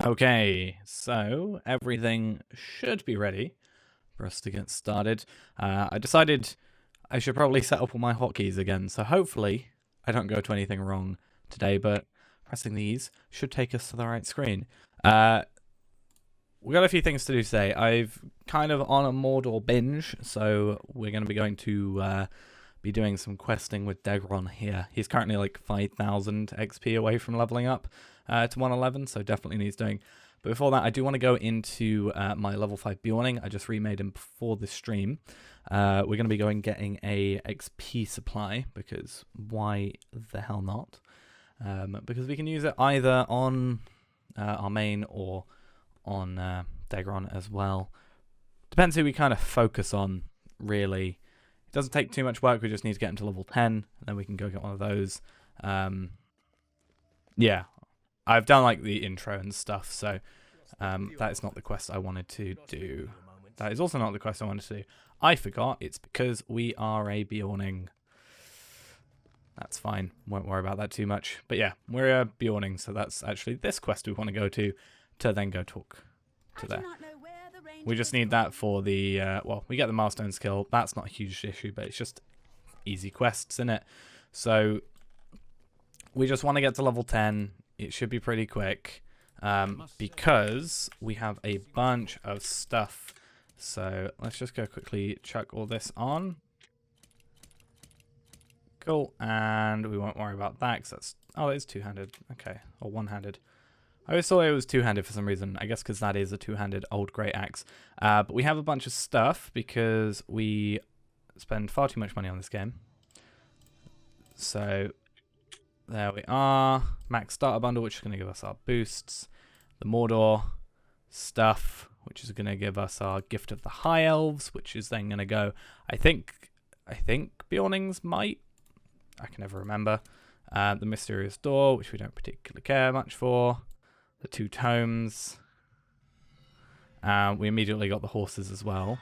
Okay, so everything should be ready for us to get started. I decided I should probably set up all my hotkeys again, so hopefully I don't go to anything wrong today, but pressing these should take us to the right screen. We've got a few things to do today. I've kind of on a Mordor binge, so we're going to be going to be doing some questing with Degron here. He's currently like 5,000 XP away from leveling up to 111, so definitely needs doing. But before that, I do want to go into my level 5 Bjorning. I just remade him before this stream. We're going to be getting a XP supply, because why the hell not? Because we can use it either on our main or on Degron as well. Depends who we kind of focus on, really. It doesn't take too much work, we just need to get him to level 10, and then we can go get one of those. Yeah, I've done like the intro and stuff, so that is not the quest I wanted to do. That is also not the quest I wanted to do. I forgot, it's because we are a Bjorning. That's fine, won't worry about that too much. But yeah, we're a Bjorning, so that's actually this quest we want to go to then go talk to there. We just need that for the, well, we get the milestone skill. That's not a huge issue, but it's just easy quests, isn't it? So we just want to get to level 10. It should be pretty quick because we have a bunch of stuff. So let's just go quickly chuck all this on. Cool, and we won't worry about that because that's, oh, it's two-handed. Okay, or one-handed. I always thought it was two-handed for some reason. I guess because that is a two-handed old great axe. But we have a bunch of stuff because we spend far too much money on this game. So there we are. Max starter bundle, which is going to give us our boosts. The Mordor stuff, which is going to give us our gift of the High Elves, which is then going to go. I think Bjornings might. I can never remember. The mysterious door, which we don't particularly care much for. The 2 tomes. We immediately got the horses as well.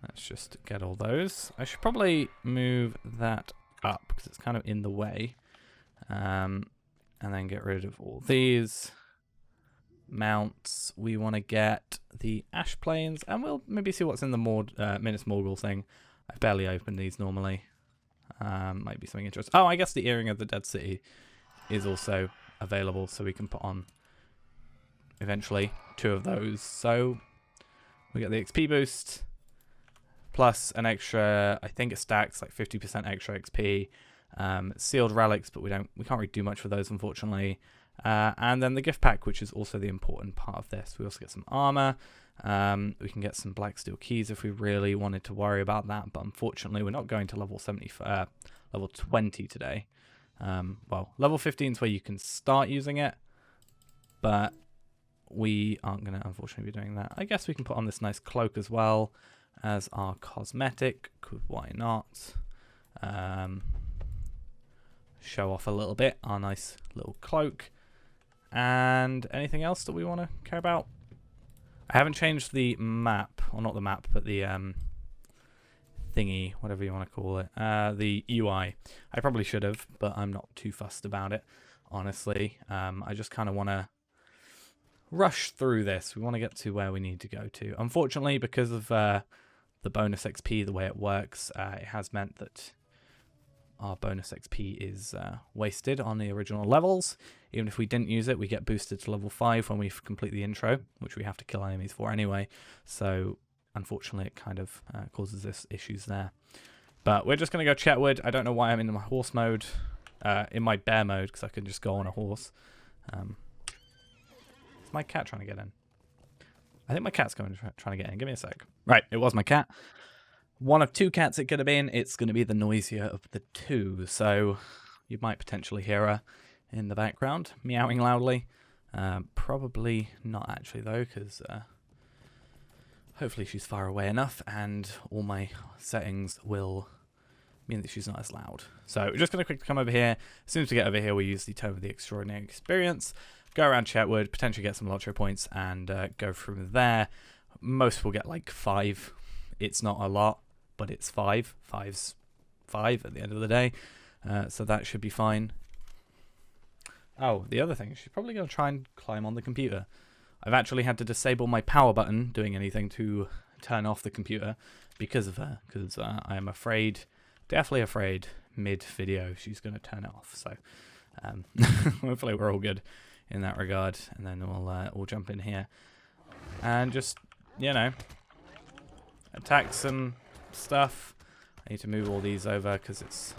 Let's just get all those. I should probably move that up because it's kind of in the way. And then get rid of all these mounts. We want to get the ash plains, and we'll maybe see what's in the Minas Morgul thing. I've barely opened these normally. Might be something interesting. Oh, I guess the Earring of the Dead City is also available, so we can put on eventually 2 of those. So we get the XP boost plus an extra, I think it stacks like 50% extra XP. Sealed relics, but we can't really do much for those, unfortunately. And then the gift pack, which is also the important part of this. We also get some armor. We can get some black steel keys if we really wanted to worry about that, but unfortunately we're not going to level 20 today. Well, level 15 is where you can start using it, but we aren't going to unfortunately be doing that. I guess we can put on this nice cloak as well as our cosmetic, because why not? Show off a little bit our nice little cloak. And anything else that we want to care about? I haven't changed the map, or not the map, but the thingy, whatever you want to call it, the UI. I probably should have, but I'm not too fussed about it, honestly. I just kind of want to rush through this. We want to get to where we need to go to. Unfortunately, because of the bonus XP, the way it works, it has meant that our bonus XP is wasted on the original levels. Even if we didn't use it, we get boosted to level 5 when we complete the intro, which we have to kill enemies for anyway. So unfortunately, it kind of causes us issues there. But we're just going to go Chetwood. I don't know why I'm in my horse mode, in my bear mode, because I can just go on a horse. Is my cat trying to get in? I think my cat's trying to get in. Give me a sec. Right, it was my cat. One of 2 cats it could have been. It's going to be the noisier of the 2. So you might potentially hear her in the background meowing loudly. Probably not actually though, because hopefully she's far away enough and all my settings will mean that she's not as loud. So we're just going to quickly come over here. As soon as we get over here, we use the Tome of the Extraordinary Experience, go around Chetwood, potentially get some Lotro points, and go from there. Most will get like 5. It's not a lot, but it's 5. 5's 5 at the end of the day. So that should be fine. Oh, the other thing, she's probably going to try and climb on the computer. I've actually had to disable my power button doing anything to turn off the computer because of her. Because I am afraid, definitely afraid, mid-video she's going to turn it off. So hopefully we're all good in that regard. And then we'll jump in here. And just, you know, attack some stuff. I need to move all these over because it's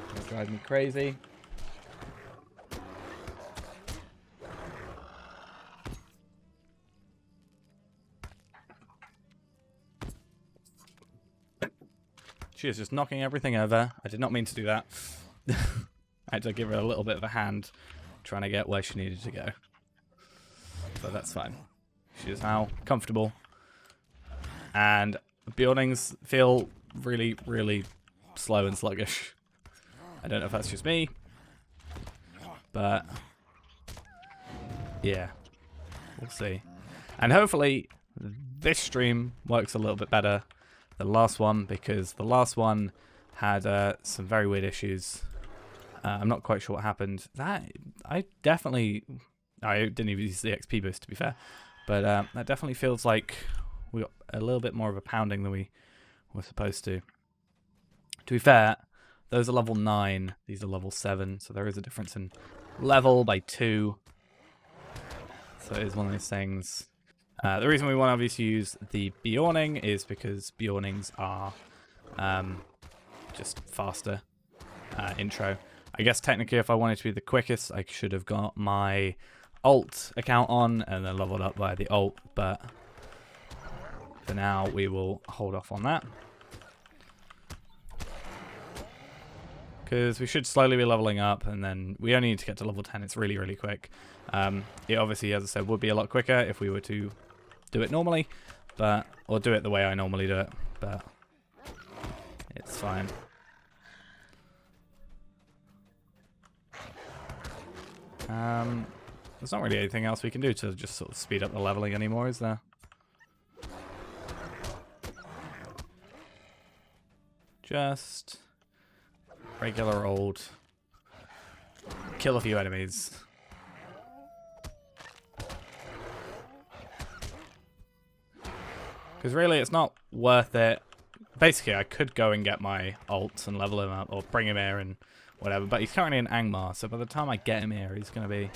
going to drive me crazy. She is just knocking everything over. I did not mean to do that. I had to give her a little bit of a hand trying to get where she needed to go. So that's fine. She is now comfortable. And buildings feel really, really slow and sluggish. I don't know if that's just me. But yeah, we'll see. And hopefully this stream works a little bit better than the last one, because the last one had some very weird issues. I'm not quite sure what happened. I didn't even use the XP boost, to be fair, but that definitely feels like we got a little bit more of a pounding than we were supposed to. To be fair, those are level 9, these are level 7, so there is a difference in level by 2. So it is one of those things. The reason we want to obviously use the Bjorning is because Bjornings are just faster intro. I guess technically if I wanted to be the quickest, I should have got my alt account on and then leveled up by the alt, but for now we will hold off on that. Because we should slowly be leveling up, and then we only need to get to level 10. It's really, really quick. It obviously, as I said, would be a lot quicker if we were to do it normally, or do it the way I normally do it, but it's fine. There's not really anything else we can do to just sort of speed up the leveling anymore, is there? Just regular old kill a few enemies. Because really it's not worth it. Basically I could go and get my ult and level him up or bring him here and whatever, but he's currently in Angmar, so by the time I get him here he's going to be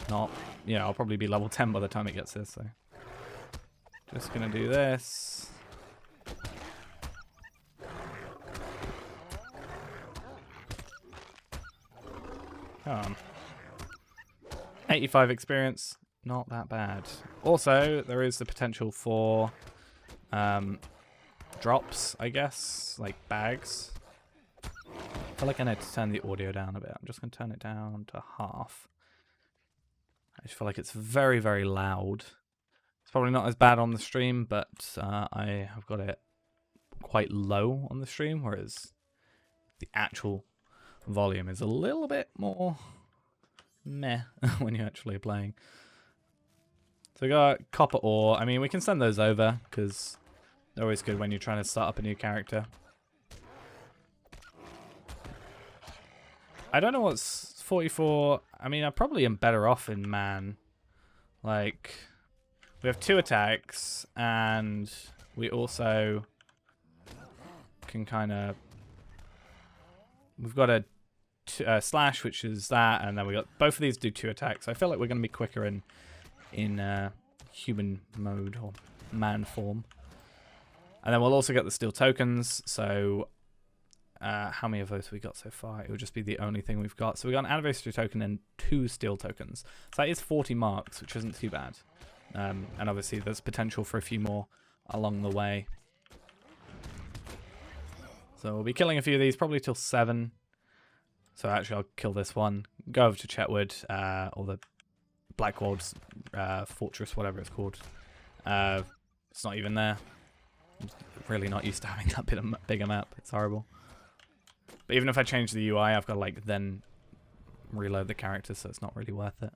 not, yeah, I'll probably be level 10 by the time it gets here, so just going to do this. Come on. 85 experience, not that bad. Also, there is the potential for drops, I guess, like bags. I feel like I need to turn the audio down a bit. I'm just going to turn it down to half. I just feel like it's very, very loud. It's probably not as bad on the stream, but I have got it quite low on the stream, whereas the actual volume is a little bit more meh when you're actually playing. So we got copper ore. I mean, we can send those over because they're always good when you're trying to start up a new character. I don't know what's 44. I mean, I probably am better off in man. Like, we have 2 attacks and we also can kind of, we've got a slash, which is that, and then we got both of these do 2 attacks. I feel like we're going to be quicker in human mode or man form. And then we'll also get the steel tokens. So how many of those have we got so far? It will just be the only thing we've got. So we got an anniversary token and 2 steel tokens. So that is 40 marks, which isn't too bad. And obviously there's potential for a few more along the way. So we'll be killing a few of these, probably till 7. So actually I'll kill this one, go over to Chetwood, or the Blackwald's Fortress, whatever it's called. It's not even there. I'm really not used to having that bigger map. It's horrible. But even if I change the UI, I've got to like then reload the character, so it's not really worth it.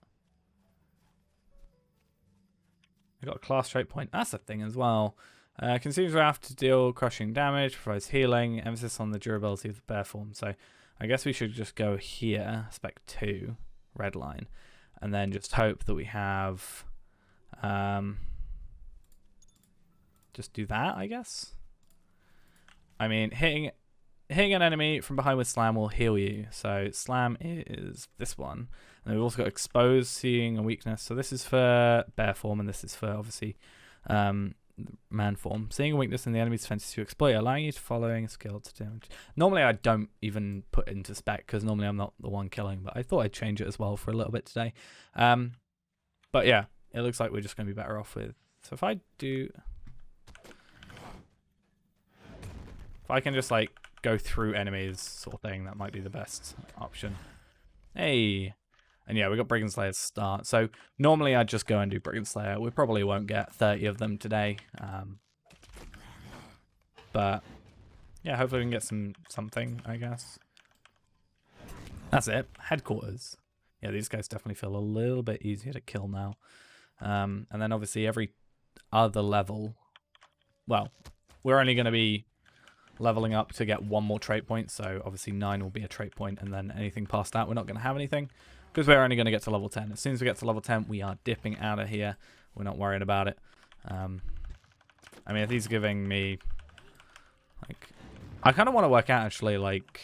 I got a class trait point. That's a thing as well. Consumes wrath to deal crushing damage, provides healing, emphasis on the durability of the bear form. So I guess we should just go here, spec 2, red line, and then just hope that we have, just do that, I guess. I mean, hitting an enemy from behind with slam will heal you. So slam is this one. And we've also got expose, seeing, and weakness. So this is for bear form, and this is for, obviously, man form. Seeing a weakness in the enemy's defenses to exploit, allowing you to following a skill to damage. Normally I don't even put into spec, because normally I'm not the one killing, but I thought I'd change it as well for a little bit today. But yeah, it looks like we're just going to be better off with... So if I do... If I can just, like, go through enemies sort of thing, that might be the best option. Hey! And yeah, we got Brigand Slayers start. So normally I'd just go and do Brigand Slayer. We probably won't get 30 of them today. But yeah, hopefully we can get something, I guess. That's it. Headquarters. Yeah, these guys definitely feel a little bit easier to kill now. And then obviously every other level... Well, we're only going to be leveling up to get 1 more trait point, so obviously 9 will be a trait point, and then anything past that we're not going to have anything, because we're only going to get to level 10. As soon as we get to level 10, we are dipping out of here. We're not worried about it. I mean, if he's giving me, like, I kind of want to work out, actually, like,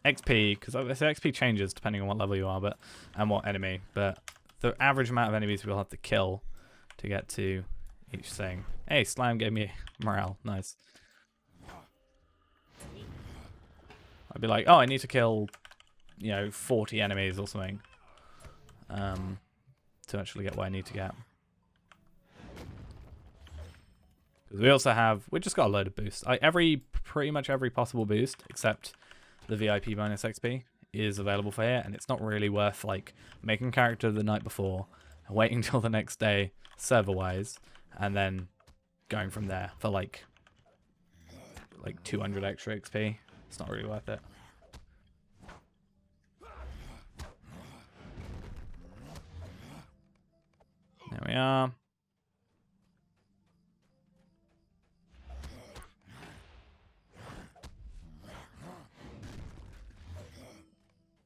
XP, because obviously XP changes depending on what level you are, but and what enemy, but the average amount of enemies we'll have to kill to get to each thing. Hey, Slime gave me morale. Nice. I'd be like, oh, I need to kill, 40 enemies or something to actually get what I need to get. Because we also have, we just got a load of boosts. Pretty much every possible boost, except the VIP bonus XP, is available for here, and it's not really worth, like, making character the night before, waiting till the next day, server-wise, and then going from there for, like 200 extra XP. It's not really worth it. There we are.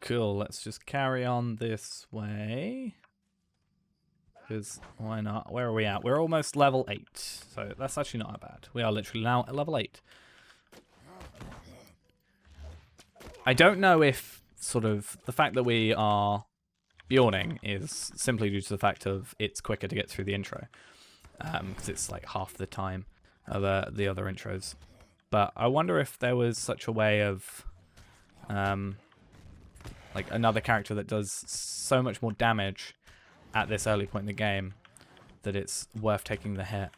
Cool, let's just carry on this way. Because why not? Where are we at? We're almost level 8. So that's actually not bad. We are literally now at level 8. I don't know if sort of the fact that we are yawning is simply due to the fact of it's quicker to get through the intro. Because it's like half the time of the other intros. But I wonder if there was such a way of like another character that does so much more damage at this early point in the game that it's worth taking the hit.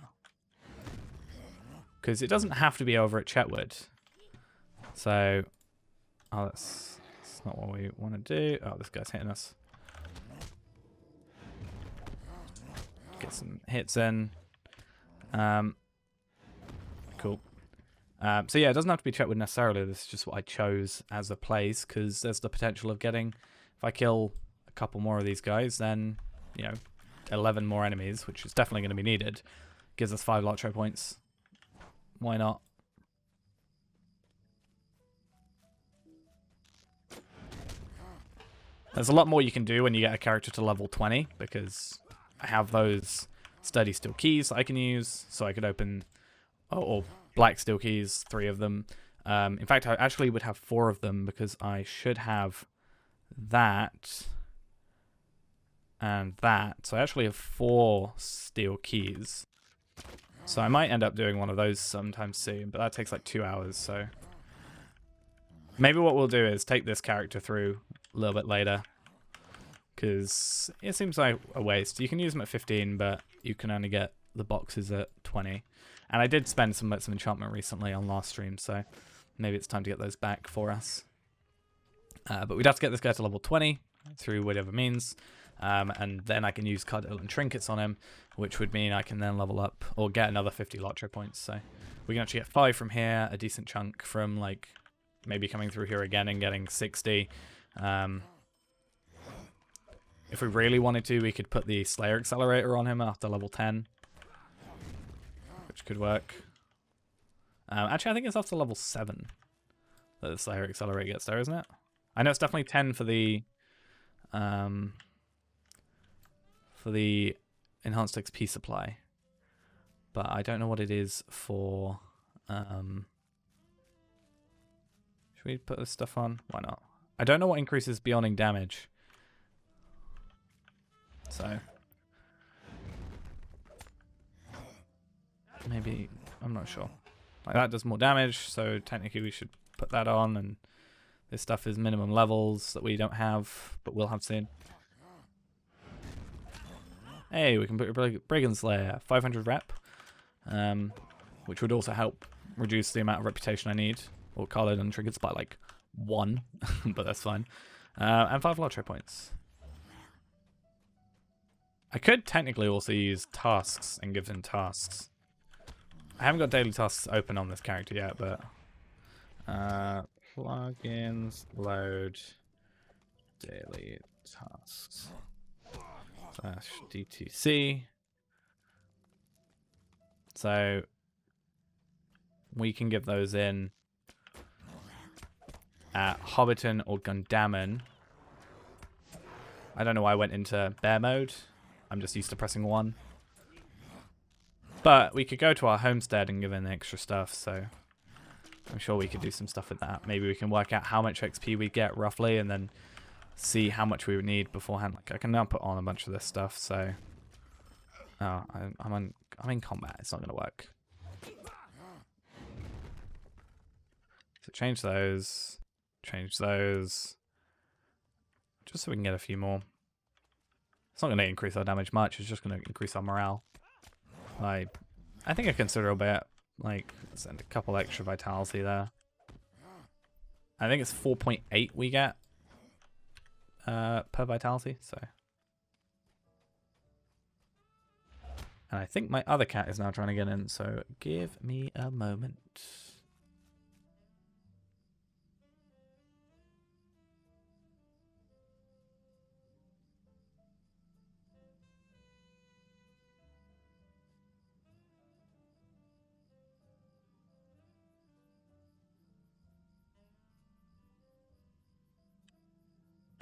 Because it doesn't have to be over at Chetwood. So... Oh, that's not what we want to do. Oh, this guy's hitting us. Get some hits in. Cool. So yeah, it doesn't have to be Chetwood necessarily. This is just what I chose as a place, because there's the potential of getting, if I kill a couple more of these guys, then, 11 more enemies, which is definitely going to be needed. Gives us 5 Lotro points. Why not? There's a lot more you can do when you get a character to level 20, because I have those sturdy steel keys I can use, so I could open, or black steel keys, 3 of them. In fact, I actually would have 4 of them, because I should have that and that. So I actually have 4 steel keys. So I might end up doing one of those sometime soon, but that takes like 2 hours, so... Maybe what we'll do is take this character through a little bit later, because it seems like a waste. You can use them at 15, but you can only get the boxes at 20. And I did spend some enchantment recently on last stream, so maybe it's time to get those back for us. But we'd have to get this guy to level 20 through whatever means, and then I can use Cardinal and Trinkets on him, which would mean I can then level up or get another 50 Lotro points. So we can actually get 5 from here, a decent chunk from like maybe coming through here again and getting 60. If we really wanted to, we could put the Slayer Accelerator on him after level 10, which could work. Actually, I think it's after level 7 that the Slayer Accelerator gets there, isn't it? I know it's definitely 10 for the enhanced XP supply, but I don't know what it is for. Should we put this stuff on? Why not? I don't know what increases beyonding damage. So maybe, I'm not sure. Like that does more damage, so technically we should put that on, and this stuff is minimum levels that we don't have, but we'll have soon. Hey, we can put Brigand Slayer, 500 rep, which would also help reduce the amount of reputation I need, or carded and trinkets by like 1, but that's fine. And 5 lottery points. I could technically also use tasks and give them tasks. I haven't got daily tasks open on this character yet, but plugins load daily tasks / DTC. So we can give those in at Hobbiton or Gundamon. I don't know why I went into bear mode. I'm just used to pressing 1. But we could go to our homestead and give in the extra stuff, so I'm sure we could do some stuff with that. Maybe we can work out how much XP we get roughly, and then see how much we would need beforehand. Like I can now put on a bunch of this stuff, so I'm in combat. It's not going to work. So change those, just so we can get a few more. It's not going to increase our damage much. It's just going to increase our morale. Like, I think a considerable bit. Like, send a couple extra vitality there. I think it's 4.8 we get per vitality. So, and I think my other cat is now trying to get in. So give me a moment.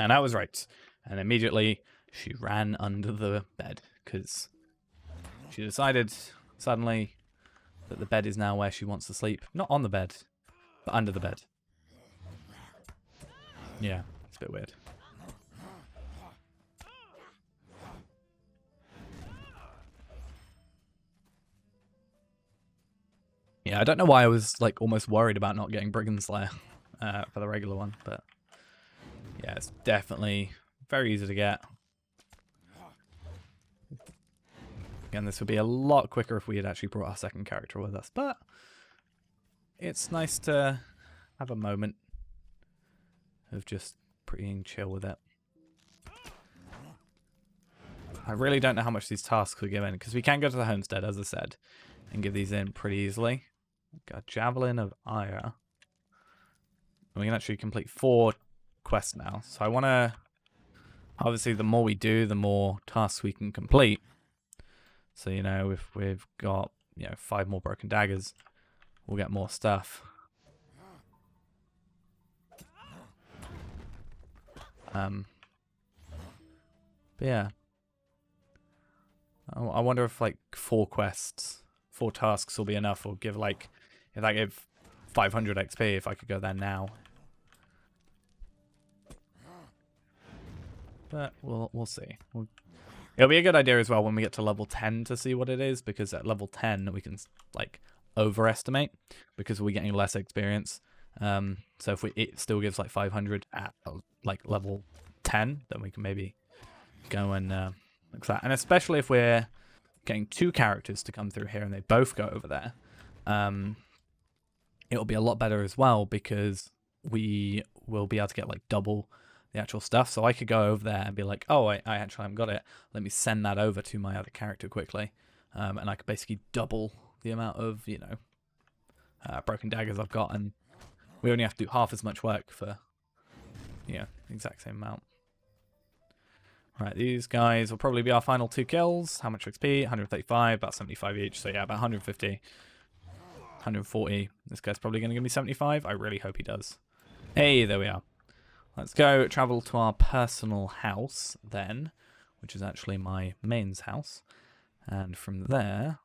And I was right. And immediately she ran under the bed because she decided suddenly that the bed is now where she wants to sleep. Not on the bed, but under the bed. Yeah, it's a bit weird. Yeah, I don't know why I was like almost worried about not getting Brigand Slayer for the regular one, but yeah, it's definitely very easy to get. Again, this would be a lot quicker if we had actually brought our second character with us, but it's nice to have a moment of just being chill with it. I really don't know how much these tasks are given, because we can go to the homestead, as I said, and give these in pretty easily. Got a Javelin of Ire. And we can actually complete 4 quests now. So I want to... Obviously, the more we do, the more tasks we can complete. So, you know, if we've got, 5 more broken daggers, we'll get more stuff. But yeah. I wonder if, 4 quests, 4 tasks will be enough, or give, if I give 500 XP, if I could go there now. But we'll see. It'll be a good idea as well when we get to level 10 to see what it is, because at level 10 we can overestimate because we're getting less experience. So if it still gives 500 at level 10, then we can maybe go and look at that. And especially if we're getting 2 characters to come through here and they both go over there, it'll be a lot better as well, because we will be able to get double the actual stuff. So I could go over there and be like, oh, I actually haven't got it. Let me send that over to my other character quickly. And I could basically double the amount of, broken daggers I've got. And we only have to do half as much work for, the exact same amount. Right, these guys will probably be our final 2 kills. How much XP? 135, about 75 each. So yeah, about 150, 140. This guy's probably going to give me 75. I really hope he does. Hey, there we are. Let's go travel to our personal house then, which is actually my mains house. And from there,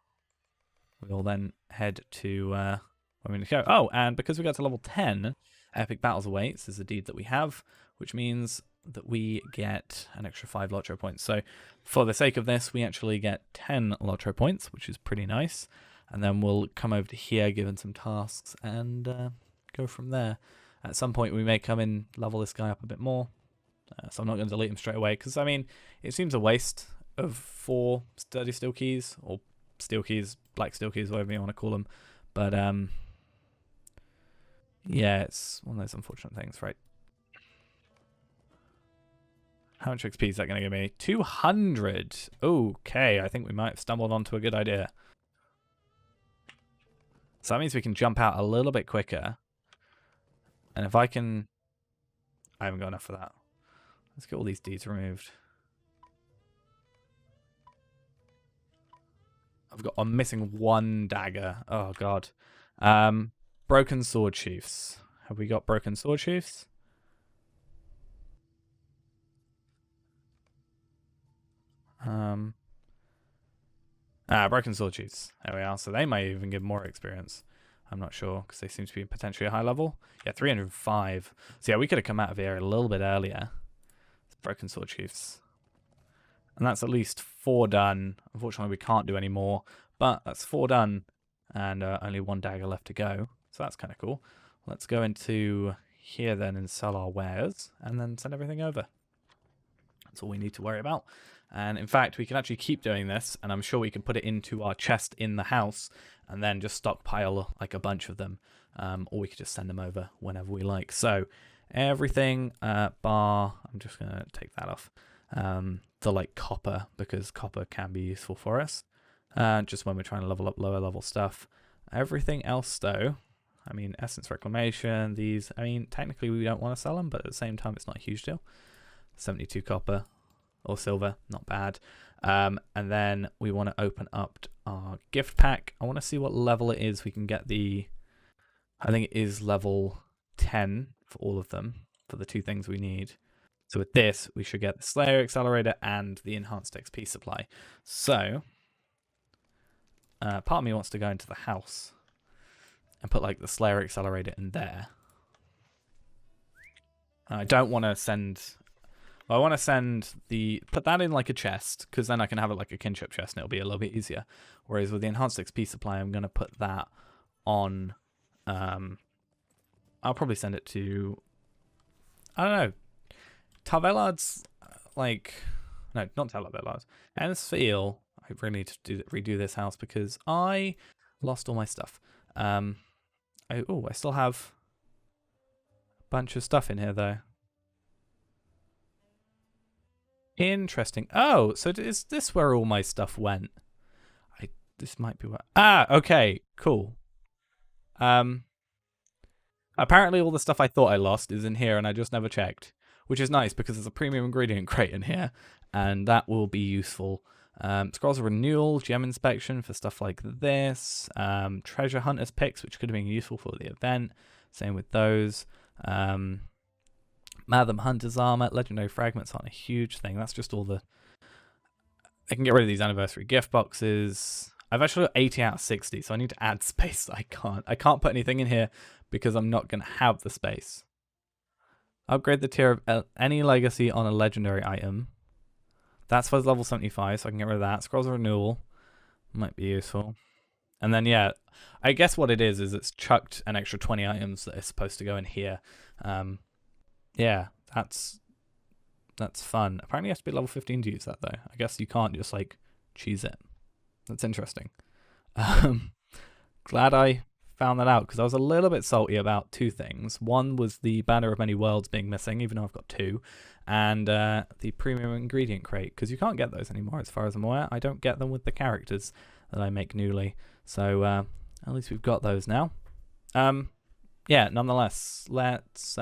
we'll then head to where we need to go. Oh, and because we got to level 10, Epic Battles Awaits is a deed that we have, which means that we get an extra 5 Lotro points. So for the sake of this, we actually get 10 Lotro points, which is pretty nice. And then we'll come over to here, given some tasks, and go from there. At some point, we may come in, level this guy up a bit more. So I'm not going to delete him straight away, because, I mean, it seems a waste of 4 sturdy steel keys, or steel keys, black steel keys, whatever you want to call them. But, yeah, it's one of those unfortunate things, right? How much XP is that going to give me? 200! Okay, I think we might have stumbled onto a good idea. So that means we can jump out a little bit quicker. And if I can... I haven't got enough for that. Let's get all these deeds removed. I'm missing 1 dagger. Oh, God. Broken sword sheaths. Have we got broken sword sheaths? Broken sword sheaths. There we are. So they may even give more experience. I'm not sure, because they seem to be potentially a high level. Yeah, 305. So yeah, we could have come out of here a little bit earlier. Broken sword sheaths. And that's at least 4 done. Unfortunately, we can't do any more. But that's 4 done. And only 1 dagger left to go. So that's kind of cool. Let's go into here then and sell our wares. And then send everything over. That's all we need to worry about. And in fact, we can actually keep doing this. And I'm sure we can put it into our chest in the house. And then just stockpile like a bunch of them. Or we could just send them over whenever we like. So everything bar... I'm just going to take that off. The like copper, because copper can be useful for us. Just when we're trying to level up lower level stuff. Everything else though, I mean, essence reclamation, these, I mean, technically we don't want to sell them, but at the same time it's not a huge deal. 72 copper or silver, not bad. And then we want to open up our gift pack. I want to see what level it is. We can get the, I think it is level 10 for all of them, for the 2 things we need. So with this, we should get the Slayer Accelerator and the Enhanced XP Supply. So, part of me wants to go into the house and put like the Slayer Accelerator in there. I don't want to send... I want to send put that in like a chest, because then I can have it like a kinship chest and it'll be a little bit easier. Whereas with the Enhanced XP Supply, I'm going to put that on... I'll probably send it to... I don't know. Tarvelard's, like... No, not Tarvelard's. Ensfield. I really need to redo this house because I lost all my stuff. I still have a bunch of stuff in here, though. Interesting. Oh, so is this where all my stuff went? This might be where... Ah, okay, cool. Apparently all the stuff I thought I lost is in here and I just never checked, which is nice because there's a premium ingredient crate in here and that will be useful. Scrolls of Renewal, Gem Inspection for stuff like this, Treasure Hunter's Picks, which could have been useful for the event, same with those. Madam Hunter's Armor, Legendary Fragments aren't a huge thing, that's just all the... I can get rid of these anniversary gift boxes. I've actually got 80 out of 60, so I need to add space. I can't put anything in here because I'm not going to have the space. Upgrade the tier of any legacy on a legendary item. That's for level 75, so I can get rid of that. Scrolls of Renewal might be useful. And then, yeah, I guess what it is it's chucked an extra 20 items that are supposed to go in here. Yeah, that's fun. Apparently you have to be level 15 to use that, though. I guess you can't just, like, cheese it. That's interesting. Glad I found that out, because I was a little bit salty about 2 things. One was the Banner of Many Worlds being missing, even though I've got 2. And the premium ingredient crate, because you can't get those anymore, as far as I'm aware. I don't get them with the characters that I make newly. So at least we've got those now. Yeah, nonetheless, let's...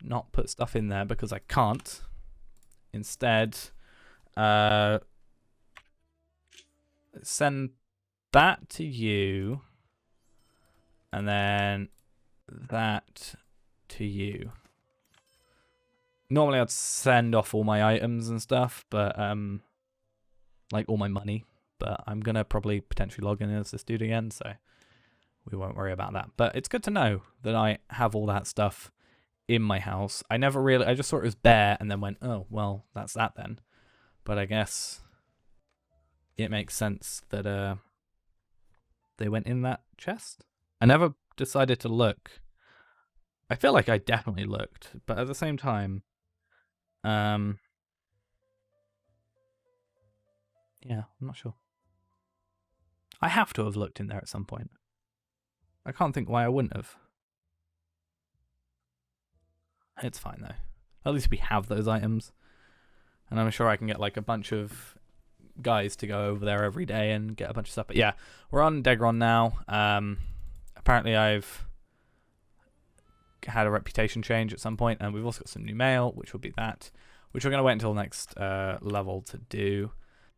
not put stuff in there because I can't. Instead, send that to you, and then that to you. Normally I'd send off all my items and stuff, but like all my money. But I'm gonna probably potentially log in as this dude again, so we won't worry about that. But it's good to know that I have all that stuff in my house. I just thought it was bare and then went, oh, well, that's that then. But I guess it makes sense that they went in that chest. I never decided to look. I feel like I definitely looked, but at the same time, yeah, I'm not sure. I have to have looked in there at some point. I can't think why I wouldn't have. It's fine though. At least we have those items. And I'm sure I can get like a bunch of guys to go over there every day and get a bunch of stuff. But yeah, we're on Degron now. Apparently I've had a reputation change at some point, and we've also got some new mail, which will be that, which we're going to wait until next level to do.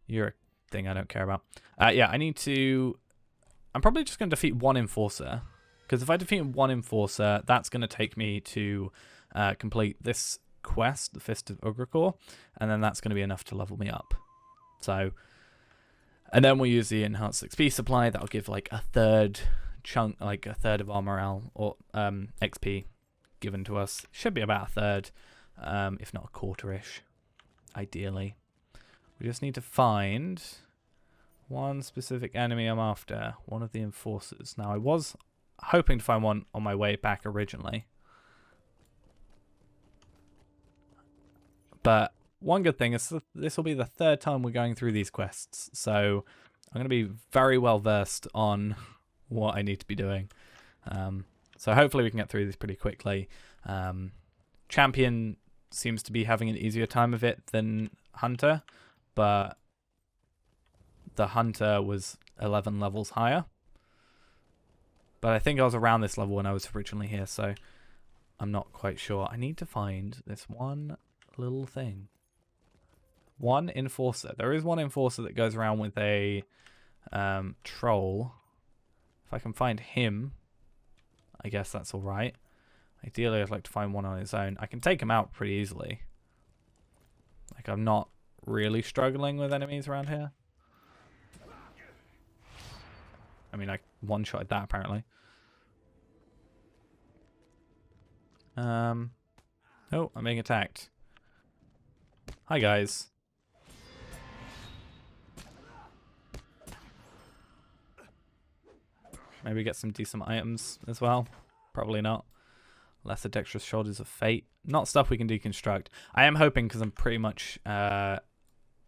You're a thing I don't care about. Yeah, I'm probably just going to defeat one Enforcer, because if I defeat one Enforcer, that's going to take me to complete this quest, the Fist of Ugrikor, and then that's going to be enough to level me up. So, and then we'll use the enhanced XP supply. That'll give like a third chunk, like a third of our morale or XP given to us. Should be about a third, if not a quarter-ish, ideally. We just need to find one specific enemy I'm after, one of the Enforcers. Now, I was hoping to find one on my way back originally, but one good thing is this will be the third time we're going through these quests, so I'm going to be very well versed on what I need to be doing. So hopefully we can get through this pretty quickly. Champion seems to be having an easier time of it than Hunter, but the Hunter was 11 levels higher. But I think I was around this level when I was originally here, so I'm not quite sure. I need to find this one little thing. One Enforcer. There is one Enforcer that goes around with a troll. If I can find him, I guess that's alright. Ideally, I'd like to find one on his own. I can take him out pretty easily. Like, I'm not really struggling with enemies around here. I mean, I one-shotted that, apparently. Oh, I'm being attacked. Hi, guys. Maybe get some decent items as well. Probably not. Lesser dexterous shoulders of fate. Not stuff we can deconstruct. I am hoping, because I'm pretty much the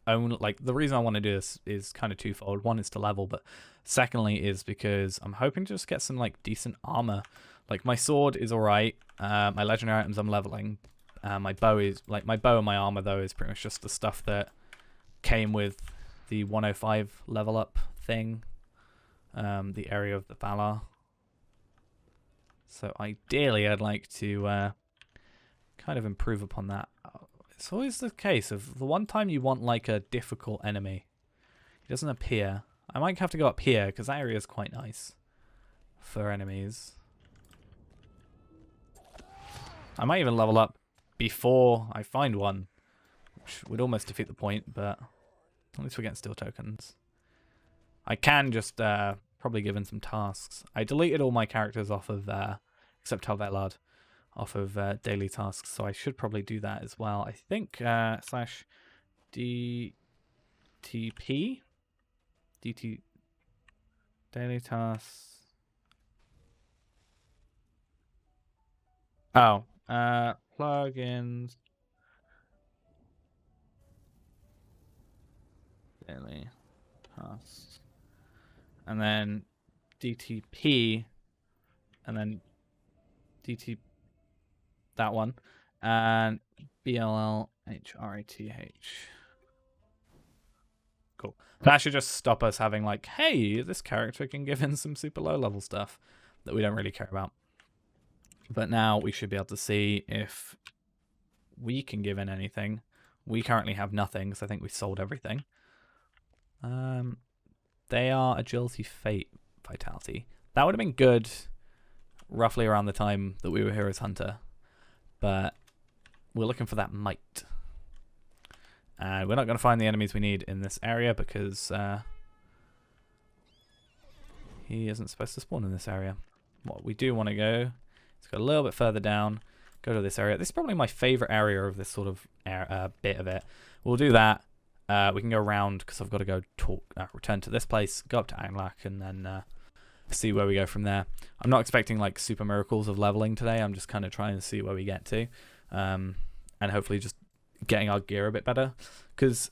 reason I want to do this is kind of twofold. One is to level, but secondly is because I'm hoping to just get some like decent armor. Like my sword is alright. My legendary items I'm leveling. My bow and my armor though is pretty much just the stuff that came with the 105 level up thing. The area of the Valar. So ideally I'd like to kind of improve upon that. It's always the case of the one time you want like a difficult enemy, he doesn't appear. I might have to go up here because that area is quite nice for enemies. I might even level up before I find one, which would almost defeat the point, but at least we're getting steel tokens. I can just probably give in some tasks. I deleted all my characters off of, except Talvelard, off of daily tasks, so I should probably do that as well. I think slash DTP? DT daily tasks. Oh, plugins. Daily tasks. And then DTP, and then DT, that one, and BLLHRATH. Cool. That should just stop us having like, hey, this character can give in some super low level stuff that we don't really care about. But now we should be able to see if we can give in anything. We currently have nothing, because I think we sold everything. They are agility, fate, vitality. That would have been good roughly around the time that we were here as Hunter. But we're looking for that might. And we're not going to find the enemies we need in this area because he isn't supposed to spawn in this area. What we do want to go is go a little bit further down, go to this area. This is probably my favorite area of this sort of bit of it. We'll do that. We can go around because I've got to go return to this place, go up to Anglak, and then see where we go from there. I'm not expecting like super miracles of leveling today. I'm just kind of trying to see where we get to, and hopefully just getting our gear a bit better. Because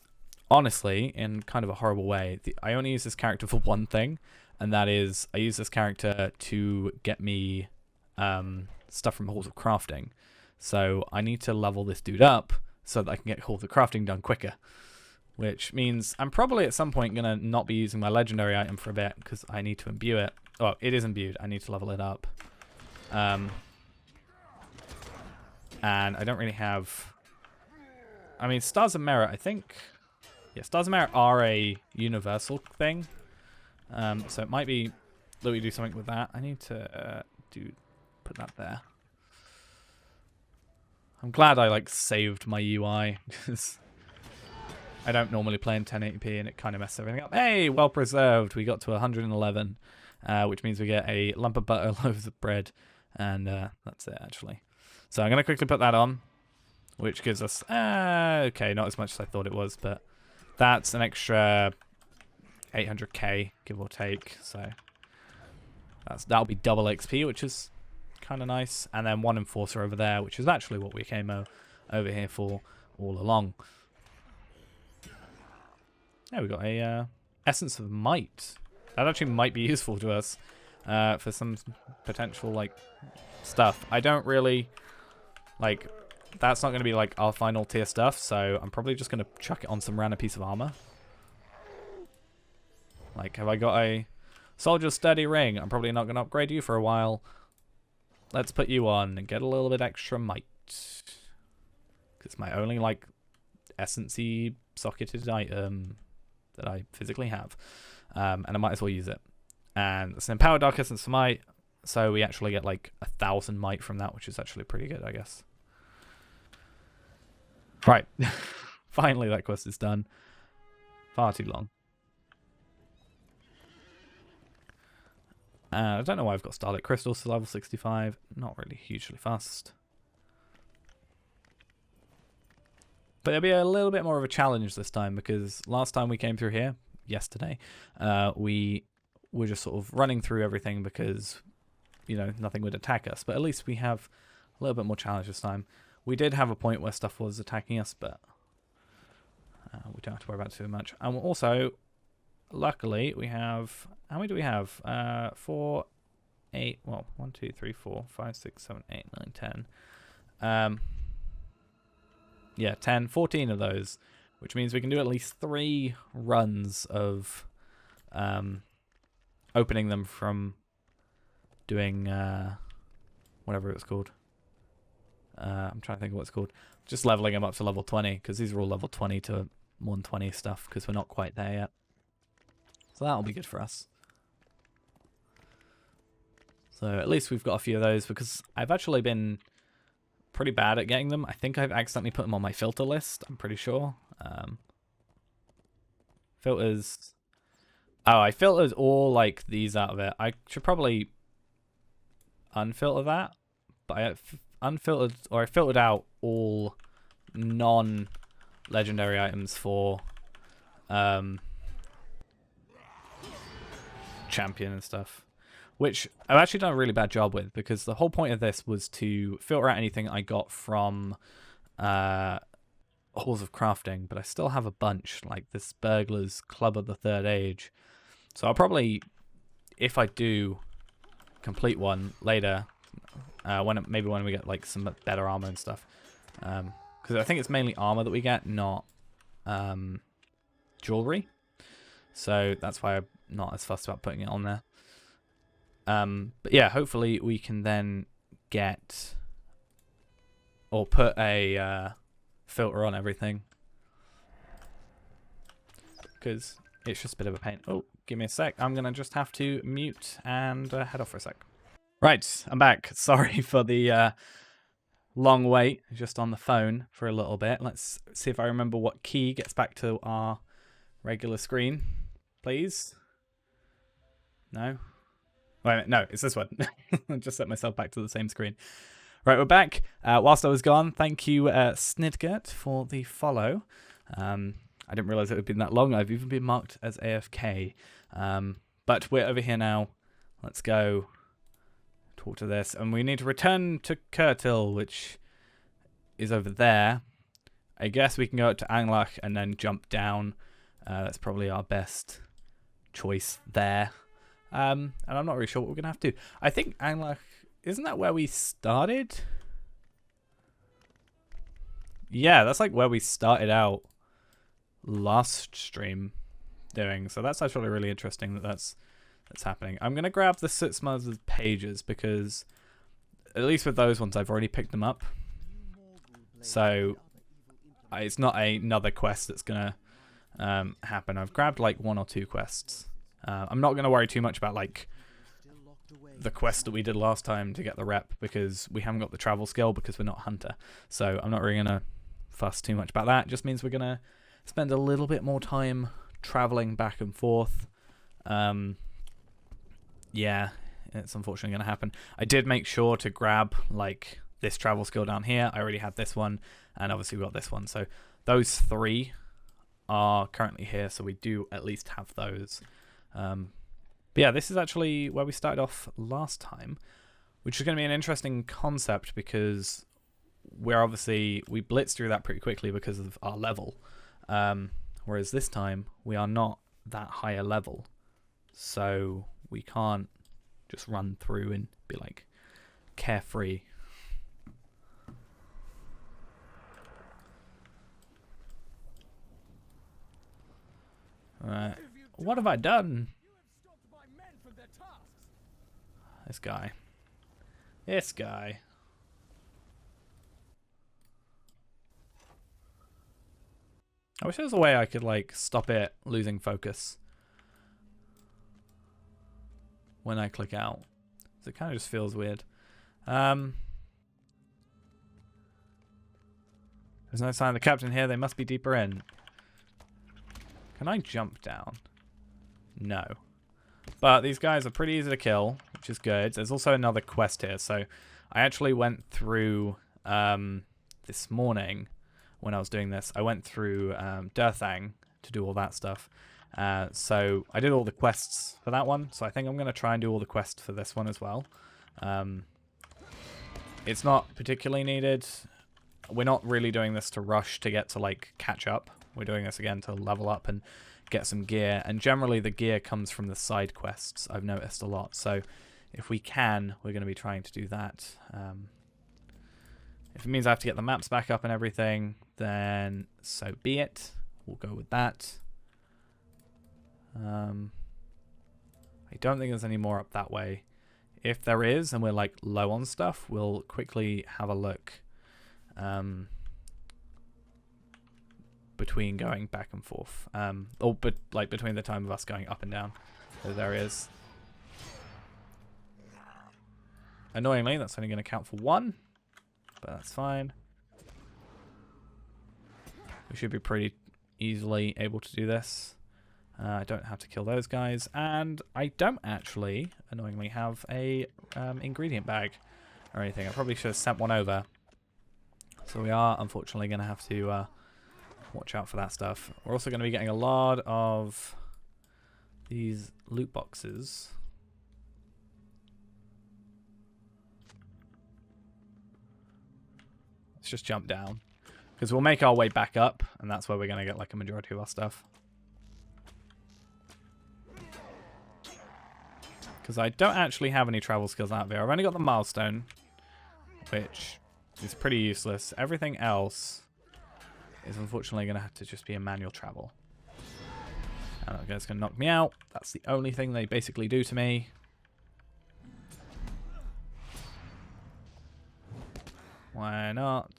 honestly, in kind of a horrible way, I only use this character for one thing, and that is I use this character to get me stuff from Halls of Crafting. So I need to level this dude up so that I can get Halls of Crafting done quicker. Which means I'm probably at some point going to not be using my legendary item for a bit because I need to imbue it. Oh, it is imbued. I need to level it up. And I don't really have... I mean, Stars of Merit, I think... Yeah, Stars of Merit are a universal thing. So it might be that we do something with that. I need to put that there. I'm glad I like saved my UI because I don't normally play in 1080p and it kind of messes everything up. Hey, well preserved. We got to 111, which means we get a lump of butter, loaves of bread, and that's it actually. So I'm going to quickly put that on, which gives us, okay, not as much as I thought it was, but that's an extra 800k, give or take. So that'll be double XP, which is kind of nice. And then one enforcer over there, which is actually what we came over here for all along. Yeah, we got a Essence of Might. That actually might be useful to us for some potential like stuff. I don't really like. That's not going to be like our final tier stuff, so I'm probably just going to chuck it on some random piece of armor. Like, have I got a Soldier's Sturdy Ring? I'm probably not going to upgrade you for a while. Let's put you on and get a little bit extra might. It's my only like essence-y socketed item that I physically have, and I might as well use it. And it's an Empowered Dark Essence for Might, so we actually get like 1,000 might from that, which is actually pretty good, I guess. Right, finally that quest is done. Far too long. I don't know why I've got Starlit Crystals to level 65. Not really hugely fast. But it'll be a little bit more of a challenge this time because last time we came through here, yesterday, we were just sort of running through everything because, you know, nothing would attack us. But at least we have a little bit more challenge this time. We did have a point where stuff was attacking us, but we don't have to worry about it too much. And also, luckily, we have... How many do we have? 4, 8... Well, 1, 2, 3, 4, 5, 6, 7, 8, 9, 10. Yeah, 10, 14 of those, which means we can do at least 3 runs of opening them from doing whatever it was called. I'm trying to think of what it's called. Just leveling them up to level 20, because these are all level 20 to 120 stuff, because we're not quite there yet. So that'll be good for us. So at least we've got a few of those, because I've actually been pretty bad at getting them. I think I've accidentally put them on my filter list, I'm pretty sure. Filters. Oh, I filtered all like these out of it. I should probably unfilter that, but I unfiltered, or I filtered out all non-legendary items for champion and stuff, which I've actually done a really bad job with, because the whole point of this was to filter out anything I got from Halls of Crafting, but I still have a bunch, like this Burglar's Club of the Third Age. So I'll probably, if I do complete one later, maybe when we get like some better armor and stuff, because I think it's mainly armor that we get, not jewelry. So that's why I'm not as fussed about putting it on there. But yeah, hopefully we can then get or put a filter on everything, because it's just a bit of a pain. Oh, give me a sec. I'm gonna just have to mute and head off for a sec. Right, I'm back. Sorry for the long wait just on the phone for a little bit. Let's see if I remember what key gets back to our regular screen, please. No? Wait a minute, no, it's this one. I just set myself back to the same screen. Right, we're back. Whilst I was gone, thank you, Snidgert, for the follow. I didn't realise it had been that long. I've even been marked as AFK. But we're over here now. Let's go talk to this. And we need to return to Kurtil, which is over there. I guess we can go up to Anglach and then jump down. That's probably our best choice there. And I'm not really sure what we're going to have to do. I think Anglach... Isn't that where we started? Yeah, that's like where we started out last stream doing. So that's actually really interesting that that's happening. I'm going to grab the Sutsmaz's pages because at least with those ones, I've already picked them up. So it's not another quest that's going to happen. I've grabbed like 1 or 2 quests. I'm not going to worry too much about like the quest that we did last time to get the rep because we haven't got the travel skill because we're not hunter. So I'm not really going to fuss too much about that. It just means we're going to spend a little bit more time traveling back and forth. Yeah, it's unfortunately going to happen. I did make sure to grab like this travel skill down here. I already had this one and obviously we got this one. So those 3 are currently here. So we do at least have those. But yeah, this is actually where we started off last time, which is going to be an interesting concept because we blitzed through that pretty quickly because of our level. Whereas this time we are not that higher level. So we can't just run through and be like carefree. Alright. What have I done? This guy. I wish there was a way I could like stop it losing focus when I click out. So it kind of just feels weird. There's no sign of the captain here. They must be deeper in. Can I jump down? No. But these guys are pretty easy to kill, which is good. There's also another quest here. So I actually went through this morning when I was doing this. I went through Durthang to do all that stuff. So I did all the quests for that one. So I think I'm going to try and do all the quests for this one as well. It's not particularly needed. We're not really doing this to rush to get to like catch up. We're doing this again to level up and get some gear, and generally the gear comes from the side quests, I've noticed a lot. So if we can, we're going to be trying to do that. If it means I have to get the maps back up and everything, then so be it. We'll go with that. I don't think there's any more up that way. If there is, and we're like low on stuff, we'll quickly have a look between going back and forth, like between the time of us going up and down those areas. Annoyingly, that's only going to count for 1, but that's fine. We should be pretty easily able to do this. I don't have to kill those guys, and I don't actually, annoyingly, have a ingredient bag or anything. I probably should have sent one over. So we are unfortunately going to have to watch out for that stuff. We're also going to be getting a lot of these loot boxes. Let's just jump down, because we'll make our way back up, and that's where we're going to get like a majority of our stuff. Because I don't actually have any travel skills out there. I've only got the milestone, which is pretty useless. Everything else is unfortunately going to have to just be a manual travel. And that guy's going to knock me out. That's the only thing they basically do to me. Why not?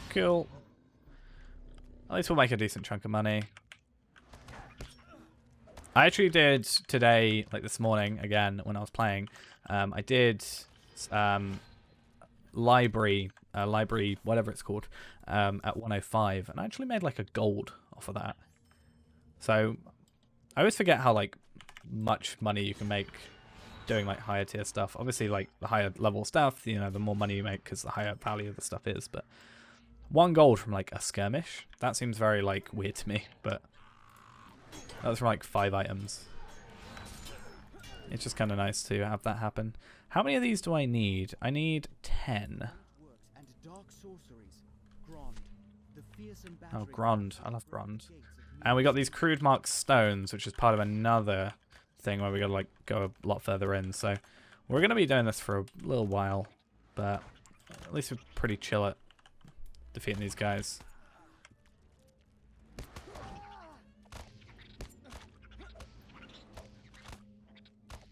Cool. At least we'll make a decent chunk of money. I actually did today, like this morning, again, when I was playing, I did library, whatever it's called, at 105, and I actually made like a gold off of that. So I always forget how like much money you can make doing like higher tier stuff. Obviously, like the higher level stuff, you know, the more money you make because the higher value the stuff is. But 1 gold from like a skirmish, that seems very like weird to me. But that was from like 5 items. It's just kind of nice to have that happen. How many of these do I need? I need 10. Oh, Grond. I love Grond. And we got these crude mark stones, which is part of another thing where we gotta like go a lot further in. So we're gonna be doing this for a little while, but at least we're pretty chill at defeating these guys.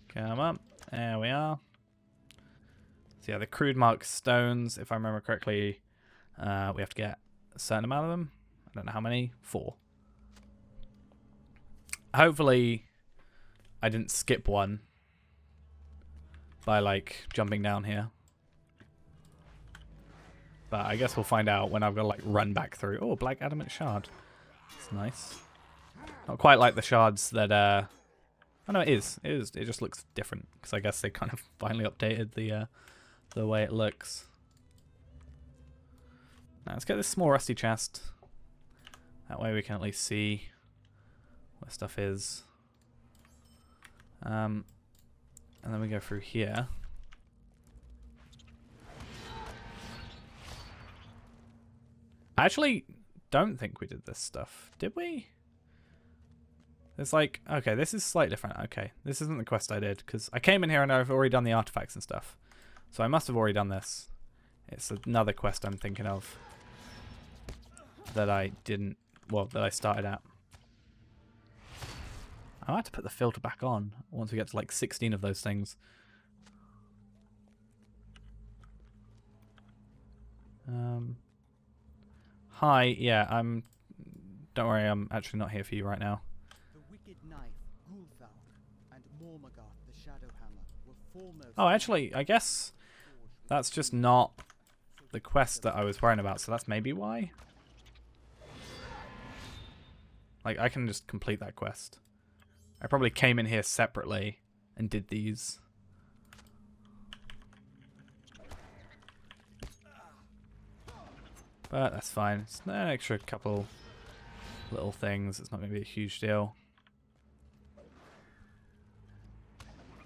Come up. There we are. So yeah, the crude mark stones, if I remember correctly, we have to get a certain amount of them. I don't know how many. 4. Hopefully I didn't skip one by like jumping down here. But I guess we'll find out when I've got to like run back through. Oh, black adamant shard. That's nice. Not quite like the shards that oh no, it is. It is. It just looks different because I guess they kind of finally updated the way it looks. Now let's get this small rusty chest. That way we can at least see where stuff is. And then we go through here. I actually don't think we did this stuff. Did we? It's like, okay, this is slightly different. Okay, this isn't the quest I did, because I came in here and I've already done the artifacts and stuff. So I must have already done this. It's another quest I'm thinking of that I didn't, well, that I started at. I might have to put the filter back on once we get to like 16 of those things. Hi, yeah, don't worry, I'm actually not here for you right now. Oh, actually, I guess that's just not the quest that I was worrying about, so that's maybe why. Like, I can just complete that quest. I probably came in here separately and did these. But that's fine. It's an extra couple little things. It's not going to be a huge deal.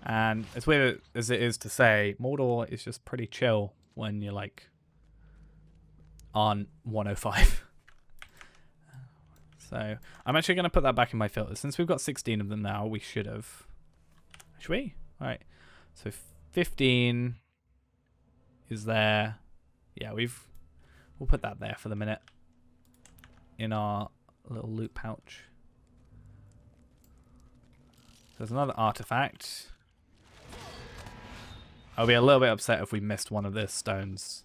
And as weird as it is to say, Mordor is just pretty chill when you're like on 105. So I'm actually going to put that back in my filters. Since we've got 16 of them now, we should have. Should we? All right. So 15 is there. Yeah, we'll put that there for the minute in our little loot pouch. There's another artifact. I'll be a little bit upset if we missed one of the stones.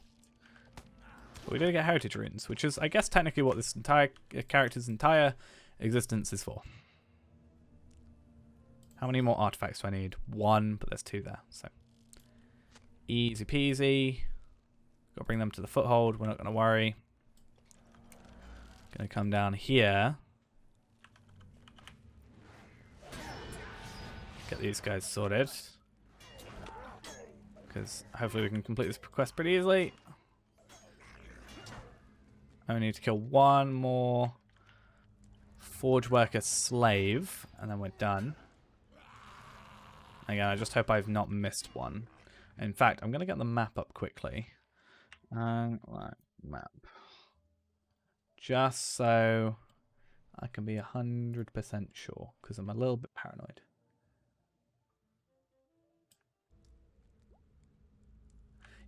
But we're going to get heritage runes, which is, I guess, technically what this entire character's entire existence is for. How many more artifacts do I need? 1, but there's 2 there. So easy peasy. Got to bring them to the foothold. We're not going to worry. Going to come down here. Get these guys sorted. Because hopefully we can complete this quest pretty easily. I only need to kill 1 more forge worker slave, and then we're done. Again, I just hope I've not missed one. In fact, I'm going to get the map up quickly. Right, map. Just so I can be 100% sure, because I'm a little bit paranoid.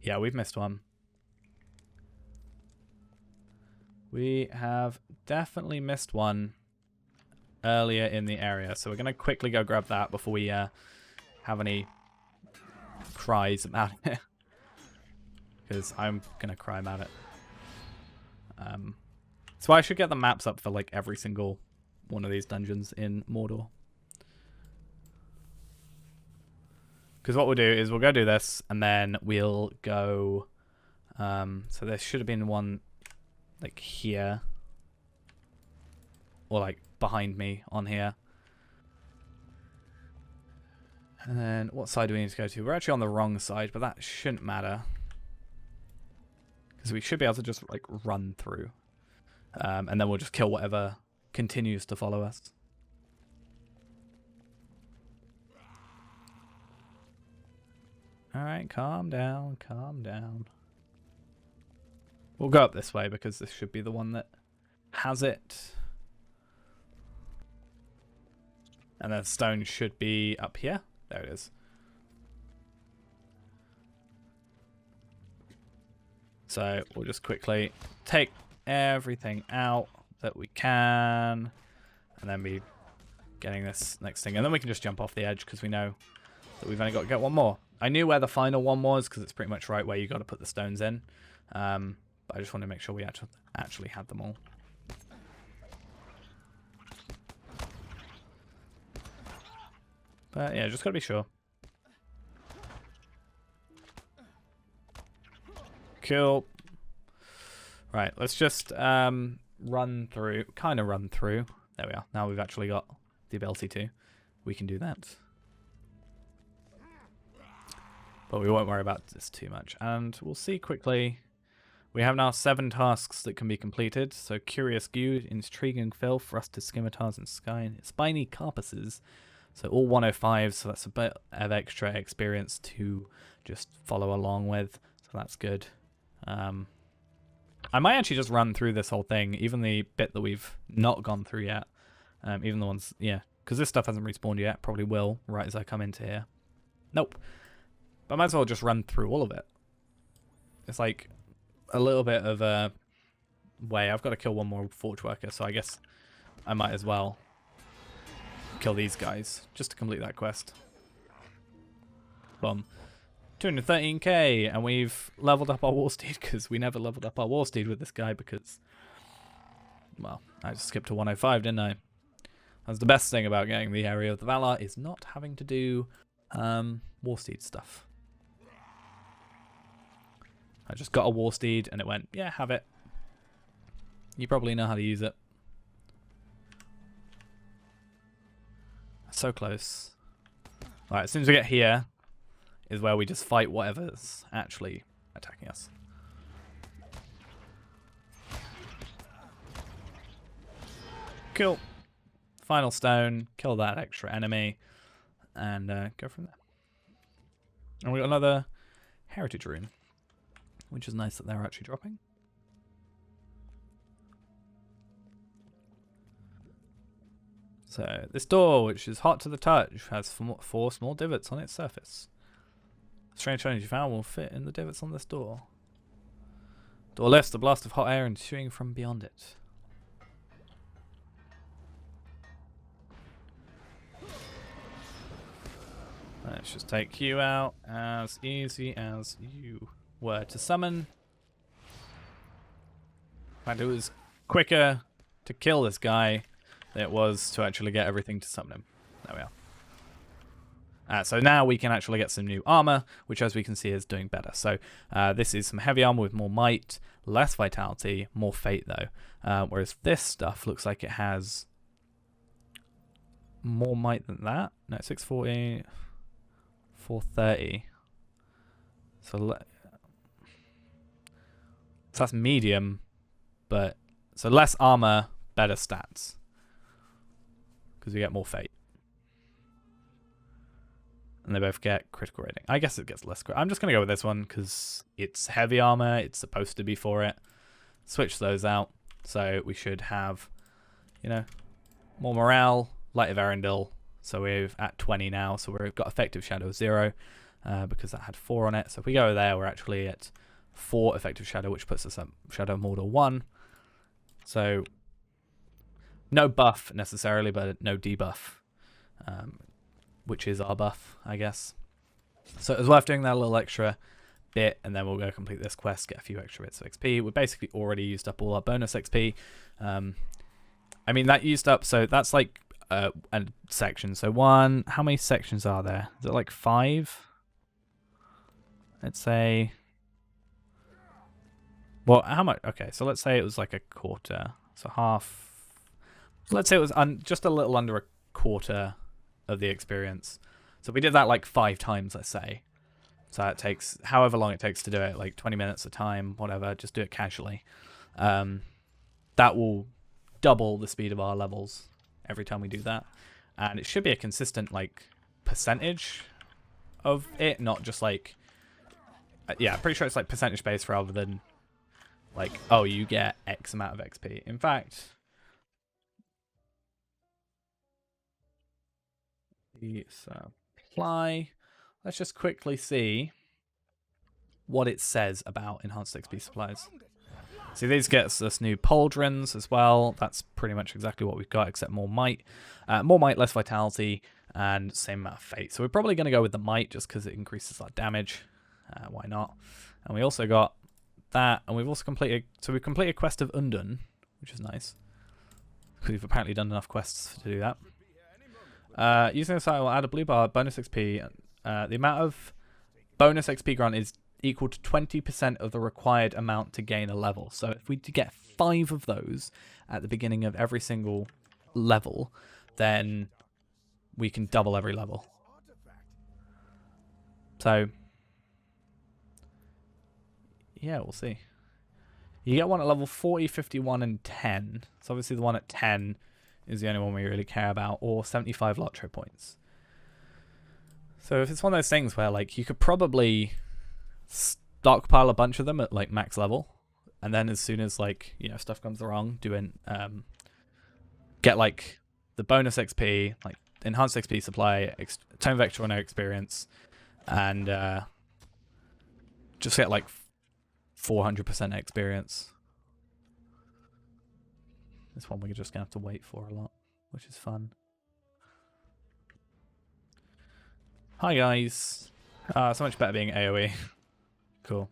Yeah, we've missed one. We have definitely missed one earlier in the area, so we're going to quickly go grab that before we have any cries about it. Because I'm going to cry about it. So I should get the maps up for like every single one of these dungeons in Mordor. Because what we'll do is we'll go do this, and then we'll go... so there should have been one, like, here. Or, like, behind me on here. And then what side do we need to go to? We're actually on the wrong side, but that shouldn't matter. Because we should be able to just, like, run through. And then we'll just kill whatever continues to follow us. Alright, calm down, calm down. We'll go up this way because this should be the one that has it. And then stone should be up here. There it is. So we'll just quickly take everything out that we can. And then be getting this next thing. And then we can just jump off the edge because we know that we've only got to get one more. I knew where the final one was because it's pretty much right where you got to put the stones in. But I just want to make sure we actually had them all. But yeah, just got to be sure. Cool. Right, let's just run through, kind of run through. There we are. Now we've actually got the ability to. We can do that. But we won't worry about this too much. And we'll see quickly. We have now 7 tasks that can be completed. So Curious Goo, Intriguing Filth, Rusted Scimitars, and Spiny Carapaces. So all 105, so that's a bit of extra experience to just follow along with. So that's good. I might actually just run through this whole thing, even the bit that we've not gone through yet. Even the ones, yeah, because this stuff hasn't respawned yet. Probably will right as I come into here. Nope. But I might as well just run through all of it. It's like a little bit of a way. I've got to kill one more Forge Worker, so I guess I might as well kill these guys just to complete that quest. Boom. 213k, and we've leveled up our War Steed because we never leveled up our War Steed with this guy because, well, I just skipped to 105, didn't I? That's the best thing about getting the Area of the Valar, is not having to do War Steed stuff. I just got a War Steed and it went, yeah, have it. You probably know how to use it. So close. Alright, as soon as we get here is where we just fight whatever's actually attacking us. Cool. Final stone, kill that extra enemy, and go from there. And we got another heritage rune, which is nice that they're actually dropping. So this door, which is hot to the touch, has 4 small divots on its surface. Strange challenge you found will fit in the divots on this door. Door lifts, the blast of hot air ensuing from beyond it. Let's just take you out as easy as you were to summon. In fact, it was quicker to kill this guy than it was to actually get everything to summon him. There we are. So now we can actually get some new armor, which as we can see is doing better. So this is some heavy armor with more might, less vitality, more fate though. Whereas this stuff looks like it has more might than that. No, 640, 430. So that's medium, but so less armor, better stats. Because we get more fate. And they both get critical rating. I guess it gets less. I'm just going to go with this one because it's heavy armor. It's supposed to be for it. Switch those out. So we should have, you know, more morale. Light of Arundel. So we're at 20 now. So we've got effective shadow 0 because that had 4 on it. So if we go there, we're actually at 4 effective shadow, which puts us at Shadow Mortal 1. So no buff necessarily, but no debuff. Which is our buff, I guess. So it was worth doing that little extra bit, and then we'll go complete this quest, get a few extra bits of XP. We basically already used up all our bonus XP. I mean, that used up, so that's like a section. So how many sections are there? Is it like 5? Let's say... Well, how much? Okay, so let's say it was like a quarter. So half... So let's say it was just a little under a quarter of the experience. So we did that like 5 times, let's say. So it takes however long it takes to do it, like 20 minutes a time, whatever. Just do it casually. That will double the speed of our levels every time we do that. And it should be a consistent like percentage of it, not just like... yeah, pretty sure it's like percentage based rather than like, oh, you get X amount of XP. In fact... the supply... Let's just quickly see what it says about enhanced XP supplies. See, these gets us new pauldrons as well. That's pretty much exactly what we've got, except more might. More might, less vitality, and same amount of fate. So we're probably going to go with the might just because it increases our damage. Why not? And we also got that, and we've also completed... So we've completed Quest of Undone, which is nice. We've apparently done enough quests to do that. Using the site will add a blue bar, bonus XP. The amount of bonus XP grant is equal to 20% of the required amount to gain a level. So if we get 5 of those at the beginning of every single level, then we can double every level. So, yeah, we'll see. You get one at level 40, 51, and 10. So obviously the one at 10 is the only one we really care about, or 75 Lotro points. So if it's one of those things where like you could probably stockpile a bunch of them at like max level, and then as soon as like, you know, stuff comes wrong, get like the bonus XP, like enhanced XP supply, tone of extraordinary experience, and just get like 400% experience. This one we're just gonna have to wait for a lot, which is fun. Hi guys. So much better being AoE. Cool.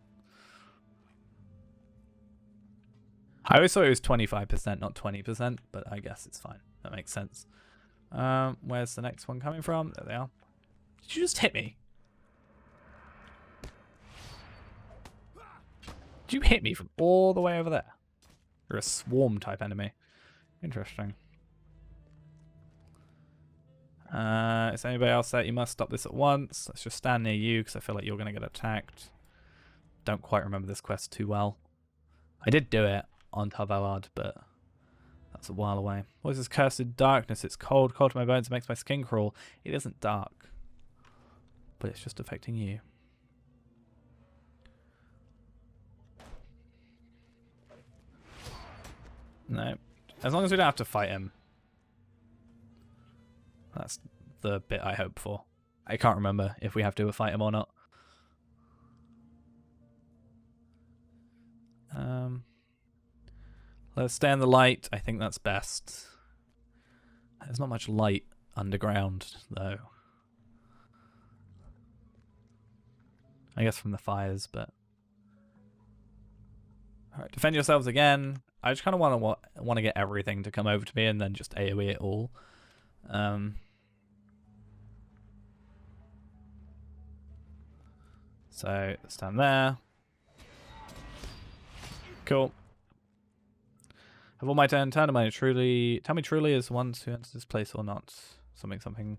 I always thought it was 25%, not 20%, but I guess it's fine. That makes sense. Where's the next one coming from? There they are. Did you just hit me? Did you hit me from all the way over there? You're a swarm type enemy. Interesting. Is anybody else there? You must stop this at once. Let's just stand near you because I feel like you're going to get attacked. Don't quite remember this quest too well. I did do it on Tarvalard, but that's a while away. What is this cursed darkness? It's cold, cold to my bones. It makes my skin crawl. It isn't dark, but it's just affecting you. No. As long as we don't have to fight him. That's the bit I hope for. I can't remember if we have to fight him or not. Let's stay in the light. I think that's best. There's not much light underground, though. I guess from the fires, but... Alright, defend yourselves again. I just kind of want to get everything to come over to me and then just AoE it all. So, stand there. Cool. Have all my turn am I truly... Tell me truly is ones who enters this place or not. Something.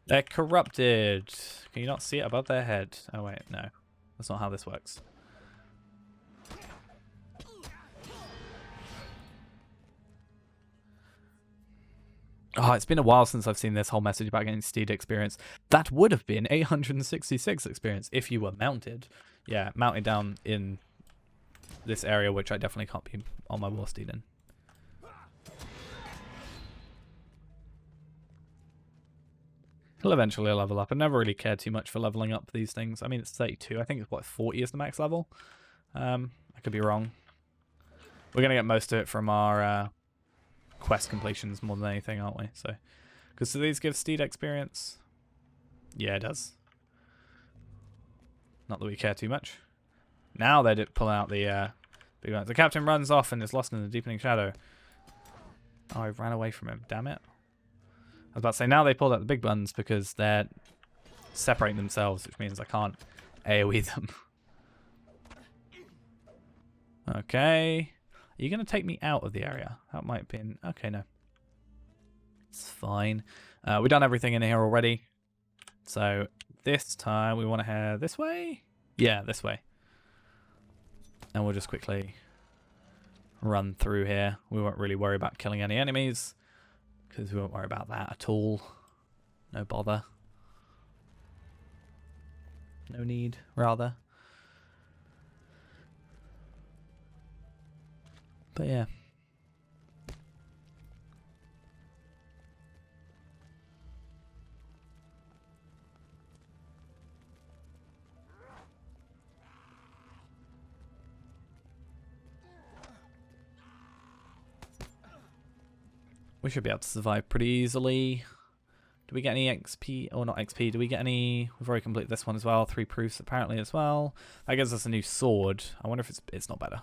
They're corrupted. Can you not see it above their head? Oh wait, no. That's not how this works. Oh, it's been a while since I've seen this whole message about getting steed experience. That would have been 866 experience if you were mounted. Yeah, mounted down in this area, which I definitely can't be on my war steed in. He'll eventually level up. I never really cared too much for leveling up these things. I mean, it's 32. I think it's, what, 40 is the max level? I could be wrong. We're going to get most of it from our... quest completions more than anything, aren't we? So, because do these give steed experience? Yeah, it does. Not that we care too much. Now they're pulling out the big ones. The captain runs off and is lost in the deepening shadow. Oh, I ran away from him. Damn it. I was about to say, now they pulled out the big ones because they're separating themselves, which means I can't AoE them. Okay. Are you going to take me out of the area? That might be... Okay, no. It's fine. We've done everything in here already. So this time we want to head this way? Yeah, this way. And we'll just quickly run through here. We won't really worry about killing any enemies because we won't worry about that at all. No bother. No need, rather. But yeah. We should be able to survive pretty easily. Do we get any XP? Or not XP. Do we get any... We've already completed this one as well. 3 proofs apparently as well. That gives us a new sword. I wonder if it's not better.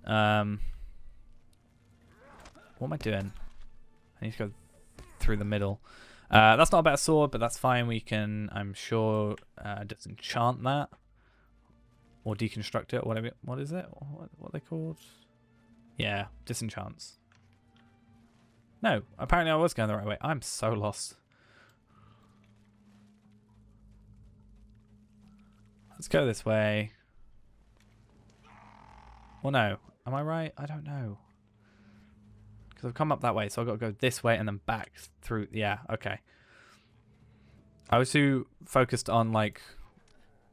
What am I doing? I need to go through the middle. That's not a better sword, but that's fine. We can, I'm sure, disenchant that. Or deconstruct it, whatever. What is it? What are they called? Yeah, disenchants. No, apparently I was going the right way. I'm so lost. Let's go this way. Well, no. Am I right? I don't know. Because I've come up that way, so I've got to go this way and then back through. Yeah, okay. I was too focused on, like,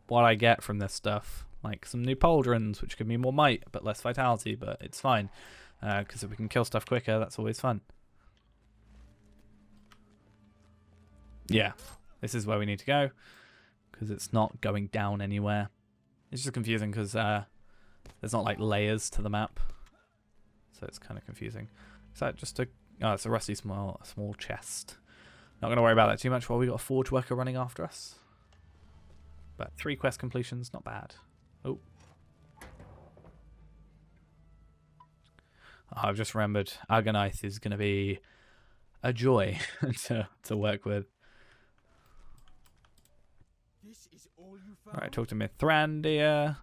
what I get from this stuff. Like, some new pauldrons, which give me more might, but less vitality, but it's fine. Because if we can kill stuff quicker, that's always fun. Yeah, this is where we need to go. Because it's not going down anywhere. It's just confusing because there's not, like, layers to the map. So it's kind of confusing. Is that just a... Oh, it's a rusty small chest. Not going to worry about that too much while we got a forge worker running after us. But 3 quest completions, not bad. Oh. I've just remembered Agonite is going to be a joy to work with. Alright, talk to Mithrandir.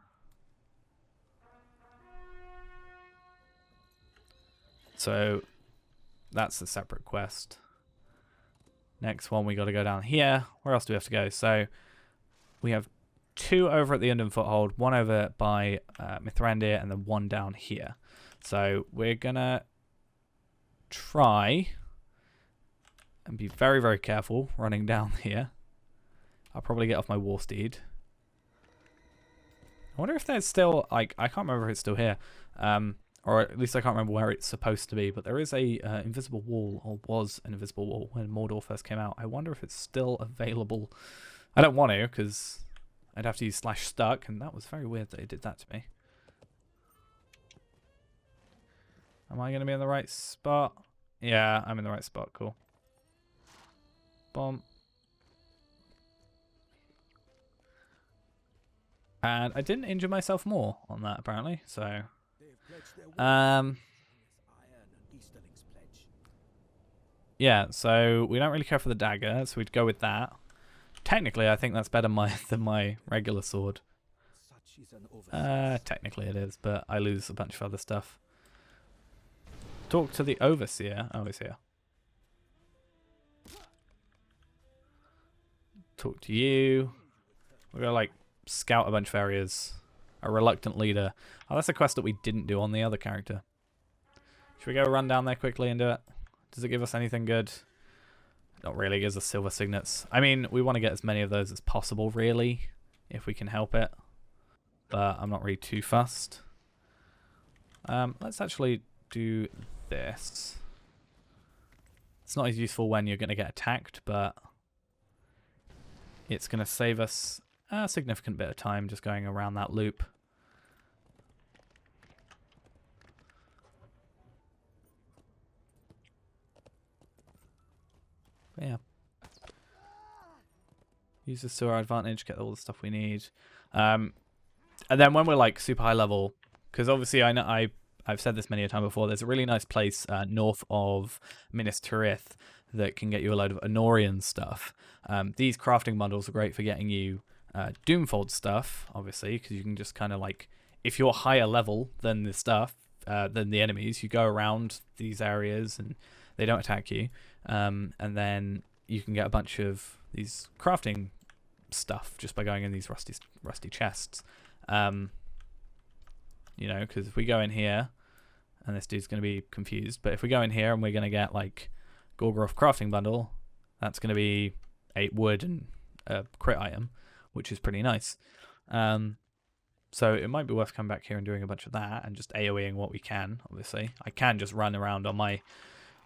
So that's a separate quest. Next one, we got to go down here. Where else do we have to go? So we have 2 over at the Undone Foothold, 1 over by Mithrandir, and then 1 down here. So we're gonna try and be very, very careful running down here. I'll probably get off my war steed. I wonder if there's still, like, I can't remember if it's still here. Or at least I can't remember where it's supposed to be, but there is a invisible wall, or was an invisible wall when Mordor first came out. I wonder if it's still available. I don't want to, because I'd have to use /stuck, and that was very weird that it did that to me. Am I going to be in the right spot? Yeah, I'm in the right spot. Cool. Bomb. And I didn't injure myself more on that, apparently, so... yeah, so we don't really care for the dagger, so we'd go with that. Technically, I think that's better than my regular sword. Technically it is, but I lose a bunch of other stuff. Talk to the Overseer. Oh, he's here. Talk to you. We're gonna, like, scout a bunch of areas. A reluctant leader. Oh, that's a quest that we didn't do on the other character. Should we go run down there quickly and do it? Does it give us anything good? Not really. It gives us silver signets. I mean, we want to get as many of those as possible, really, if we can help it. But I'm not really too fussed. Let's actually do this. It's not as useful when you're going to get attacked, but it's going to save us a significant bit of time just going around that loop. But yeah. Use this to our advantage, get all the stuff we need. And then when we're like super high level, because obviously I know I've said this many a time before, there's a really nice place north of Minas Tirith that can get you a load of Honorian stuff. These crafting bundles are great for getting you Doomfold stuff, obviously, because you can just kind of like if you're higher level than the stuff, than the enemies, you go around these areas and they don't attack you. And then you can get a bunch of these crafting stuff just by going in these rusty chests. You know, because if we go in here, and this dude's going to be confused, but if we go in here and we're going to get like Gorgoroth crafting bundle, that's going to be 8 wood and a crit item, which is pretty nice. So it might be worth coming back here and doing a bunch of that and just AoEing what we can, obviously. I can just run around on my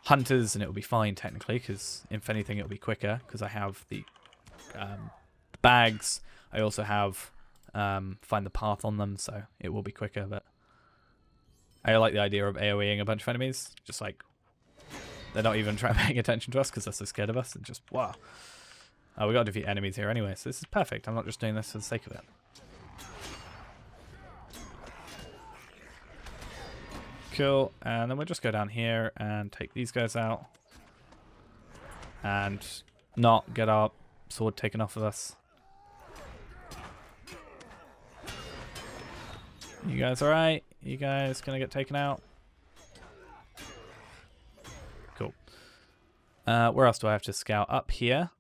hunters and it'll be fine technically, because if anything it'll be quicker, because I have the bags. I also have find the path on them, so it will be quicker, but I like the idea of AoEing a bunch of enemies. Just like, they're not even trying paying attention to us because they're so scared of us, and just, wow. Oh, we got to defeat enemies here anyway, so this is perfect. I'm not just doing this for the sake of it. Cool, and then we'll just go down here and take these guys out. And not get our sword taken off of us. You guys alright? You guys gonna get taken out? Cool. Where else do I have to scout? Up here,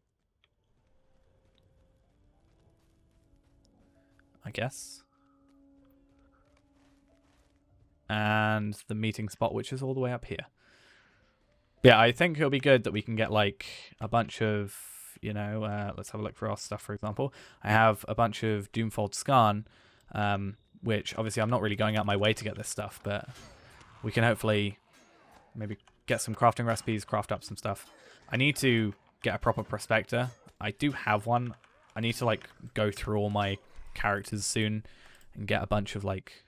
I guess. And the meeting spot, which is all the way up here. Yeah, I think it'll be good that we can get like a bunch of, you know, let's have a look for our stuff, for example. I have a bunch of Doomfold Skarn, which obviously I'm not really going out my way to get this stuff, but we can hopefully maybe get some crafting recipes, craft up some stuff. I need to get a proper prospector. I do have one. I need to like go through all my characters soon and get a bunch of like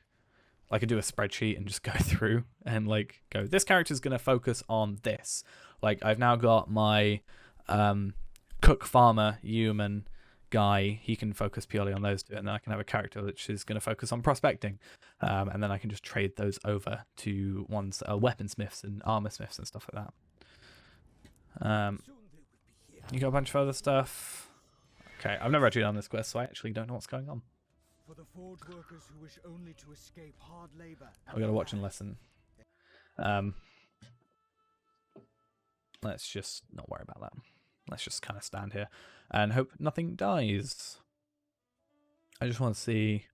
I could do a spreadsheet and just go through and like go, this character's going to focus on this. Like I've now got my cook farmer human guy. He can focus purely on those two, and then I can have a character which is going to focus on prospecting, and then I can just trade those over to ones that are weaponsmiths and armor smiths and stuff like that. You got a bunch of other stuff. Okay, I've never actually done this quest, so I actually don't know what's going on. For the forge workers who wish only to escape hard labor. We got to watch and listen. Let's just not worry about that. Let's just kind of stand here and hope nothing dies. I just want to see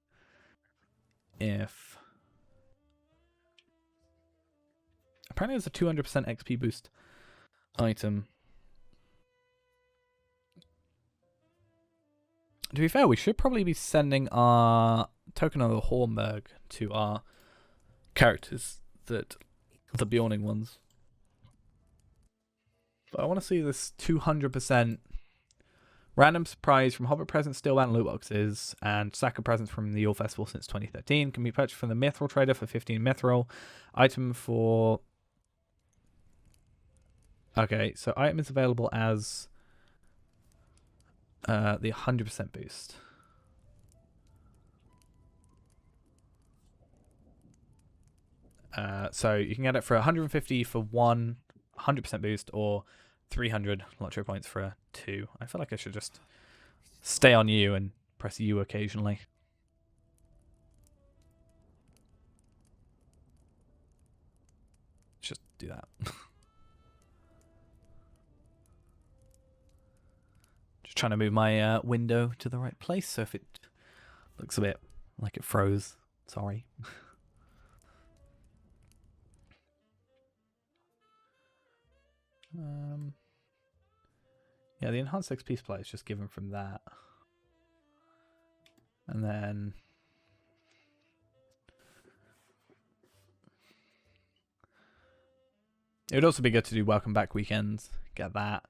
if... Apparently there's a 200% XP boost item. To be fair, we should probably be sending our token of the Hornberg to our characters, the Bjorning ones. But I want to see this 200% random surprise from Hobbit presents, Steelbound, and loot boxes, and sack of presents from the Yule Festival since 2013. Can be purchased from the Mithril Trader for 15 Mithril. Item for... Okay, so item is available as the 100% boost. So you can get it for 150 for 100% boost, or 300 lottery points for a 2. I feel like I should just stay on U and press U occasionally. Just do that. Just trying to move my window to the right place, so if it looks a bit like it froze, sorry. Yeah, the enhanced XP supply is just given from that. And then... It would also be good to do welcome back weekends, get that.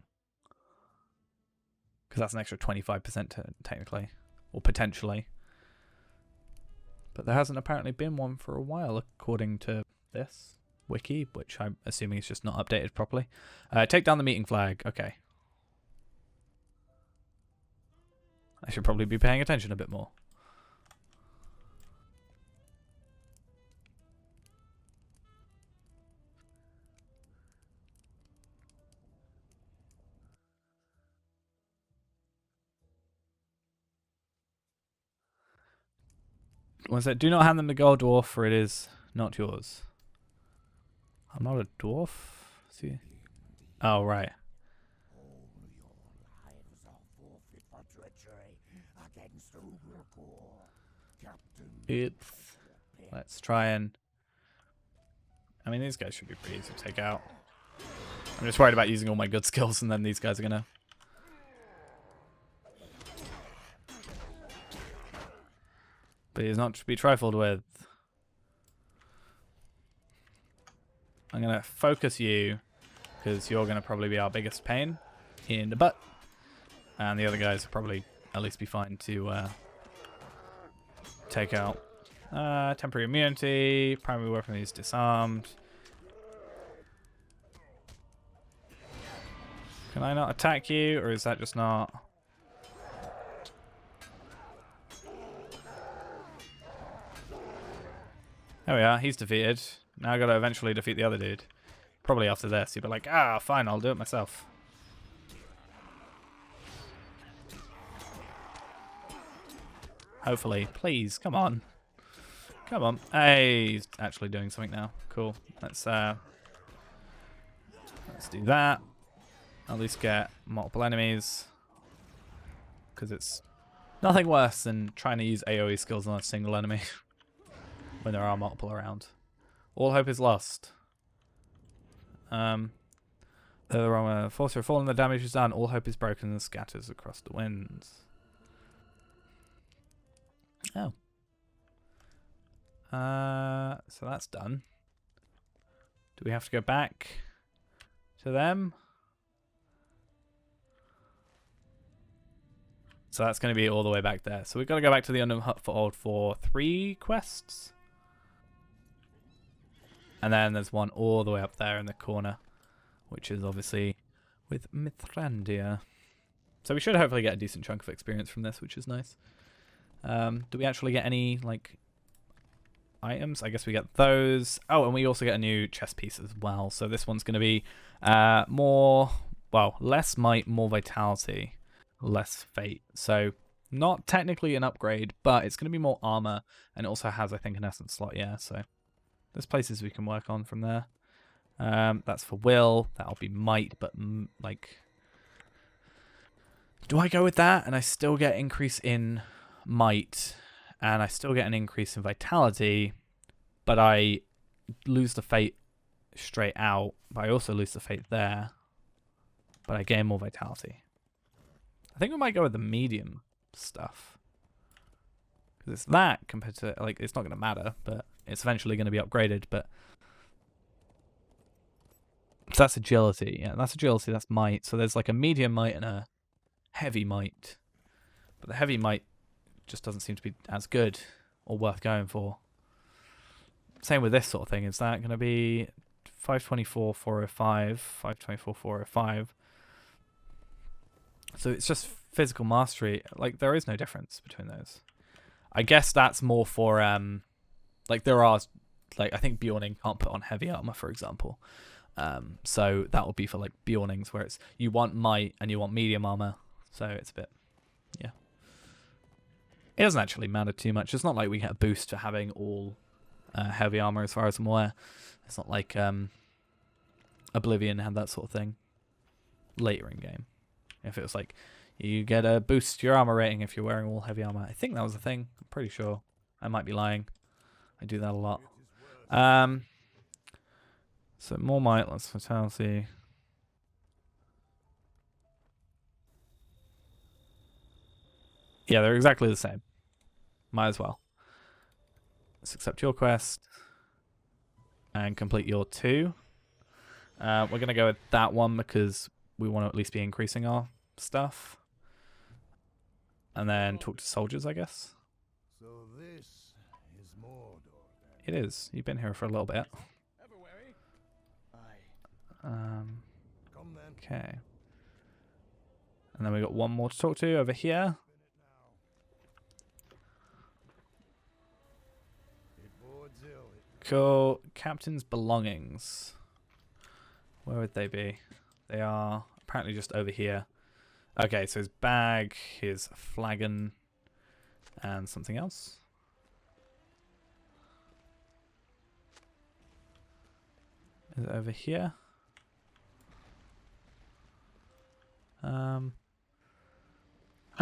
Because that's an extra 25% technically, or potentially. But there hasn't apparently been one for a while, according to this wiki, which I'm assuming is just not updated properly. Take down the meeting flag. Okay. I should probably be paying attention a bit more. Was it? Do not hand them the gold dwarf, for it is not yours. I'm not a dwarf. See? Oh right. Oops. Let's try and. I mean, these guys should be pretty easy to take out. I'm just worried about using all my good skills, and then these guys are gonna. But he's not to be trifled with. I'm gonna focus you, because you're gonna probably be our biggest pain in the butt, and the other guys will probably at least be fine to take out. Temporary immunity, primary weapon is disarmed. Can I not attack you, or is that just not? There we are, he's defeated. Now I gotta eventually defeat the other dude. Probably after this, you'd be like, ah, fine, I'll do it myself. Hopefully. Please, come on. Come on. Hey, he's actually doing something now. Cool. Let's do that. At least get multiple enemies. Because it's nothing worse than trying to use AoE skills on a single enemy when there are multiple around. All hope is lost. The wrong force are fallen, the damage is done, all hope is broken and scatters across the winds. Oh. So that's done. Do we have to go back to them? So that's going to be all the way back there. So we've got to go back to the Unknown Hut for 3 quests. And then there's one all the way up there in the corner, which is obviously with Mithrandir. So we should hopefully get a decent chunk of experience from this, which is nice. Do we actually get any, like, items? I guess we get those. Oh, and we also get a new chest piece as well. So this one's going to be less might, more vitality, less fate. So not technically an upgrade, but it's going to be more armor, and it also has, I think, an essence slot, yeah, so there's places we can work on from there. That's for will. That'll be might, but like, do I go with that and I still get increase in might, and I still get an increase in vitality, but I lose the fate straight out, but I also lose the fate there, but I gain more vitality? I think we might go with the medium stuff, because it's that compared to, like, it's not going to matter, but it's eventually going to be upgraded. But so that's agility. Yeah, that's agility. That's might. So there's like a medium might and a heavy might. But the heavy might just doesn't seem to be as good or worth going for. Same with this sort of thing. Is that going to be 524, 405, 524, 405? So it's just physical mastery. Like, there is no difference between those. I guess that's more for like, there are, like, I think Bjorning can't put on heavy armor, for example. So that will be for, like, Bjornings, where it's you want might and you want medium armor. So it's a bit, yeah. It doesn't actually matter too much. It's not like we get a boost for having all heavy armor, as far as I'm aware. It's not like Oblivion had that sort of thing later in game. If it was like, you get a boost to your armor rating if you're wearing all heavy armor. I think that was a thing. I'm pretty sure. I might be lying. I do that a lot. So more might, less vitality. Yeah, they're exactly the same. Might as well. Let's accept your quest and complete your 2. We're going to go with that one because we want to at least be increasing our stuff. And then talk to soldiers, I guess. So this is Mordor, then. It is. You've been here for a little bit. Come then. Okay. And then we got one more to talk to over here. It bodes ill. Cool. Captain's belongings. Where would they be? They are apparently just over here. Okay, so his bag, his flagon, and something else. Is it over here?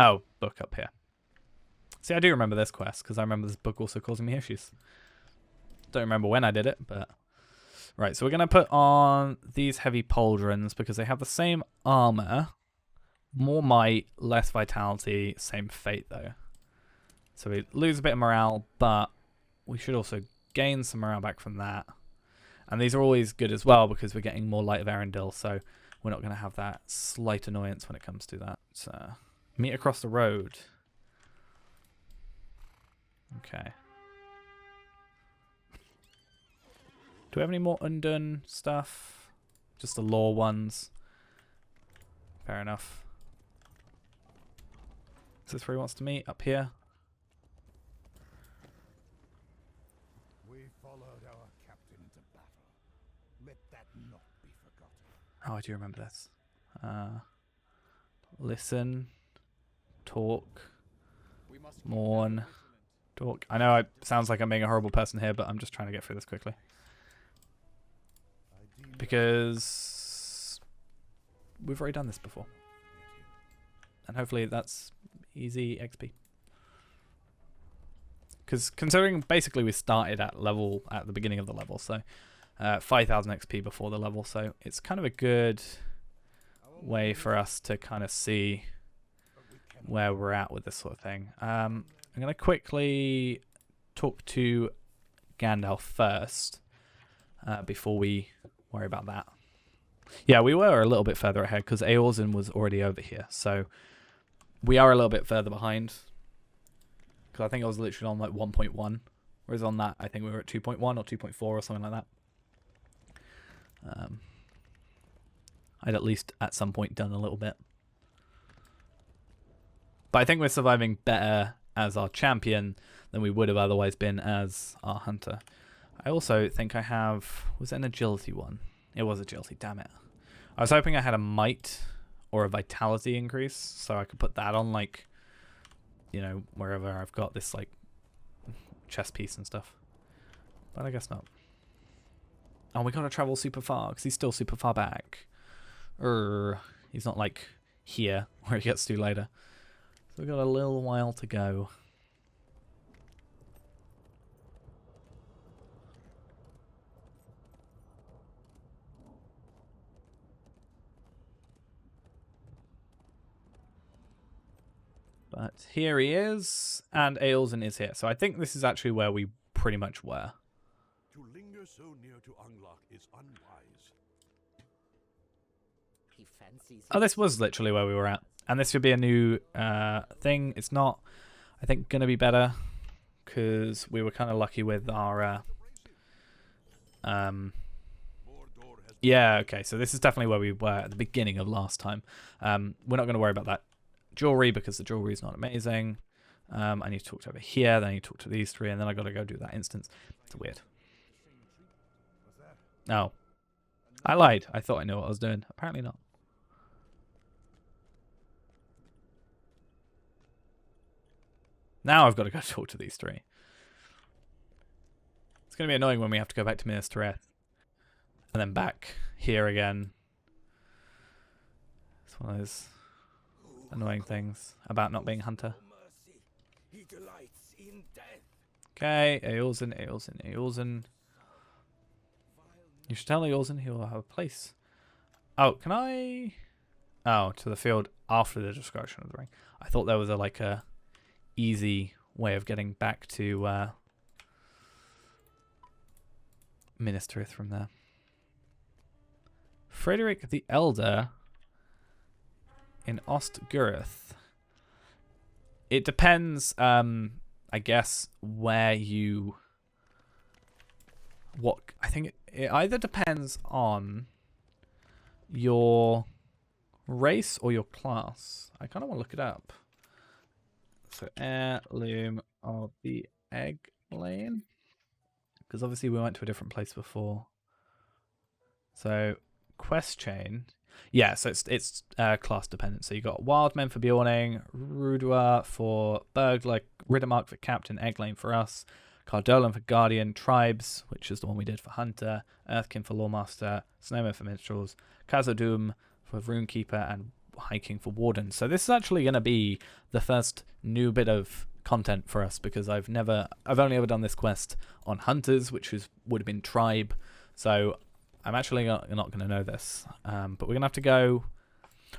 Oh, book up here. See, I do remember this quest because I remember this book also causing me issues. Don't remember when I did it, but... Right, so we're going to put on these heavy pauldrons because they have the same armor. More might, less vitality, same fate though. So we lose a bit of morale, but we should also gain some morale back from that. And these are always good as well because we're getting more Light of Arundel, so we're not going to have that slight annoyance when it comes to that. So, meet across the road. Okay. Do we have any more undone stuff? Just the lore ones. Fair enough. Is this where he wants to meet? Up here? We followed our captain to battle. Let that not be forgotten. Oh, I do remember this. Listen. Talk. Mourn. Talk. I know it sounds like I'm being a horrible person here, but I'm just trying to get through this quickly. Because we've already done this before. And hopefully that's easy XP. Because considering basically we started at the beginning of the level, so 5,000 XP before the level, so it's kind of a good way for us to kind of see where we're at with this sort of thing. I'm going to quickly talk to Gandalf first before we worry about that. Yeah, we were a little bit further ahead because Eorzin was already over here, so we are a little bit further behind. Because I think I was literally on like 1.1, whereas on that I think we were at 2.1 or 2.4 or something like that. I'd at least at some point done a little bit. But I think we're surviving better as our champion than we would have otherwise been as our hunter. I also think I have... Was it an agility one? It was agility, damn it. I was hoping I had a might or a vitality increase, so I could put that on, like, you know, wherever I've got this, like, chest piece and stuff. But I guess not. Oh, we gotta travel super far, because he's still super far back. He's not, like, here, where he gets to later. So we've got a little while to go. But here he is, and Eorzin is here. So I think this is actually where we pretty much were. To linger so near to Unlock is unwise. He fancies Oh, this was literally where we were at. And this should be a new thing. It's not, I think, going to be better. Because we were kind of lucky with our... yeah, okay. So this is definitely where we were at the beginning of last time. We're not going to worry about that jewelry because the jewelry is not amazing. I need to talk to over here, then I need to talk to these three, and then I got to go do that instance. It's weird. Oh. I lied. I thought I knew what I was doing. Apparently not. Now I've got to go talk to these three. It's going to be annoying when we have to go back to Minas Tirith. And then back here again. It's one of those annoying things about not being hunter. Okay, Eorzin. You should tell Eorzin he will have a place. Oh, can I... Oh, to the field after the destruction of the ring. I thought there was a easy way of getting back to Minas Tirith from there. Frederick the Elder in Ostgurth. It depends, I guess, where you... What I think it either depends on your race or your class. I kind of want to look it up. So, heirloom of the egg lane. Because obviously we went to a different place before. So, quest chain. Yeah, so it's class dependent. So you got Wildmen for Bjorning, Rudua for Burglar, Riddermark for Captain, Egglane for us, Cardolan for Guardian, Tribes, which is the one we did for Hunter, Earthkin for Lawmaster, Snowman for Minstrels, Khazad-dûm for Runekeeper, and Hiking for Warden. So this is actually going to be the first new bit of content for us, because I've only ever done this quest on Hunters, which would have been Tribe. So I'm actually not going to know this. But we're going to have to go...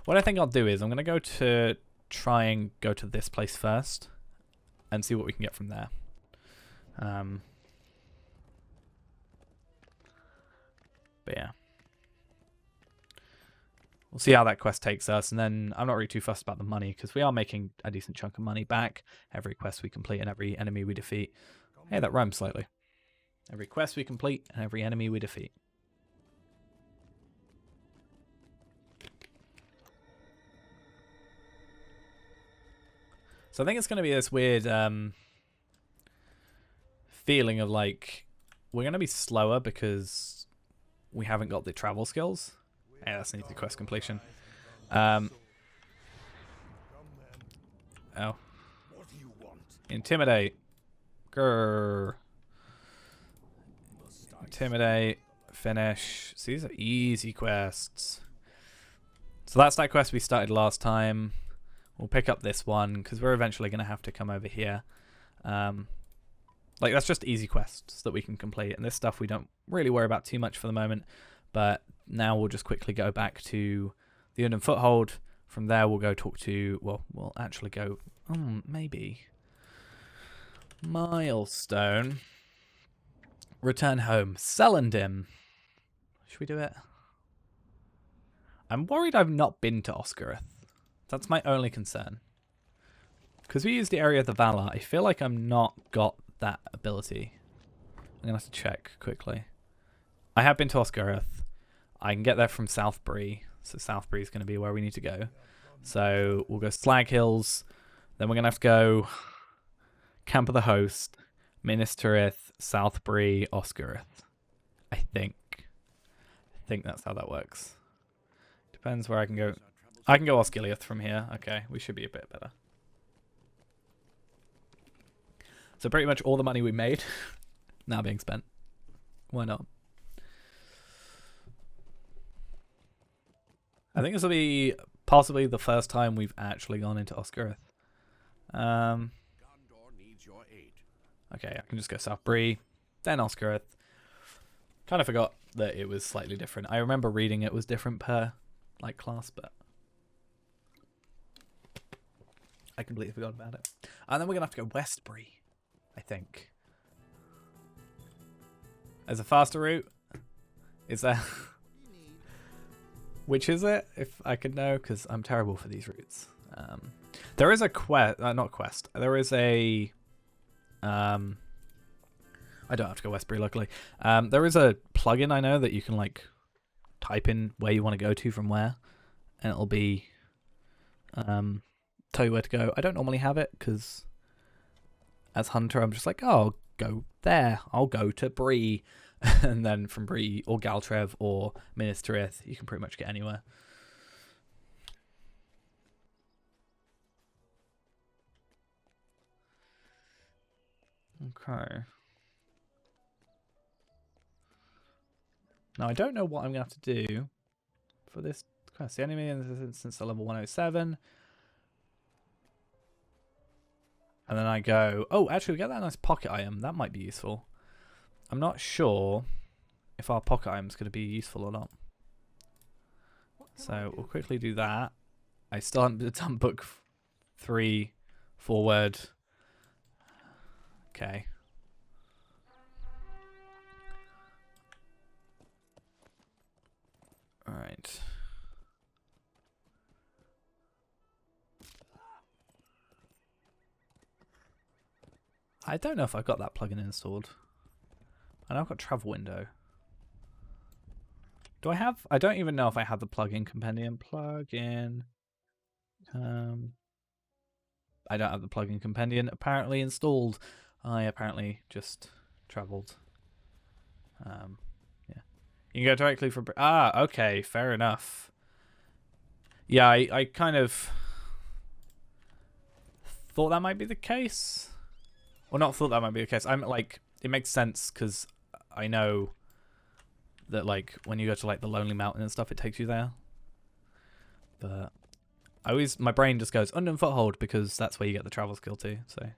What I think I'll do is I'm going to try and go to this place first and see what we can get from there. But yeah. We'll see how that quest takes us, and then I'm not really too fussed about the money, because we are making a decent chunk of money back every quest we complete and every enemy we defeat. Hey, that rhymes slightly. Every quest we complete and every enemy we defeat. So I think it's going to be this weird feeling of like we're going to be slower because we haven't got the travel skills. Yeah, that's an easy quest completion. Oh. Intimidate. Grrr. Intimidate. Finish. So these are easy quests. So that's that quest we started last time. We'll pick up this one because we're eventually going to have to come over here. Like, that's just easy quests that we can complete. And this stuff we don't really worry about too much for the moment. But now we'll just quickly go back to the Unknown Foothold. From there, we'll go talk to... Well, we'll actually go... maybe. Milestone. Return home. Celandin. Should we do it? I'm worried I've not been to Oscarith. That's my only concern. Because we used the area of the Valar, I feel like I'm not got that ability. I'm going to have to check quickly. I have been to Oscarith. I can get there from Southbury. So Southbury is going to be where we need to go. So we'll go Slag Hills. Then we're going to have to go Camp of the Host, Minas Tirith, Southbury, Oscarith. I think that's how that works. Depends where I can go. I can go Osgiliath from here. Okay, we should be a bit better. So pretty much all the money we made now being spent. Why not? I think this will be possibly the first time we've actually gone into Oscarith. Okay, I can just go Southbury, then Oscarith. Kind of forgot that it was slightly different. I remember reading it was different per like class, but I completely forgot about it. And then we're gonna have to go Westbury, I think. As a faster route, is there? Which is it? If I could know, because I'm terrible for these routes. There is a quest, not quest. There is a. I don't have to go Westbury, luckily. There is a plugin I know that you can like type in where you want to go to from where, and it'll be tell you where to go. I don't normally have it because as Hunter, I'm just like, oh, I'll go there. I'll go to Bree, and then from Bree or Galtrev or Minas Tirith, you can pretty much get anywhere. Okay. Now, I don't know what I'm going to have to do for this quest. The enemy in this instance are level 107. And then I go... Oh, actually, we get that nice pocket item. That might be useful. I'm not sure if our pocket item is going to be useful or not. So we'll quickly do that. I still haven't done book 3 forward. Okay. All right. I don't know if I've got that plugin installed. I know I've got travel window. Do I have? I don't even know if I have the plugin compendium. Plugin. I don't have the plugin compendium apparently installed. I apparently just traveled. Yeah. You can go directly from... Ah, okay, fair enough. Yeah, I kind of thought that might be the case. Or not thought that might be the case. I'm like, it makes sense because I know that like when you go to like the Lonely Mountain and stuff, it takes you there. But my brain just goes unknown foothold because that's where you get the travel skill too. So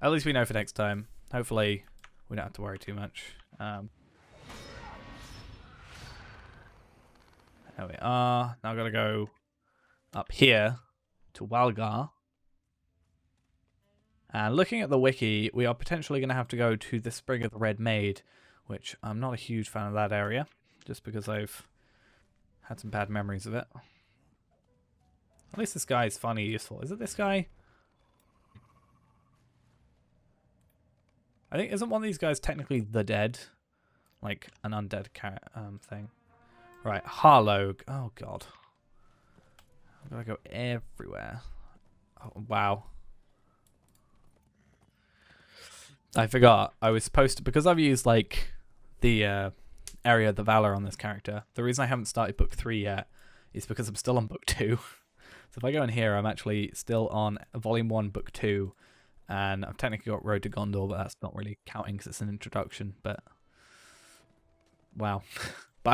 at least we know for next time. Hopefully we don't have to worry too much. There we are. Now I've got to go up here to Walgar. And looking at the wiki, we are potentially going to have to go to the Spring of the Red Maid, which I'm not a huge fan of that area, just because I've had some bad memories of it. At least this guy is finally useful. Is it this guy? I think, isn't one of these guys technically the dead? Like an undead thing. Right, Harlow. Oh, God. I'm going to go everywhere. Oh, wow. I forgot. I was supposed to, because I've used like the area of the Valor on this character. The reason I haven't started book 3 yet is because I'm still on book 2. So if I go in here, I'm actually still on volume 1, book 2, and I've technically got Road to Gondor, but that's not really counting because it's an introduction. But wow. But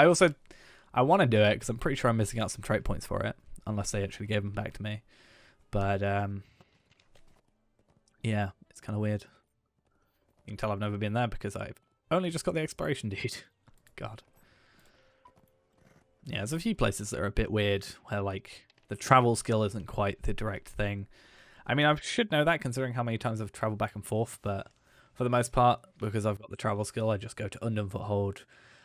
I want to do it because I'm pretty sure I'm missing out some trait points for it, unless they actually gave them back to me. But yeah, it's kind of weird. You can tell I've never been there because I've only just got the exploration deed. God. Yeah, there's a few places that are a bit weird where, like, the travel skill isn't quite the direct thing. I mean, I should know that considering how many times I've traveled back and forth, but for the most part, because I've got the travel skill, I just go to Undone Foothold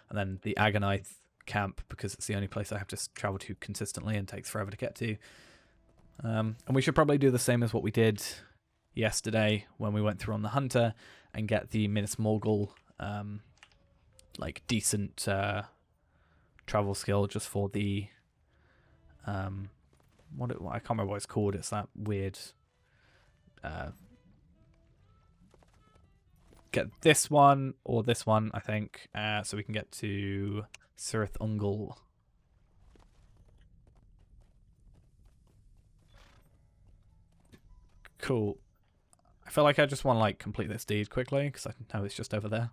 and then the Agonite camp because it's the only place I have to travel to consistently and takes forever to get to. And we should probably do the same as what we did yesterday when we went through on the Hunter and get the Minas Morgul, like, decent travel skill just for the I can't remember what it's called. It's that weird get this one or this one, I think, so we can get to Cirith Ungol. Cool. I feel like I just want to like complete this deed quickly because I know it's just over there.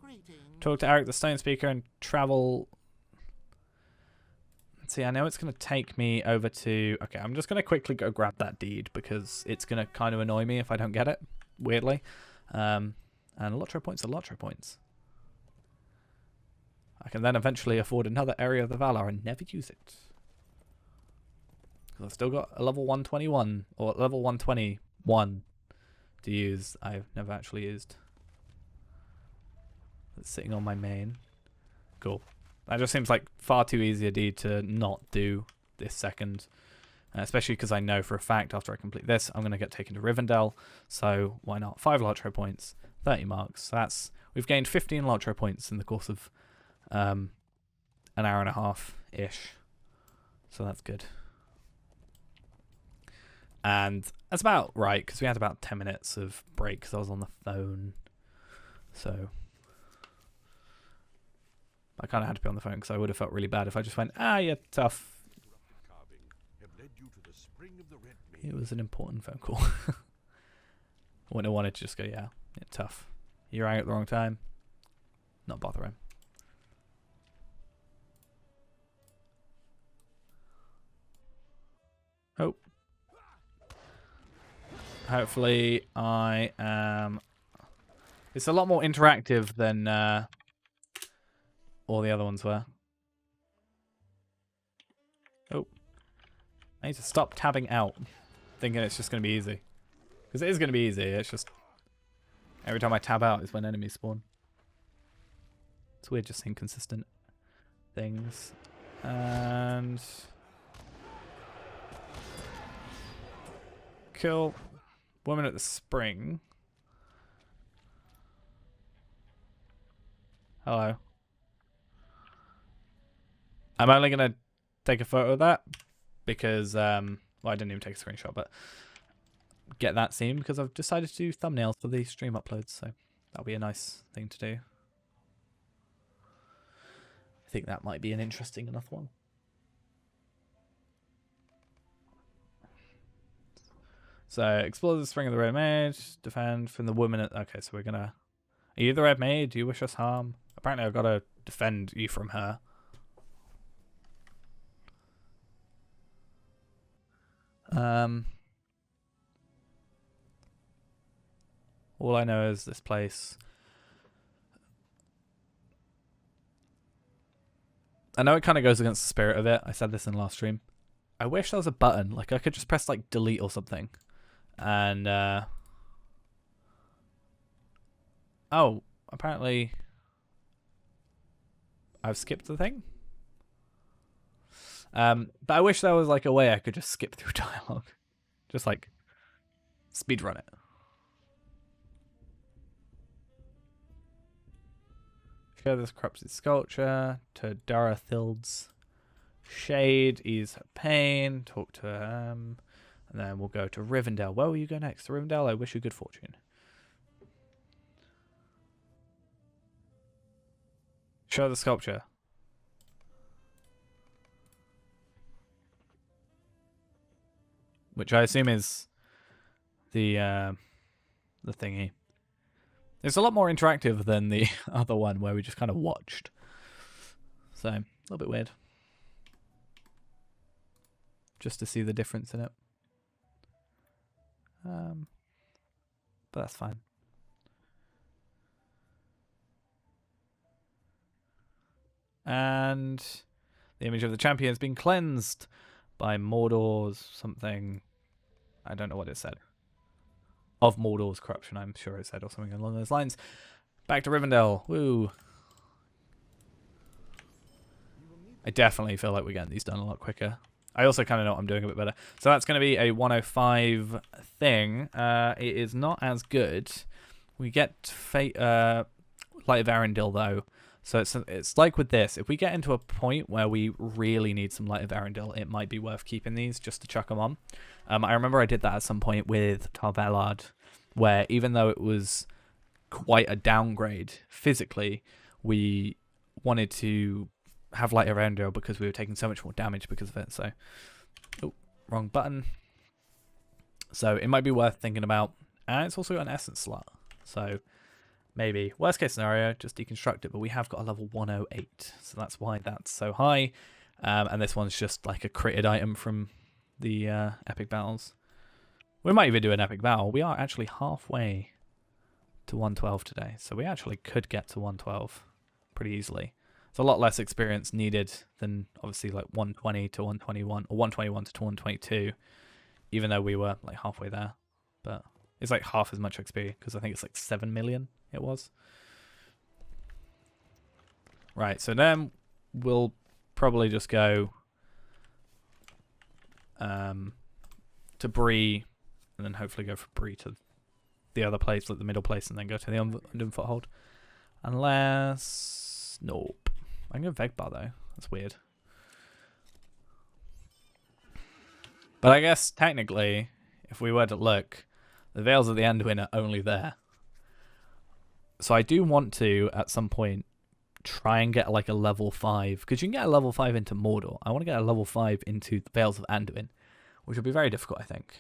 Greetings. Talk to Eric the Stone Speaker and travel. See, I know it's going to take me over to... Okay, I'm just going to quickly go grab that deed because it's going to kind of annoy me if I don't get it, weirdly. And Lotro points are Lotro points. I can then eventually afford another area of the Valar and never use it. Because I've still got a level 121 or level 121 to use. I've never actually used. It's sitting on my main. Cool. That just seems like far too easy a deed to not do this second. Especially because I know for a fact after I complete this, I'm going to get taken to Rivendell. So why not? 5 Lotro points, 30 marks. So we've gained 15 Lotro points in the course of an hour and a half-ish. So that's good. And that's about right, because we had about 10 minutes of break because I was on the phone. So I kind of had to be on the phone because I would have felt really bad if I just went, yeah, tough. It was an important phone call. I wouldn't have wanted to just go, yeah, tough. You rang at the wrong time. Not bother him. Oh. Hopefully I am... It's a lot more interactive than all the other ones were. Oh. I need to stop tabbing out, thinking it's just going to be easy. Because it is going to be easy, it's just... Every time I tab out is when enemies spawn. It's weird just seeing consistent things. And... Cool. Woman at the spring. Hello. I'm only going to take a photo of that because, well, I didn't even take a screenshot, but get that scene because I've decided to do thumbnails for the stream uploads, so that'll be a nice thing to do. I think that might be an interesting enough one. So explore the spring of the Red Mage, defend from the woman. Okay, so we're gonna. Are you the Red Maid? Do you wish us harm? Apparently, I've got to defend you from her. All I know is this place. I know it kind of goes against the spirit of it. I said this in the last stream. I wish there was a button. Like, I could just press, like, delete or something. And, oh, apparently I've skipped the thing. But I wish there was, like, a way I could just skip through dialogue. Just, like, speedrun it. Show this corrupted sculpture to Darathild's shade, ease her pain, talk to him, and then we'll go to Rivendell. Where will you go next? To Rivendell, I wish you good fortune. Show the sculpture. Which I assume is the thingy. It's a lot more interactive than the other one where we just kind of watched. So, a little bit weird. Just to see the difference in it. But that's fine. And the image of the champion has been cleansed by Mordor's something. I don't know what it said. Of Mordor's corruption, I'm sure it said, or something along those lines. Back to Rivendell. Woo. I definitely feel like we're getting these done a lot quicker. I also kind of know what I'm doing a bit better. So that's going to be a 105 thing. It is not as good. We get Light of Arendelle, though. So it's like with this. If we get into a point where we really need some Light of Arendelle, it might be worth keeping these just to chuck them on. I remember I did that at some point with Tarvelard, where even though it was quite a downgrade physically, we wanted to have Light of Arendelle because we were taking so much more damage because of it. So, oh, wrong button. So it might be worth thinking about. And it's also got an essence slot. So maybe, worst case scenario, just deconstruct it. But we have got a level 108. So that's why that's so high. And this one's just like a critted item from the epic battles. We might even do an epic battle. We are actually halfway to 112 today. So we actually could get to 112 pretty easily. It's a lot less experience needed than obviously like 120 to 121 or 121 to 122, even though we were like halfway there. But it's like half as much XP because I think it's like 7 million it was. Right, so then we'll probably just go to Bree and then hopefully go from Bree to the other place, like the middle place, and then go to the Undone Foothold. Unless... Nope. I'm going to Vegbar though. That's weird. But I guess technically, if we were to look, the Veils of the Anduin are only there. So I do want to, at some point, try and get like a level 5. Because you can get a level 5 into Mordor. I want to get a level 5 into the Veils of Anduin. Which would be very difficult, I think.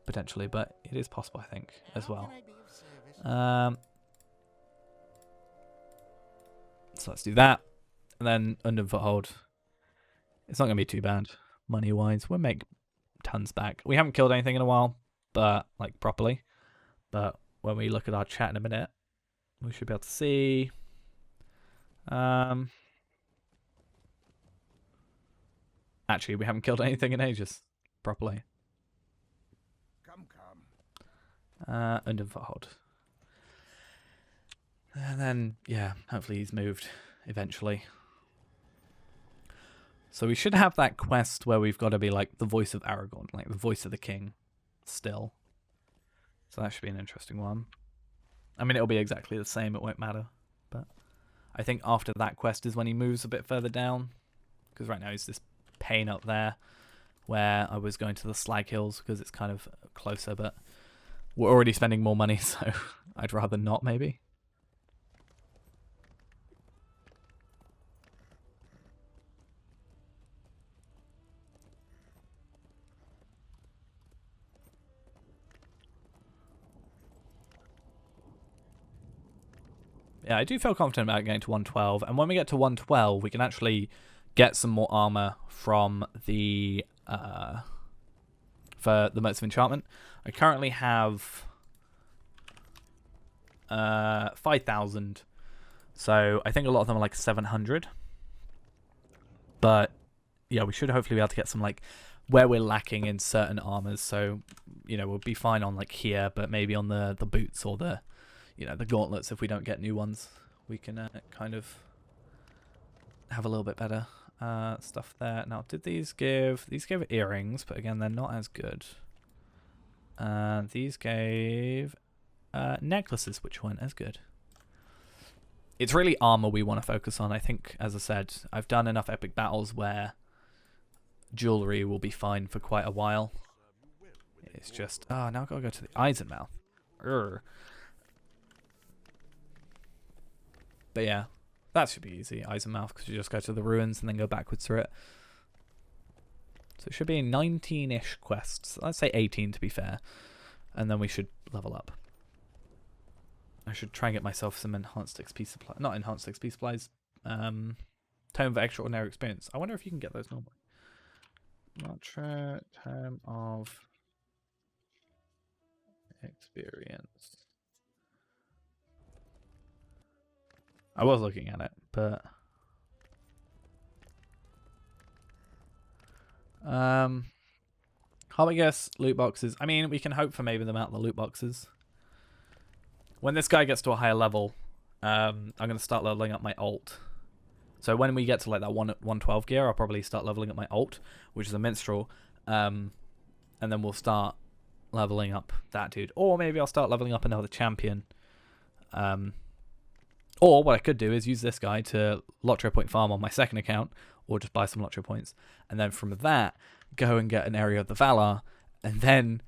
Potentially, but it is possible, I think, as well. So let's do that. And then Undone Foothold. It's not going to be too bad, money-wise. We'll make tons back. We haven't killed anything in a while, but like properly. But when we look at our chat in a minute, we should be able to see. Actually, we haven't killed anything in ages, properly. Undone Foothold. And then, yeah, hopefully he's moved eventually. So we should have that quest where we've got to be like the voice of Aragorn, like the voice of the king still. So that should be an interesting one. I mean, it'll be exactly the same, it won't matter. But I think after that quest is when he moves a bit further down. Because right now he's this pain up there where I was going to the Slag Hills because it's kind of closer, but we're already spending more money, so I'd rather not, maybe. Yeah, I do feel confident about getting to 112, and when we get to 112, we can actually get some more armor from the for the motes of enchantment. I currently have 5,000, so I think a lot of them are like 700. But yeah, we should hopefully be able to get some like where we're lacking in certain armors. So we'll be fine on like here, but maybe on the boots or the the gauntlets, if we don't get new ones, we can kind of have a little bit better stuff there. Now, did these give earrings? But again, they're not as good. These gave necklaces, which weren't as good. It's really armor we want to focus on. I think, as I said, I've done enough epic battles where jewelry will be fine for quite a while. It's just now I've got to go to the eyes and mouth. Urgh. But yeah, that should be easy. Eyes and mouth, because you just go to the ruins and then go backwards through it. So it should be 19-ish quests. Let's say 18 to be fair. And then we should level up. I should try and get myself some enhanced XP supply. Not enhanced XP supplies. Tome of Extraordinary Experience. I wonder if you can get those normally. Tome of Experience. I was looking at it, but how I guess loot boxes. I mean, we can hope for maybe them out in the loot boxes. When this guy gets to a higher level, I'm going to start leveling up my ult. So when we get to like that 112 gear, I'll probably start leveling up my ult, which is a minstrel, and then we'll start leveling up that dude. Or maybe I'll start leveling up another champion. Or what I could do is use this guy to Lotro point farm on my second account, or just buy some Lotro points, and then from that go and get an area of the Valar, and then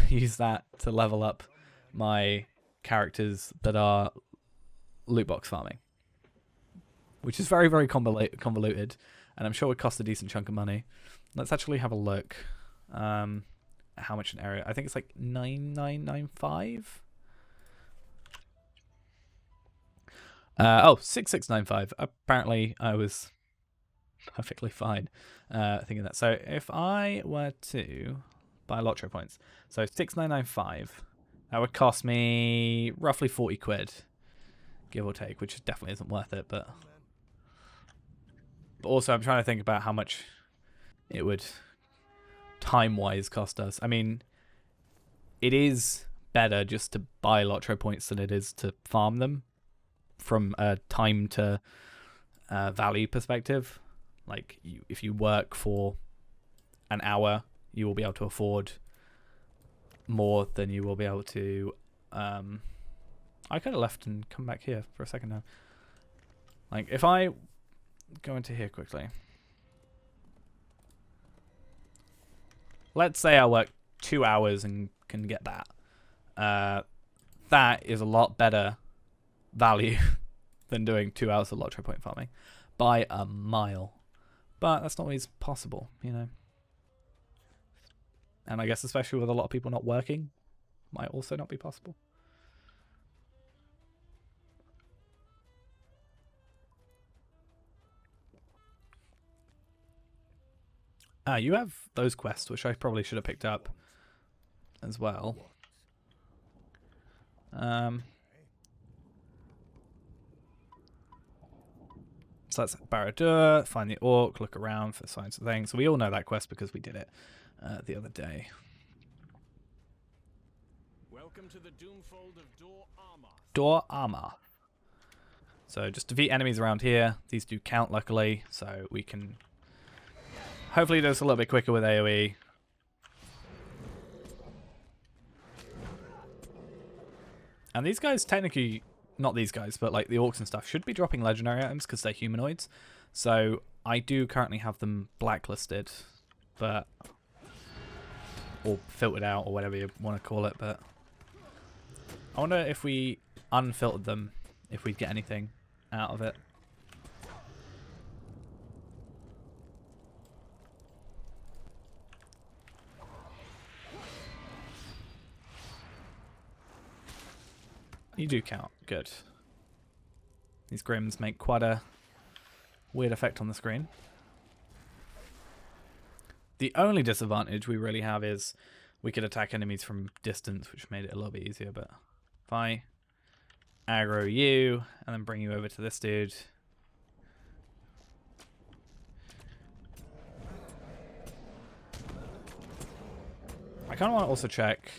use that to level up my characters that are loot box farming, which is very, very convoluted, and I'm sure would cost a decent chunk of money. Let's actually have a look. How much an area? I think it's like 9995. 6695. Apparently, I was perfectly fine thinking that. So if I were to buy Lotro points, so 6995. That would cost me roughly 40 quid, give or take, which definitely isn't worth it. But also, I'm trying to think about how much it would time-wise cost us. I mean, it is better just to buy Lotro points than it is to farm them from a time to value perspective. Like, if you work for an hour, you will be able to afford more than you will be able to. I could have left and come back here for a second now. Like, if I go into here quickly, let's say I work 2 hours and can get that. That is a lot better value than doing 2 hours of Lotro point farming by a mile. But that's not always possible, And I guess especially with a lot of people not working, might also not be possible. You have those quests, which I probably should have picked up as well. So that's Barad-dûr, find the orc, look around for signs of things. So we all know that quest because we did it the other day. Welcome to the Doomfold of Dor Armor. So just defeat enemies around here. These do count, luckily, so we can hopefully do this a little bit quicker with AoE. And these guys technically, not these guys, but like the orcs and stuff, should be dropping legendary items because they're humanoids. So I do currently have them blacklisted, but or filtered out or whatever you want to call it. But I wonder if we unfiltered them, if we'd get anything out of it. You do count. Good. These Grims make quite a weird effect on the screen. The only disadvantage we really have is we could attack enemies from distance, which made it a little bit easier. But if I aggro you and then bring you over to this dude, I kind of want to also check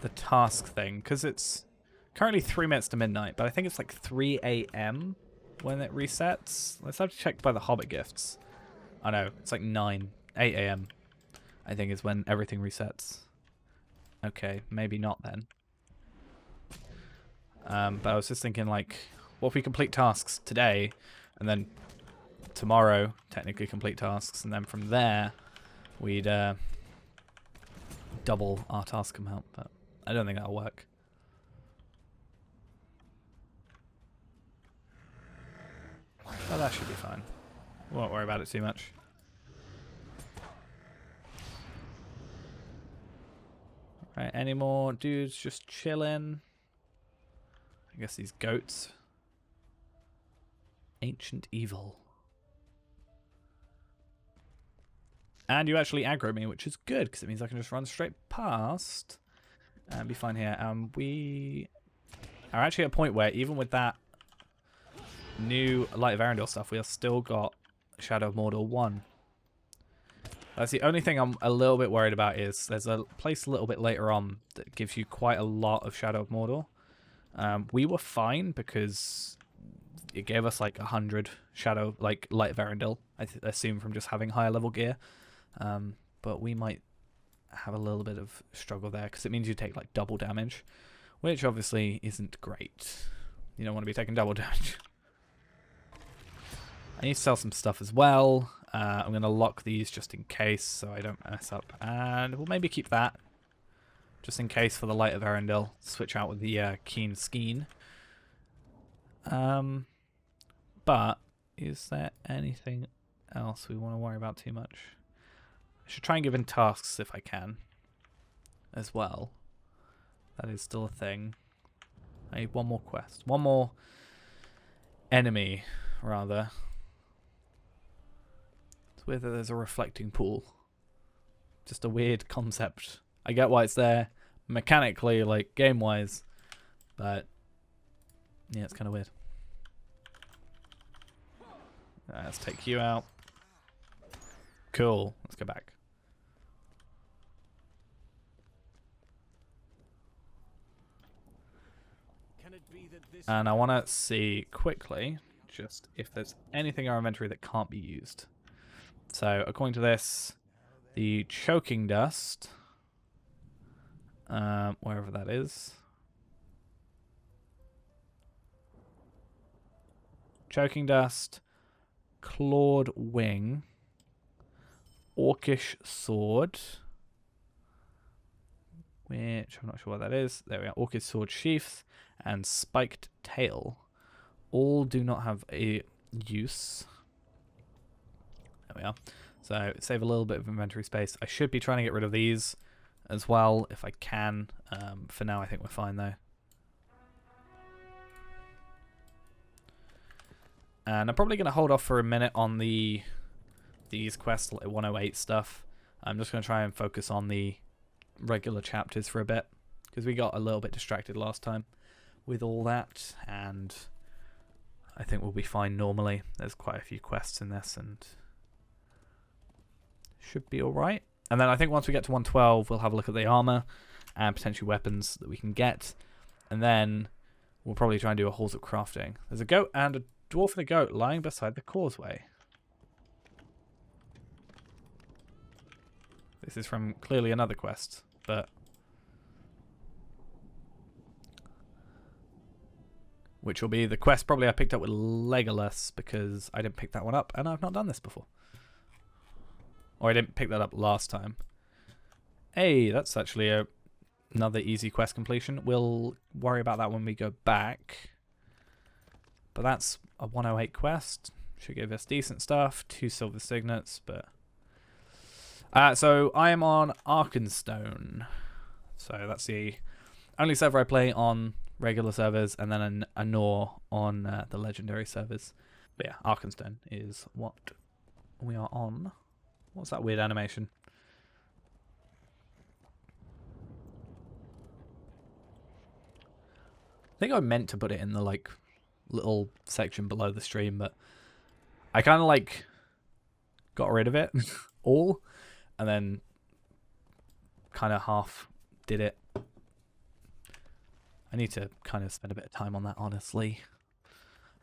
the task thing, because it's currently 3 minutes to midnight, but I think it's like 3 a.m. when it resets. Let's have to check by the Hobbit gifts. I know, it's like 8 a.m. I think is when everything resets. Okay, maybe not then. But I was just thinking, like, what if we complete tasks today, and then tomorrow technically complete tasks, and then from there we'd double our task amount, but I don't think that'll work. Oh, that should be fine. Won't worry about it too much. Right, any more dudes just chilling? I guess these goats. Ancient evil. And you actually aggro me, which is good, because it means I can just run straight past and be fine here. We are actually at a point where, even with that new Light of Arendelle stuff, we have still got Shadow of Mordor 1. That's the only thing I'm a little bit worried about. Is there's a place a little bit later on that gives you quite a lot of Shadow of Mordor. We were fine because it gave us like 100 Shadow, like Light of Arendelle, I assume, from just having higher level gear. But we might have a little bit of struggle there, because it means you take like double damage, which obviously isn't great. You don't want to be taking double damage. I need to sell some stuff as well. I'm going to lock these just in case, so I don't mess up. And we'll maybe keep that, just in case, for the Light of Arendelle. Switch out with the Keen Skeen. But is there anything else we want to worry about too much? I should try and give in tasks if I can, as well. That is still a thing. I need one more quest. One more enemy, rather. It's weird that there's a reflecting pool. Just a weird concept. I get why it's there mechanically, like game-wise, but yeah, it's kind of weird. Let's take you out. Cool. Let's go back. And I want to see quickly just if there's anything in our inventory that can't be used. So according to this, the choking dust, wherever that is. Choking dust, clawed wing, orcish sword, which I'm not sure what that is. There we are. Orcish sword sheath and spiked tail. All do not have a use. There we are. So save a little bit of inventory space. I should be trying to get rid of these as well if I can. For now, I think we're fine though. And I'm probably going to hold off for a minute on these quests, like 108 stuff. I'm just going to try and focus on the regular chapters for a bit, because we got a little bit distracted last time with all that, and I think we'll be fine normally. There's quite a few quests in this, and should be alright. And then I think once we get to 112, we'll have a look at the armor and potentially weapons that we can get, and then we'll probably try and do a halls of crafting. There's a goat and a dwarf and a goat lying beside the causeway. This is from clearly another quest, but which will be the quest probably I picked up with Legolas, because I didn't pick that one up and I've not done this before. Or I didn't pick that up last time. Hey, that's actually another easy quest completion. We'll worry about that when we go back. But that's a 108 quest. Should give us decent stuff. 2 silver signets, but so I am on Arkenstone. So that's the only server I play on regular servers, and then a Nor on the legendary servers. But yeah, Arkenstone is what we are on. What's that weird animation? I think I meant to put it in the like little section below the stream, but I kind of like got rid of it all, and then kind of half did it. I need to kind of spend a bit of time on that, honestly.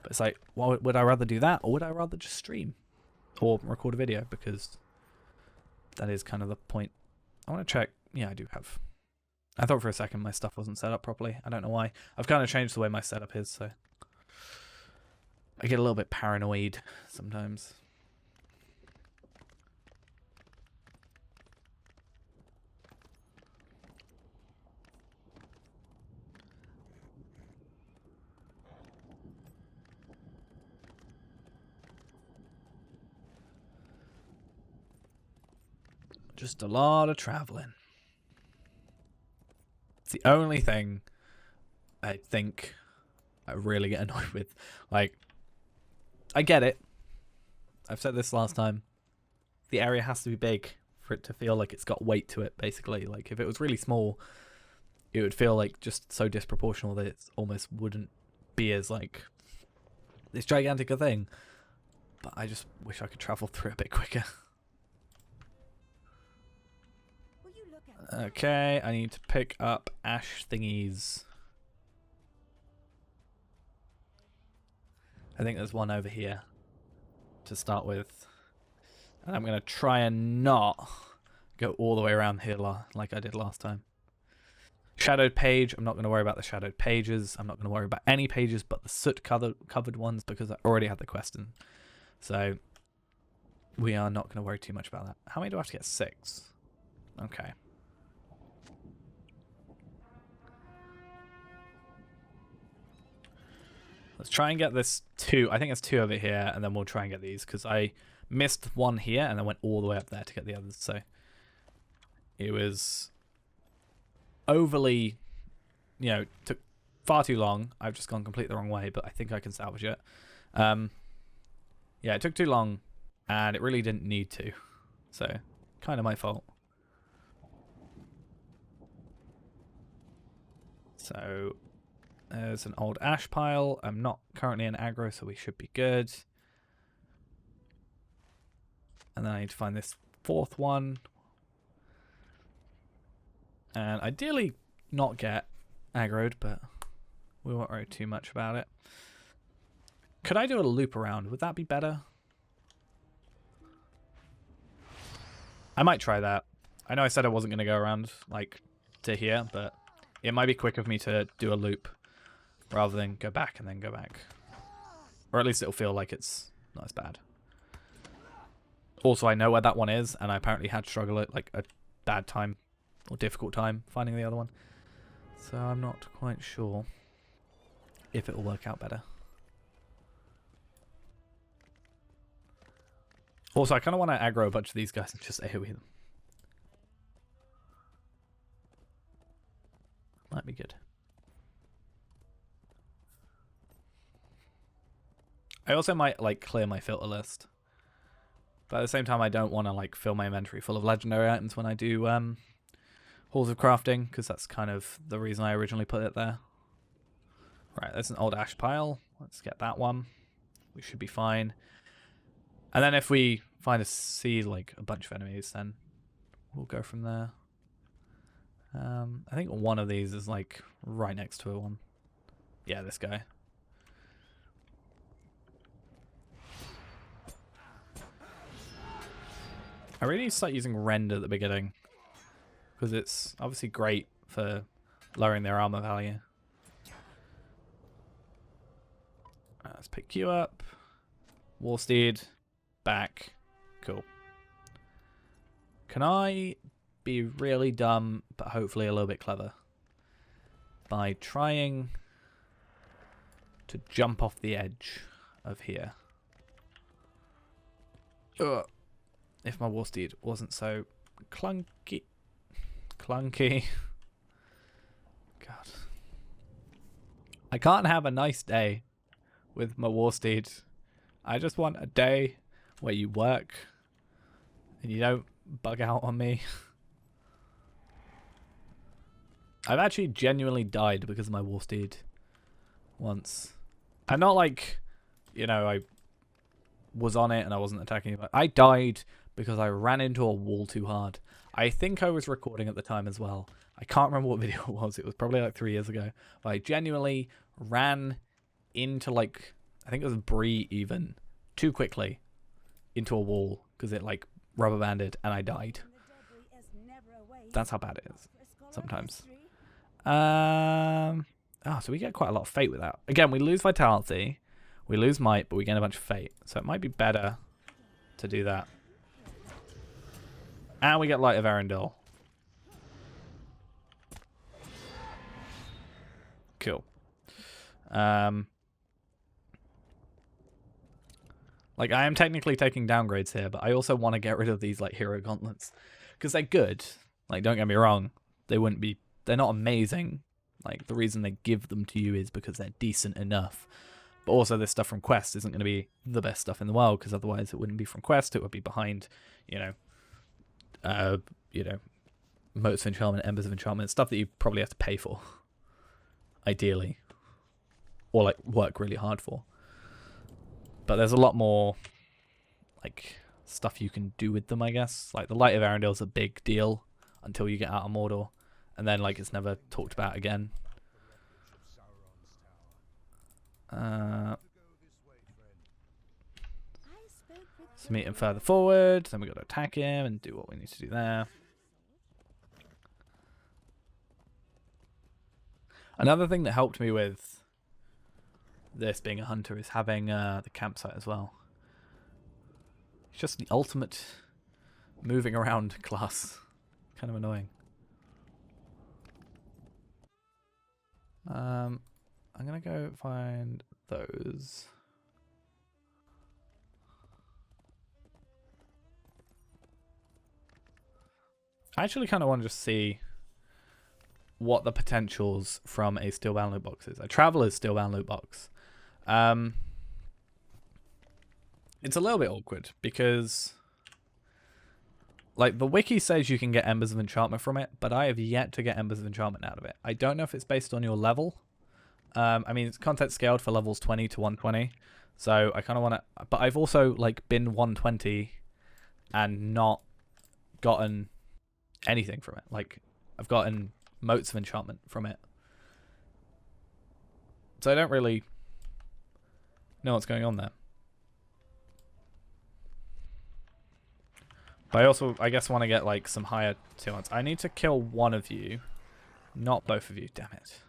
But it's like, well, would I rather do that, or would I rather just stream or record a video? Because that is kind of the point. I want to check. Yeah, I do have. I thought for a second my stuff wasn't set up properly. I don't know why. I've kind of changed the way my setup is, so I get a little bit paranoid sometimes. Just a lot of traveling. It's the only thing I think I really get annoyed with. Like, I get it. I've said this last time. The area has to be big for it to feel like it's got weight to it, basically. Like, if it was really small, it would feel like just so disproportional that it almost wouldn't be as, like, this gigantic a thing. But I just wish I could travel through a bit quicker. Okay, I need to pick up ash thingies. I think there's one over here to start with. And I'm going to try and not go all the way around here like I did last time. Shadowed page. I'm not going to worry about the shadowed pages. I'm not going to worry about any pages but the soot covered ones because I already had the quest in. So we are not going to worry too much about that. How many do I have to get? 6. Okay. Let's try and get this 2. I think it's 2 over here, and then we'll try and get these, because I missed one here and then went all the way up there to get the others. So it was overly, took far too long. I've just gone completely the wrong way, but I think I can salvage it. Yeah, it took too long, and it really didn't need to. So, kind of my fault. So there's an old ash pile. I'm not currently in aggro, so we should be good. And then I need to find this 4th one. And ideally not get aggroed, but we won't worry too much about it. Could I do a loop around? Would that be better? I might try that. I know I said I wasn't going to go around, like, to here, but it might be quicker for me to do a loop rather than go back and then go back. Or at least it'll feel like it's not as bad. Also, I know where that one is, and I apparently had struggled at like a bad time or difficult time finding the other one. So I'm not quite sure if it will work out better. Also, I kind of want to aggro a bunch of these guys and just AoE them. Might be good. I also might like clear my filter list. But at the same time, I don't want to like fill my inventory full of legendary items when I do Halls of Crafting, because that's kind of the reason I originally put it there. Right, there's an old ash pile. Let's get that one. We should be fine. And then if we see like a bunch of enemies, then we'll go from there. I think one of these is like right next to a one. Yeah, this guy. I really need to start using rend at the beginning, because it's obviously great for lowering their armor value. Let's pick you up. Warsteed. Back. Cool. Can I be really dumb, but hopefully a little bit clever, by trying to jump off the edge of here? Ugh. If my Warsteed wasn't so clunky. God. I can't have a nice day with my war steed. I just want a day where you work and you don't bug out on me. I've actually genuinely died because of my war steed once. And not like, you know, I was on it and I wasn't attacking it. I died because I ran into a wall too hard. I think I was recording at the time as well. I can't remember what video it was. It was probably like 3 years ago. But I genuinely ran into like, I think it was Bree even, too quickly into a wall because it like rubber banded and I died. That's how bad it is sometimes. So we get quite a lot of fate with that. Again, we lose vitality, we lose might, but we gain a bunch of fate. So it might be better to do that. And we get Light of Arundel. Cool. Like, I am technically taking downgrades here, but I also want to get rid of these, like, hero gauntlets. Because they're good. Like, don't get me wrong. They're not amazing. Like, the reason they give them to you is because they're decent enough. But also, this stuff from Quest isn't going to be the best stuff in the world, because otherwise it wouldn't be from Quest. It would be behind, Motes of Enchantment, Embers of Enchantment, stuff that you probably have to pay for. Ideally. Or, like, work really hard for. But there's a lot more, like, stuff you can do with them, I guess. Like, the Light of Arundel is a big deal until you get out of Mordor. And then, like, it's never talked about again. So meet him further forward. Then we got to attack him and do what we need to do there. Another thing that helped me with this being a hunter is having the campsite as well. It's just the ultimate moving around class. Kind of annoying. I'm gonna go find those. I actually kind of want to just see what the potentials from a Steelbound loot box is. A Traveler's Steelbound loot box. It's a little bit awkward because, like, the wiki says you can get Embers of Enchantment from it, but I have yet to get Embers of Enchantment out of it. I don't know if it's based on your level. I mean, it's content scaled for levels 20 to 120, so I kind of want to... But I've also, like, been 120 and not gotten anything from it. Like, I've gotten Motes of Enchantment from it. So I don't really know what's going on there. But I also, I guess, want to get, like, some higher tier ones. I need to kill one of you, not both of you. Damn it.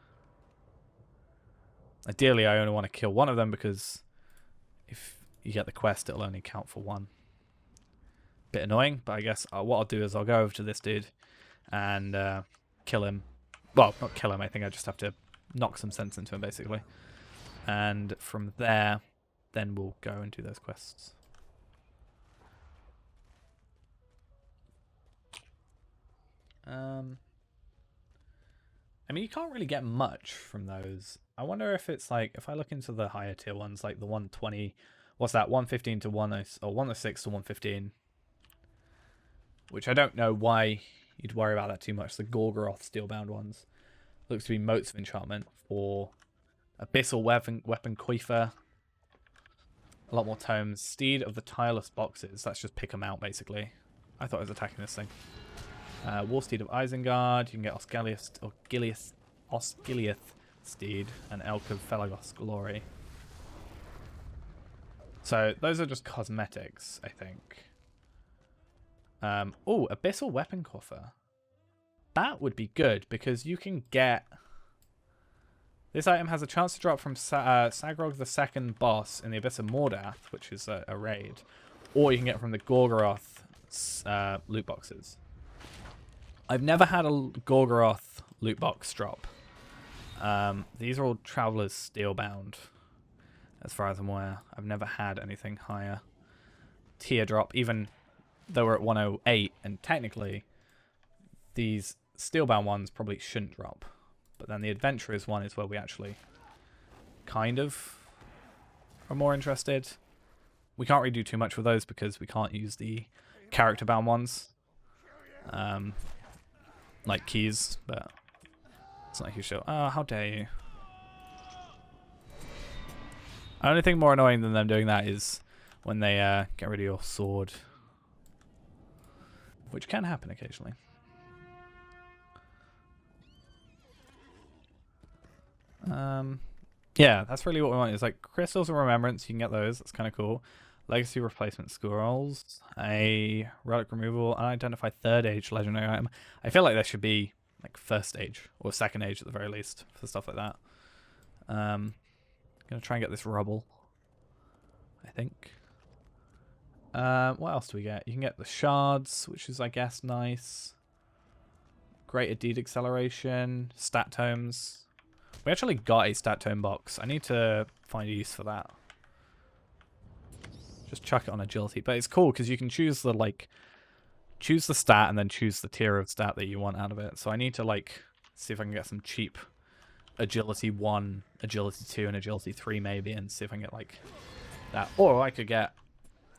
Ideally, I only want to kill one of them because if you get the quest, it'll only count for one. Bit annoying, but I guess what I'll do is I'll go over to this dude and kill him. Well, not kill him. I think I just have to knock some sense into him, basically. And from there, then we'll go and do those quests. I mean, you can't really get much from those. I wonder if it's like, if I look into the higher tier ones, like the 120, what's that, 115 to 10, or 106 to 115, which I don't know why you'd worry about that too much. The Gorgoroth Steelbound ones looks to be Motes of Enchantment for Abyssal Weapon Coifer. A lot more tomes. Steed of the Tireless Boxes. Let's just pick them out, basically. I thought I was attacking this thing. War Steed of Isengard. You can get Osgiliath Steed and Elk of Felagos Glory. So those are just cosmetics, I think. Oh, Abyssal Weapon Coffer. That would be good because you can get... This item has a chance to drop from Sagrog the Second boss in the Abyss of Mordath, which is a raid. Or you can get it from the Gorgoroth loot boxes. I've never had a Gorgoroth loot box drop. These are all Traveler's Steelbound, as far as I'm aware. I've never had anything higher. Teardrop, even though we're at 108, and technically these Steelbound ones probably shouldn't drop. But then the Adventurers one is where we actually kind of are more interested. We can't really do too much with those because we can't use the character bound ones. Like keys, but it's not a huge deal. Oh, how dare you. The only thing more annoying than them doing that is when they get rid of your sword. Which can happen occasionally. Yeah, that's really what we want. Is like crystals of remembrance. You can get those. That's kind of cool. Legacy replacement scrolls, a relic removal, unidentified third age legendary item. I feel like there should be like first age or second age at the very least for stuff like that. Gonna try and get this rubble, I think. What else do we get? You can get the shards, which is I guess nice. Greater deed acceleration, stat tomes. We actually got a stat tome box. I need to find a use for that. Just chuck it on agility. But it's cool because you can choose the choose the stat and then choose the tier of stat that you want out of it. So I need to see if I can get some cheap agility 1, agility 2, and agility 3 maybe, and see if I can get that. Or I could get,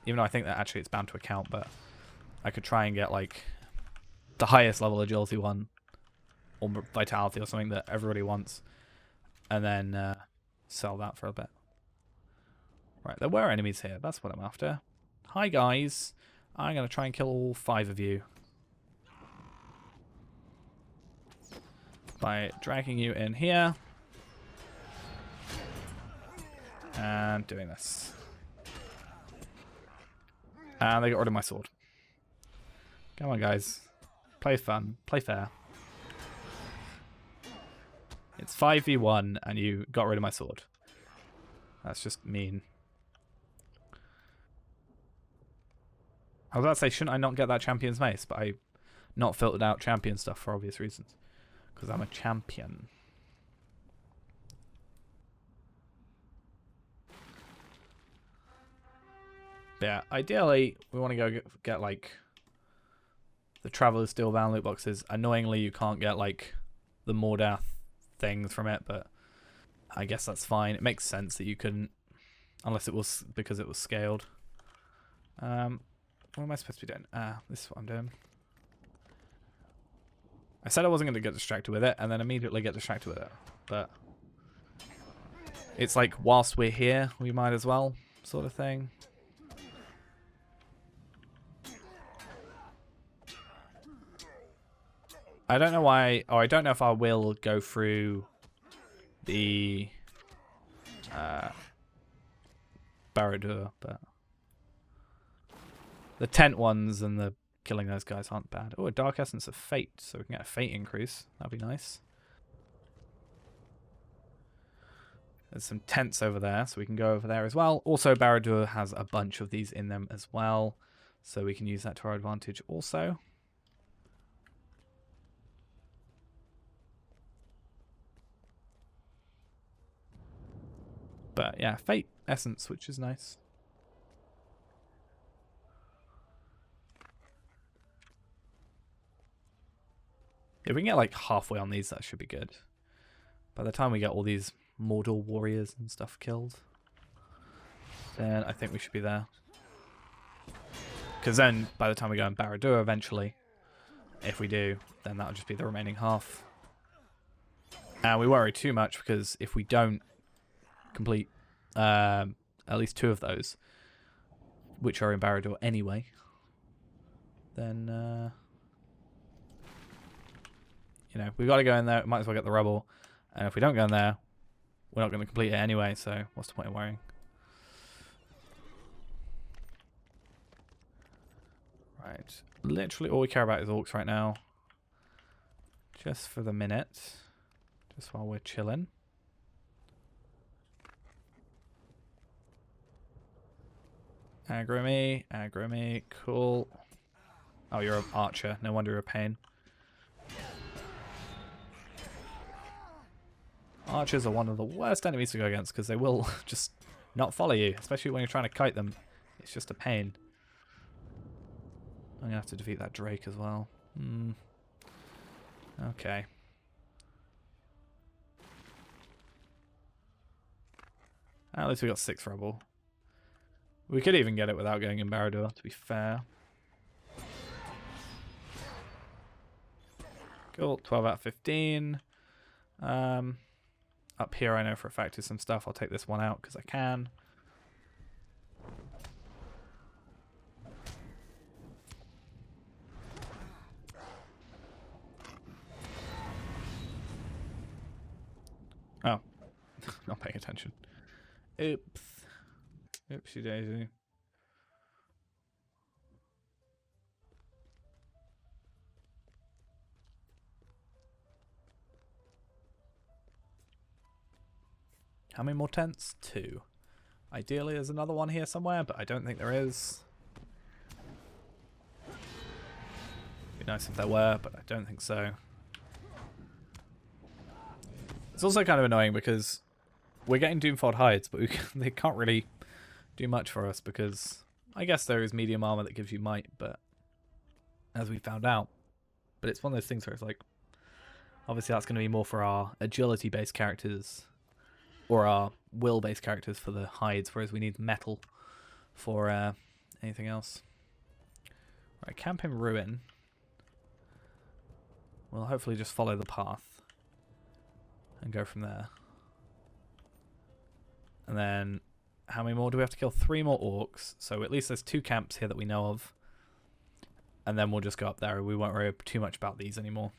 even though I think that actually it's bound to account, but I could try and get the highest level agility 1 or vitality or something that everybody wants, and then sell that for a bit. Right, there were enemies here. That's what I'm after. Hi, guys. I'm going to try and kill all 5 of you by dragging you in here and doing this. And they got rid of my sword. Come on, guys. Play fun. Play fair. It's 5v1 and you got rid of my sword. That's just mean. I was about to say, shouldn't I not get that champion's mace? But I not filtered out champion stuff for obvious reasons. Because I'm a champion. Yeah, ideally, we want to go get the Traveler's Steelbound loot boxes. Annoyingly, you can't get the Mordath things from it, but I guess that's fine. It makes sense that you couldn't, unless it was because it was scaled. What am I supposed to be doing? This is what I'm doing. I said I wasn't going to get distracted with it, and then immediately get distracted with it. But it's whilst we're here, we might as well, sort of thing. I don't know why, or I don't know if I will go through the Barad-dûr, but the tent ones and the killing those guys aren't bad. Oh, a Dark Essence of Fate, so we can get a Fate increase. That'd be nice. There's some tents over there, so we can go over there as well. Also, Barad-dûr has a bunch of these in them as well, so we can use that to our advantage also. But yeah, Fate Essence, which is nice. If we can get halfway on these, that should be good. By the time we get all these Mordor warriors and stuff killed, then I think we should be there. Because then, by the time we go in Barad-dûr eventually, if we do, then that'll just be the remaining half. And we worry too much because if we don't complete at least 2 of those, which are in Barad-dûr anyway, then we got to go in there. We might as well get the rubble, and if we don't go in there, we're not going to complete it anyway. So what's the point in worrying? Right, literally all we care about is orcs right now, just for the minute, just while we're chilling. Aggro me, cool. Oh, you're an archer. No wonder you're a pain. Archers are one of the worst enemies to go against because they will just not follow you, especially when you're trying to kite them. It's just a pain. I'm going to have to defeat that Drake as well. Okay. At least we got 6 rubble. We could even get it without going in Barad-dûr, to be fair. Cool, 12 out of 15. Up here I know for a fact there's some stuff. I'll take this one out because I can. Oh, not paying attention. Oops. Oopsie daisy. How many more tents? 2. Ideally there's another one here somewhere, but I don't think there is. Be nice if there were, but I don't think so. It's also kind of annoying because we're getting Doomford hides, but they can't really do much for us because I guess there is medium armor that gives you might, but as we found out. But it's one of those things where it's like, obviously that's going to be more for our agility-based characters or our will-based characters for the hides, whereas we need metal for anything else. Right, camp in ruin. We'll hopefully just follow the path and go from there. And then, how many more do we have to kill? 3 more orcs. So at least there's 2 camps here that we know of. And then we'll just go up there. We won't worry too much about these anymore.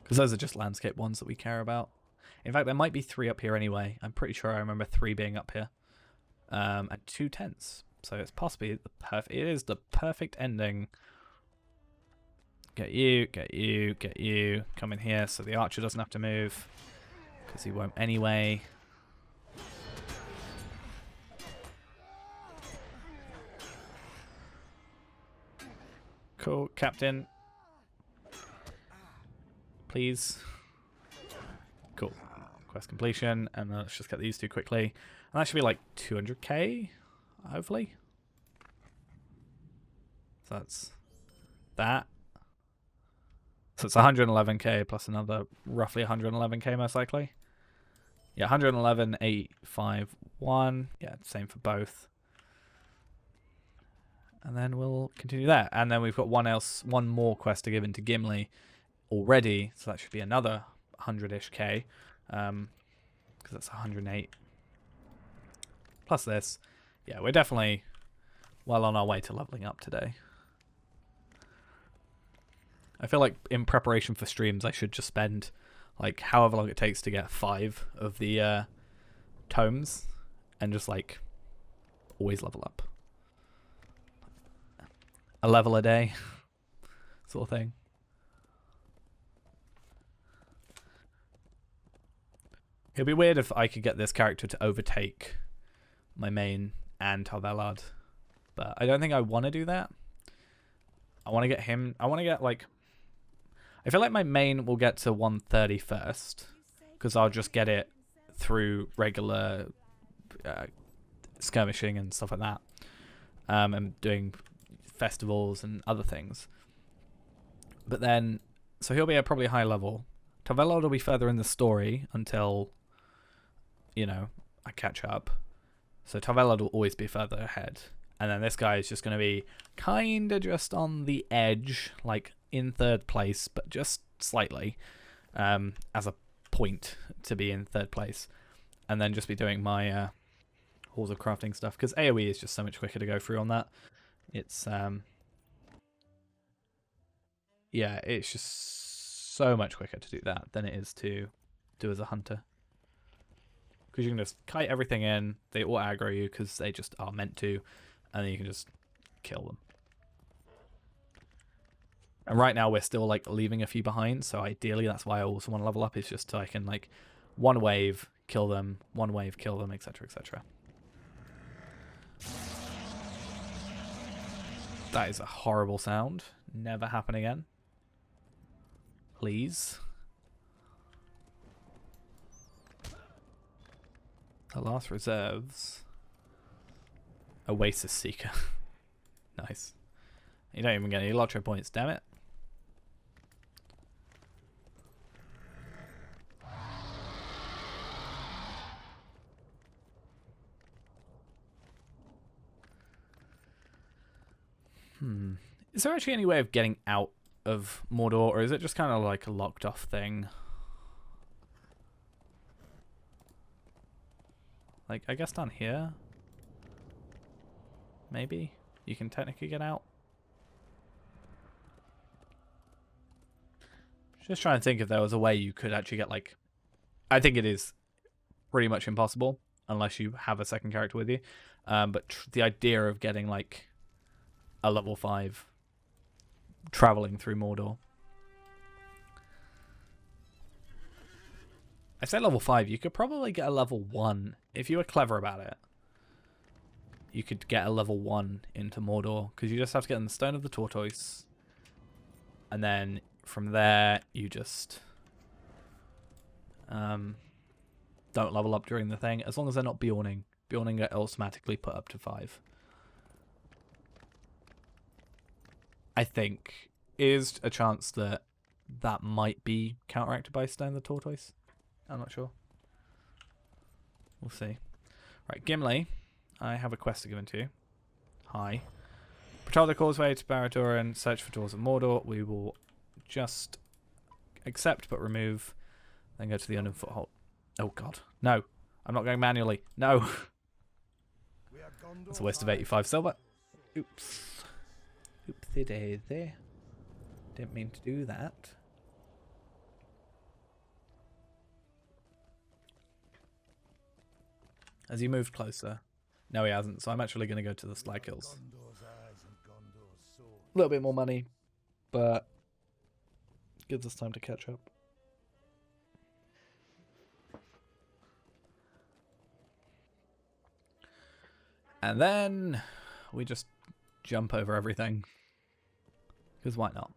Because those are just landscape ones that we care about. In fact, there might be 3 up here anyway. I'm pretty sure I remember 3 being up here. And 2 tents. So it's possibly it is the perfect ending. Get you, get you, get you. Come in here so the archer doesn't have to move. Because he won't anyway. Cool, Captain. Please. Cool. Quest completion. And let's just get these 2 quickly. And that should be like 200k, hopefully. So that's that. So it's 111k plus another roughly 111k most likely. Yeah, 111,851. Yeah, same for both. And then we'll continue that. And then we've got one more quest to give into Gimli already. So that should be another 100-ish k. Because that's 108. Plus this. Yeah, we're definitely well on our way to leveling up today. I feel like in preparation for streams, I should just spend like however long it takes to get 5 of the tomes and just like always level up. A level a day sort of thing. It'd be weird if I could get this character to overtake my main and Tarvelard, but I don't think I want to do that. I want to get him. I want to get like. I feel like my main will get to 130 first, because I'll just get it through regular skirmishing and stuff like that, and doing festivals and other things. But then, so he'll be at probably a high level. Tarvelard will be further in the story until, you know, I catch up. So Tarvelard will always be further ahead. And then this guy is just going to be kind of just on the edge, like in 3rd place, but just slightly, as a point to be in 3rd place. And then just be doing my Halls of Crafting stuff, because AoE is just so much quicker to go through on that. It's, yeah, it's just so much quicker to do that than it is to do as a hunter. Because you can just kite everything in, they all aggro you because they just are meant to, and then you can just kill them. And right now we're still like leaving a few behind, so ideally that's why I also want to level up, is just so I can like one wave kill them, etc, etc. That is a horrible sound. Never happen again. Please. The last reserves. Oasis Seeker. Nice. You don't even get any lottery points, damn it. Is there actually any way of getting out of Mordor, or is it just kind of like a locked off thing? Like, I guess down here? Maybe? You can technically get out? Just trying to think if there was a way you could actually get, like... I think it is pretty much impossible, unless you have a second character with you. But the idea of getting, like, a level 5 traveling through Mordor. I say level 5, you could probably get a level 1 if you were clever about it. You could get a level 1 into Mordor, because you just have to get in the Stone of the Tortoise, and then from there you just don't level up during the thing, as long as they're not Bjorning. Bjorning get automatically put up to 5. I think is a chance that that might be counteracted by Stone of the Tortoise. I'm not sure. We'll see. Right, Gimli, I have a quest to give to you. Hi. Patrol the causeway to Barad-dûr and search for doors of Mordor. We will just accept but remove. Then go to the unknown foothold. Oh god. No. I'm not going manually. No. It's a waste of 85 silver. Oops. Oopsie daisy. Didn't mean to do that. Has he moved closer? No, he hasn't. So I'm actually going to go to the Slag Hills. A little bit more money, but gives us time to catch up. And then we just jump over everything. Because why not?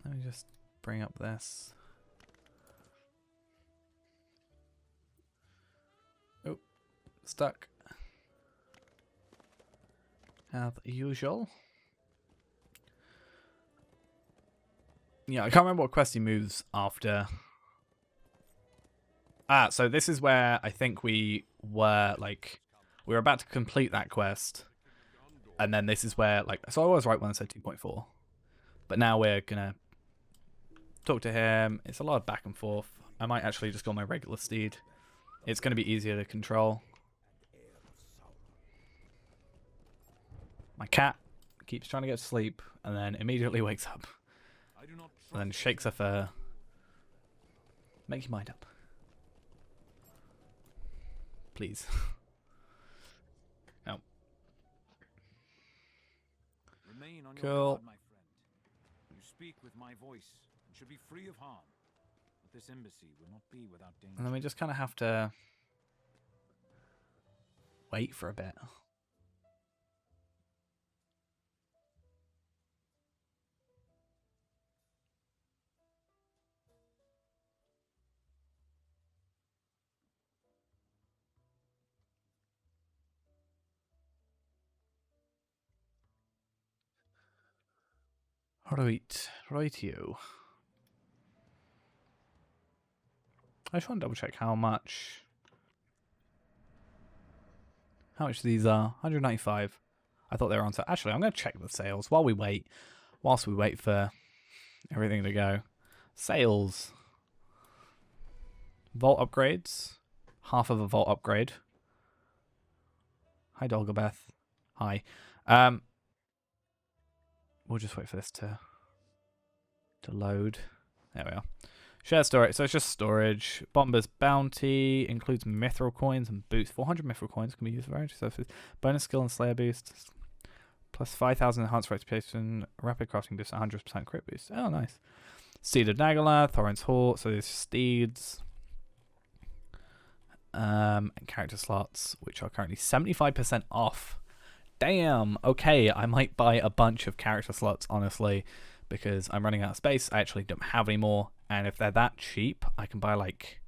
Let me just bring up this. Oh, stuck. As usual. Yeah, I can't remember what quest he moves after. Ah, so this is where I think we were, like, we were about to complete that quest. And then this is where, like, so I was right when I said 2.4. But now we're gonna talk to him. It's a lot of back and forth. I might actually just go on my regular steed. It's gonna be easier to control. My cat keeps trying to get to sleep and then immediately wakes up. And then shakes her fur. Make your mind up. Please. No. Cool. You speak with my voice and should be free of harm. But this embassy will not be without danger. And then we just kind of have to wait for a bit. Rightio. I just want to double check how much these are. 195. I thought they were on sale. Actually, I'm going to check the sales while we wait. Whilst we wait for everything to go. Sales. Vault upgrades. Half of a vault upgrade. Hi, Dolgobeth. Hi. We'll just wait for this to load. There we are. Share storage. So it's just storage. Bomber's bounty includes mithril coins and boots. 400 mithril coins can be used for variety surfaces. Bonus skill and slayer boost. Plus 5,000 enhanced reputation. Rapid crafting boost. 100% crit boost. Oh, nice. Steed of Nagala. Thorin's Hawk. So there's steeds. And character slots, which are currently 75% off. Damn. Okay, I might buy a bunch of character slots, honestly, because I'm running out of space. I actually don't have any more. And if they're that cheap, I can buy, like,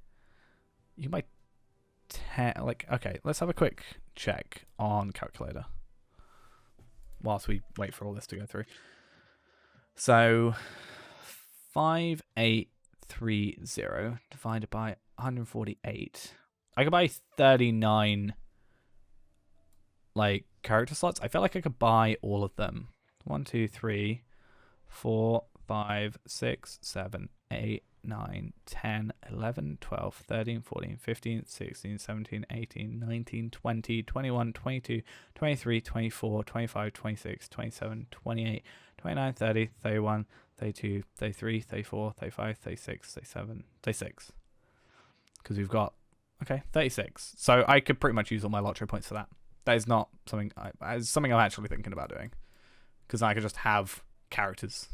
you can buy 10, like, okay, let's have a quick check on calculator whilst we wait for all this to go through. So 5830 divided by 148. I could buy 39 like character slots. I feel like I could buy all of them. 1, 2, 3, 4, 5, 6, 7, 8, 9, 10, 11, 12, 13, 14, 15, 16, 17, 18, 19, 20, 21, 22, 23, 24, 25, 26, 27, 28, 29, 30, 31, 32, 33, 34, 35, 36, 37, 36. Because we've got, okay, 36. So I could pretty much use all my lottery points for that. That is not something, it's something I'm actually thinking about doing. Because I could just have characters.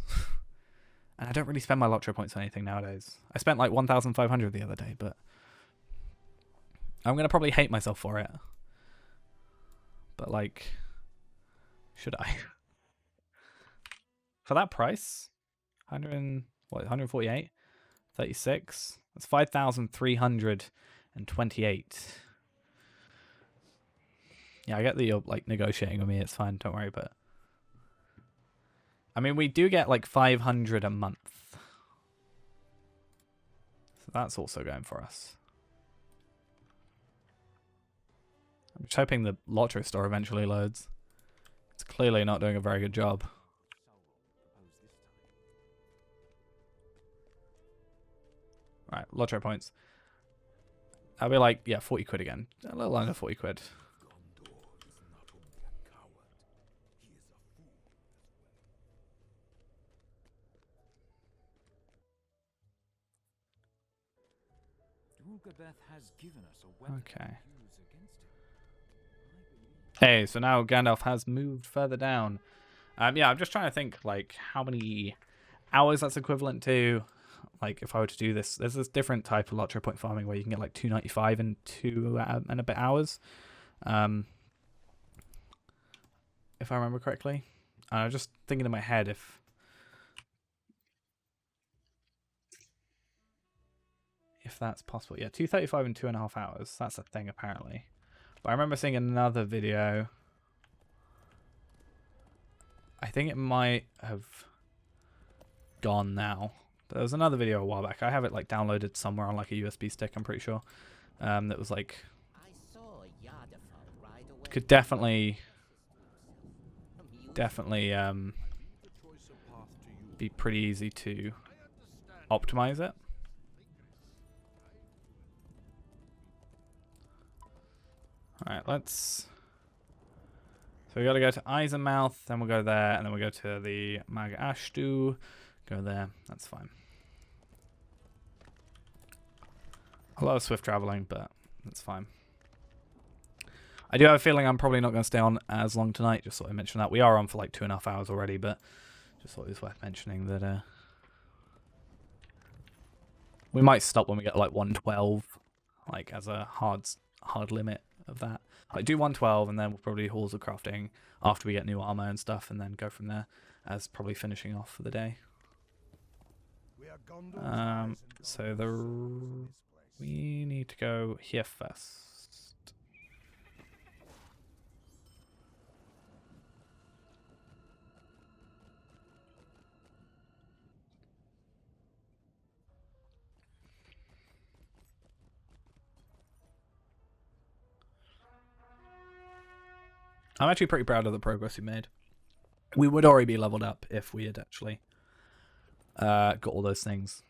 And I don't really spend my lottery points on anything nowadays. I spent like 1,500 the other day, but I'm going to probably hate myself for it. But like, should I? For that price? 148? 36? That's 5,328. Yeah, I get that you're like negotiating with me. It's fine. Don't worry. But I mean, we do get like 500 a month. So that's also going for us. I'm just hoping the lottery store eventually loads. It's clearly not doing a very good job. Right, lottery points. That'll be like, yeah, 40 quid again. A little under 40 quid. Has given us a weapon Okay. to use against him. Hey, so now Gandalf has moved further down. Yeah, I'm just trying to think like how many hours that's equivalent to. Like if I were to do this, there's this different type of lottery point farming where you can get like 295 in 2 and a bit hours. If I remember correctly. I was just thinking in my head if that's possible. Yeah, 235 in 2.5 hours. That's a thing apparently. But I remember seeing another video. I think it might have gone now. There was another video a while back. I have it like downloaded somewhere on like a USB stick, I'm pretty sure. That was like could definitely be pretty easy to optimize it. Alright, let's... So we got to go to Eisenmouth, then we'll go there, and then we'll go to the Mag Ashtu. Go there, that's fine. A lot of swift traveling, but that's fine. I do have a feeling I'm probably not going to stay on as long tonight, just thought I mentioned that. We are on for like 2.5 hours already, but just thought it was worth mentioning that we might stop when we get like 112, like as a hard limit of that. I do 112 and then we'll probably do halls of crafting after we get new armor and stuff, and then go from there as probably finishing off for the day. So we need to go here first. I'm actually pretty proud of the progress we made. We would already be leveled up if we had actually got all those things.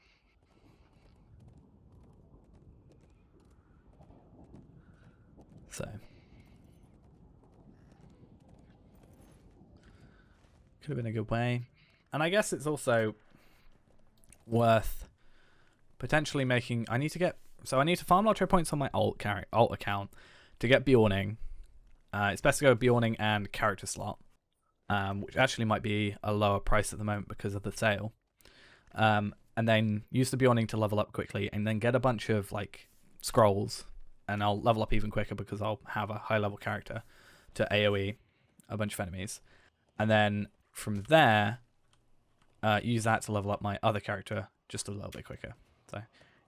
So could have been a good way. And I guess it's also worth potentially making... I need to farm lottery points on my alt account to get Bjorning. It's best to go Bjorning and character slot, which actually might be a lower price at the moment because of the sale. And then use the Bjorning to level up quickly, and then get a bunch of like scrolls, and I'll level up even quicker because I'll have a high level character to AoE a bunch of enemies. And then from there, use that to level up my other character just a little bit quicker. So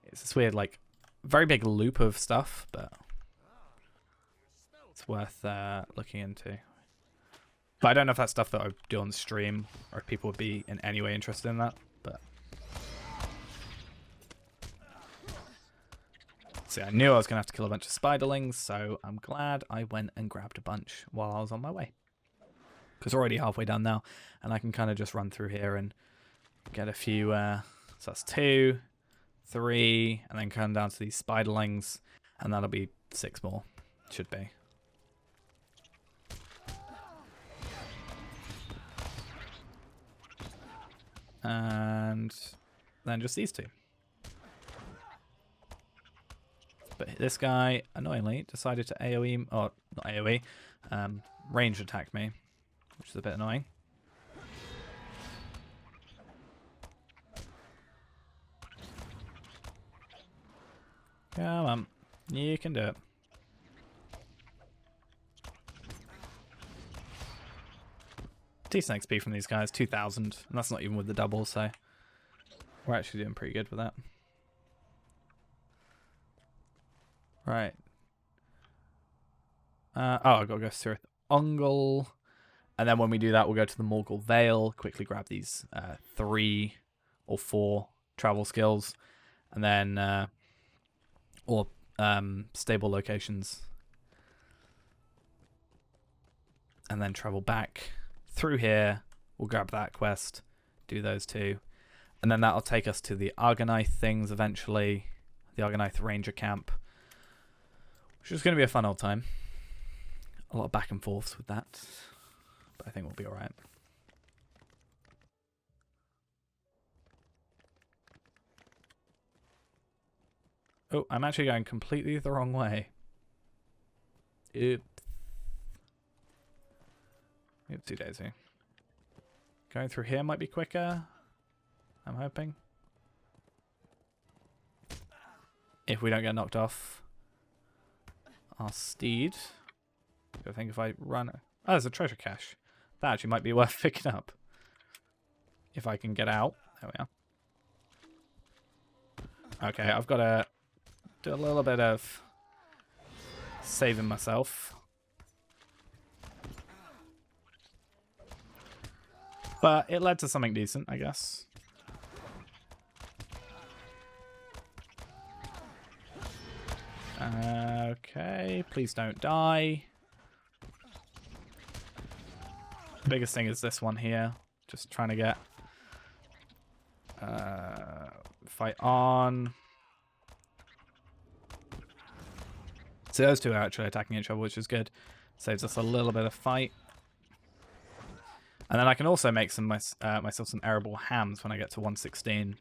it's this weird, like, very big loop of stuff, but it's it's worth looking into. But I don't know if that's stuff that I would do on stream, or if people would be in any way interested in that. But see, I knew I was going to have to kill a bunch of spiderlings, so I'm glad I went and grabbed a bunch while I was on my way. Because we're already halfway done now, and I can kind of just run through here and get a few. So that's 2, 3, and then come down to these spiderlings, and that'll be 6 more. Should be. And then just these 2. But this guy, annoyingly, decided to AoE, or not AoE, range attack me, which is a bit annoying. Come on, you can do it. Decent XP from these guys, 2,000, and that's not even with the double, so we're actually doing pretty good with that. Right. Oh, I've got to go through Ungle, and then when we do that, we'll go to the Morgul Vale, quickly grab these 3 or 4 travel skills, and then or stable locations, and then travel back through here. We'll grab that quest, do those 2, and then that'll take us to the Argonite things eventually, the Argonite Ranger camp, which is going to be a fun old time. A lot of back and forths with that, but I think we'll be alright. Oh, I'm actually going completely the wrong way. Oops. Oopsie daisy. Going through here might be quicker, I'm hoping. If we don't get knocked off our steed. I think if I run... Oh, there's a treasure cache. That actually might be worth picking up. If I can get out. There we are. Okay, I've got to do a little bit of saving myself. But it led to something decent, I guess. Okay, please don't die. The biggest thing is this one here. Just trying to get... fight on. So those 2 are actually attacking each other, which is good. Saves us a little bit of fight. And then I can also make some myself some arable hams when I get to 116,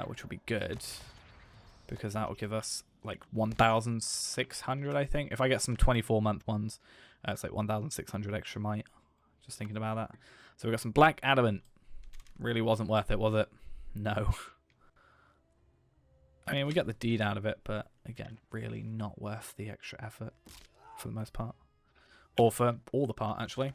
which will be good, because that will give us like 1,600, I think. If I get some 24-month ones, it's like 1,600 extra might. Just thinking about that. So we got some black adamant. Really wasn't worth it, was it? No. I mean, we get the deed out of it, but again, really not worth the extra effort for the most part. Or for all the part, actually.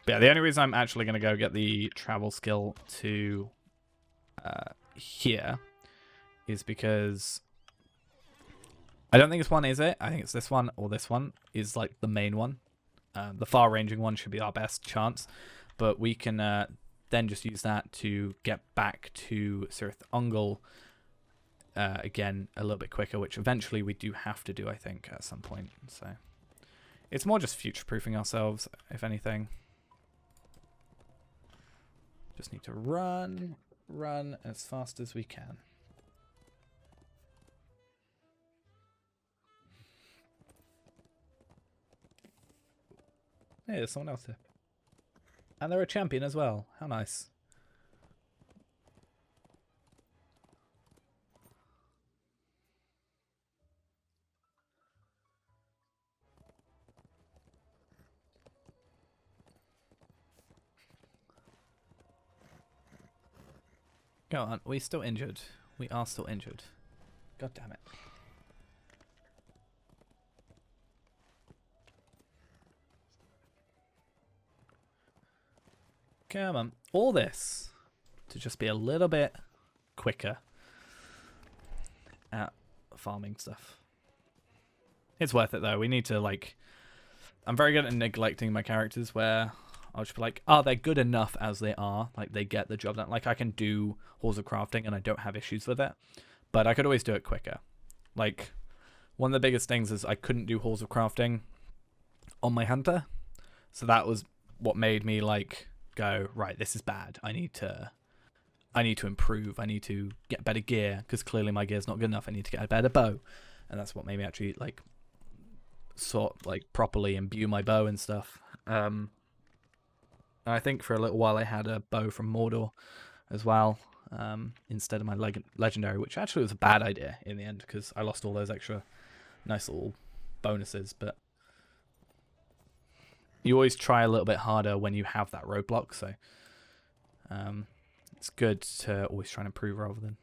But yeah, the only reason I'm actually going to go get the travel skill to here is because I don't think this one is it. I think it's this one or this one is like the main one. The far-ranging one should be our best chance, but we can then just use that to get back to Cirith Ungol again a little bit quicker, which eventually we do have to do, I think, at some point. So it's more just future-proofing ourselves, if anything. Just need to run as fast as we can. Hey, there's someone else here. And they're a champion as well. How nice. Go on, we're still injured. We are still injured. God damn it. Come on. All this to just be a little bit quicker at farming stuff. It's worth it though. We need to like... I'm very good at neglecting my characters where I'll just be like, oh, they're good enough as they are. Like, they get the job done. Like, I can do Halls of Crafting and I don't have issues with it. But I could always do it quicker. Like, one of the biggest things is I couldn't do Halls of Crafting on my Hunter. So that was what made me, like, go, right, this is bad. I need to improve. I need to get better gear because clearly my gear's not good enough. I need to get a better bow. And that's what made me actually, like, properly imbue my bow and stuff. I think for a little while I had a bow from Mordor as well, instead of my legendary, which actually was a bad idea in the end because I lost all those extra nice little bonuses. But you always try a little bit harder when you have that roadblock, so it's good to always try and improve rather than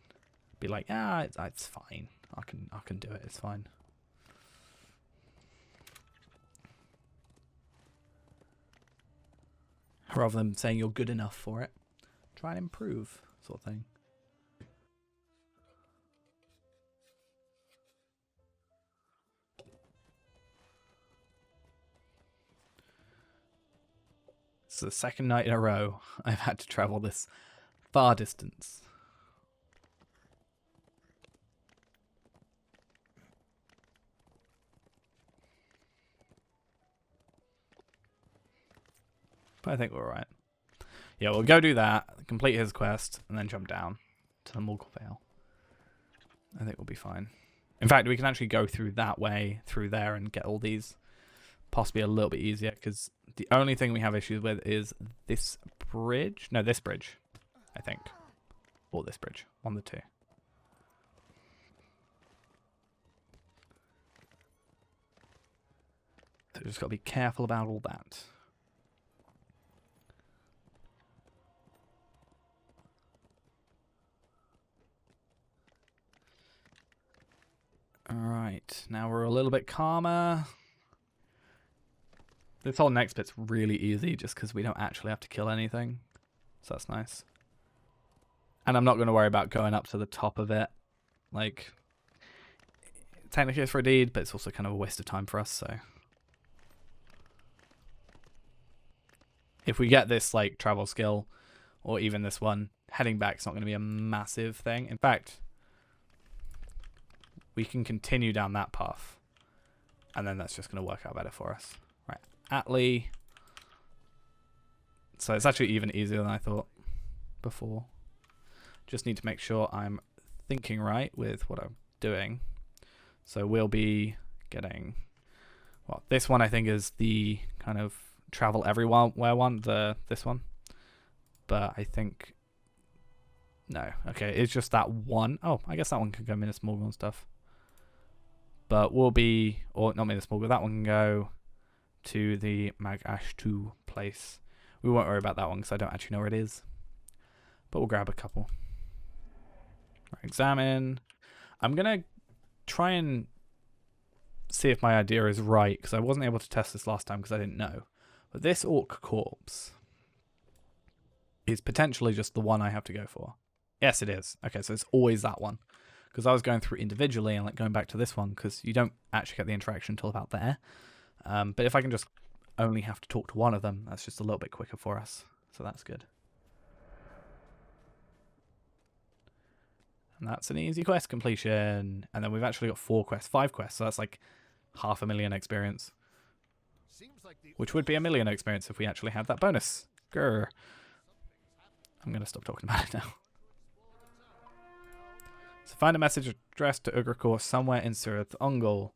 be like, it's fine. I can do it. It's fine. Rather than saying you're good enough for it, try and improve, sort of thing. It's the second night in a row I've had to travel this far distance. But I think we're alright. Yeah, we'll go do that, complete his quest, and then jump down to the Morgul Vale. I think we'll be fine. In fact, we can actually go through that way, through there, and get all these possibly a little bit easier, because the only thing we have issues with is this bridge. No, this bridge, I think. Or this bridge. One of the two. So just got to be careful about all that. Alright, now we're a little bit calmer. This whole next bit's really easy just because we don't actually have to kill anything. So that's nice. And I'm not going to worry about going up to the top of it. Like, technically it's for a deed, but it's also kind of a waste of time for us, so. If we get this, like, travel skill, or even this one, heading back's not going to be a massive thing. In fact, we can continue down that path. And then that's just going to work out better for us. Right, Atlee. So it's actually even easier than I thought before. Just need to make sure I'm thinking right with what I'm doing. So we'll be getting... Well, this one I think is the kind of travel everywhere one, this one. But I think... No, okay, it's just that one. Oh, I guess that one can go Minas Morgul and stuff. But we'll be, or not Minas Morgul, that one can go to the Mag-Ashtu place. We won't worry about that one because I don't actually know where it is. But we'll grab a couple. Right, examine. I'm going to try and see if my idea is right because I wasn't able to test this last time because I didn't know. But this orc corpse is potentially just the one I have to go for. Yes, it is. Okay, so it's always that one. Because I was going through individually and like going back to this one because you don't actually get the interaction until about there. But if I can just only have to talk to one of them, that's just a little bit quicker for us. So that's good. And that's an easy quest completion. And then we've actually got 5 quests. So that's like 500,000 experience. Which would be 1 million experience if we actually had that bonus. Grr. I'm going to stop talking about it now. So find a message addressed to Ugrikor somewhere in Surath Ungol.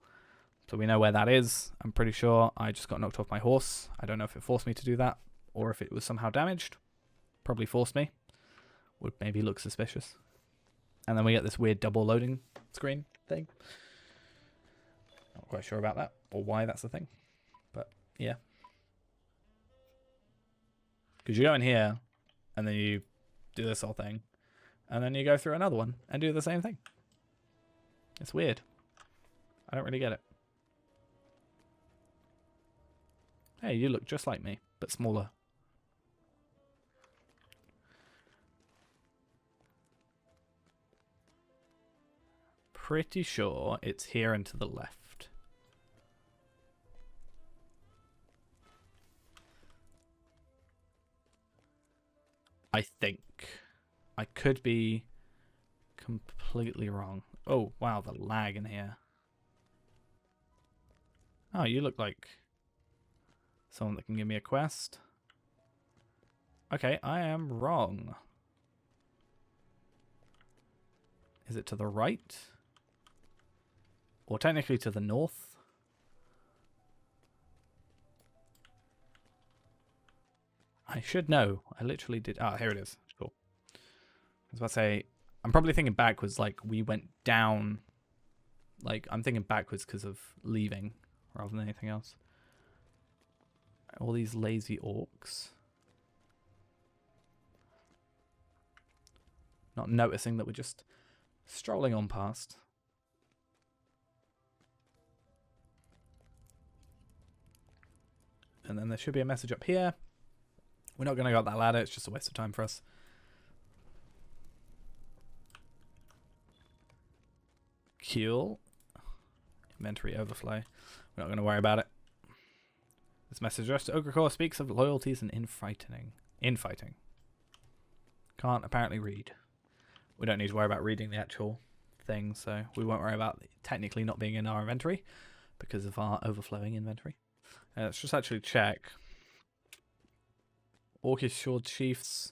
So we know where that is. I'm pretty sure I just got knocked off my horse. I don't know if it forced me to do that or if it was somehow damaged. Probably forced me. Would maybe look suspicious. And then we get this weird double loading screen thing. Not quite sure about that or why that's the thing. But yeah. Because you go in here and then you do this whole thing. And then you go through another one and do the same thing. It's weird. I don't really get it. Hey, you look just like me, but smaller. pretty sure it's here and to the left. I think. I could be completely wrong. Oh, wow, the lag in here. Oh, you look like someone that can give me a quest. Okay, I am wrong. Is it to the right? Or technically to the north? I should know. I literally did. Ah, here it is. Cool. I was about to say, I'm probably thinking backwards, like we went down. Like, I'm thinking backwards because of leaving rather than anything else. All these lazy orcs. Not noticing that we're just strolling on past. And then there should be a message up here. We're not going to go up that ladder. It's just a waste of time for us. Cool. Inventory overflow. We're not going to worry about it. This message addressed to Ogrecore speaks of loyalties and infighting. Can't apparently read. We don't need to worry about reading the actual thing, so we won't worry about it technically not being in our inventory because of our overflowing inventory. Let's just actually check. Orcish sword chiefs.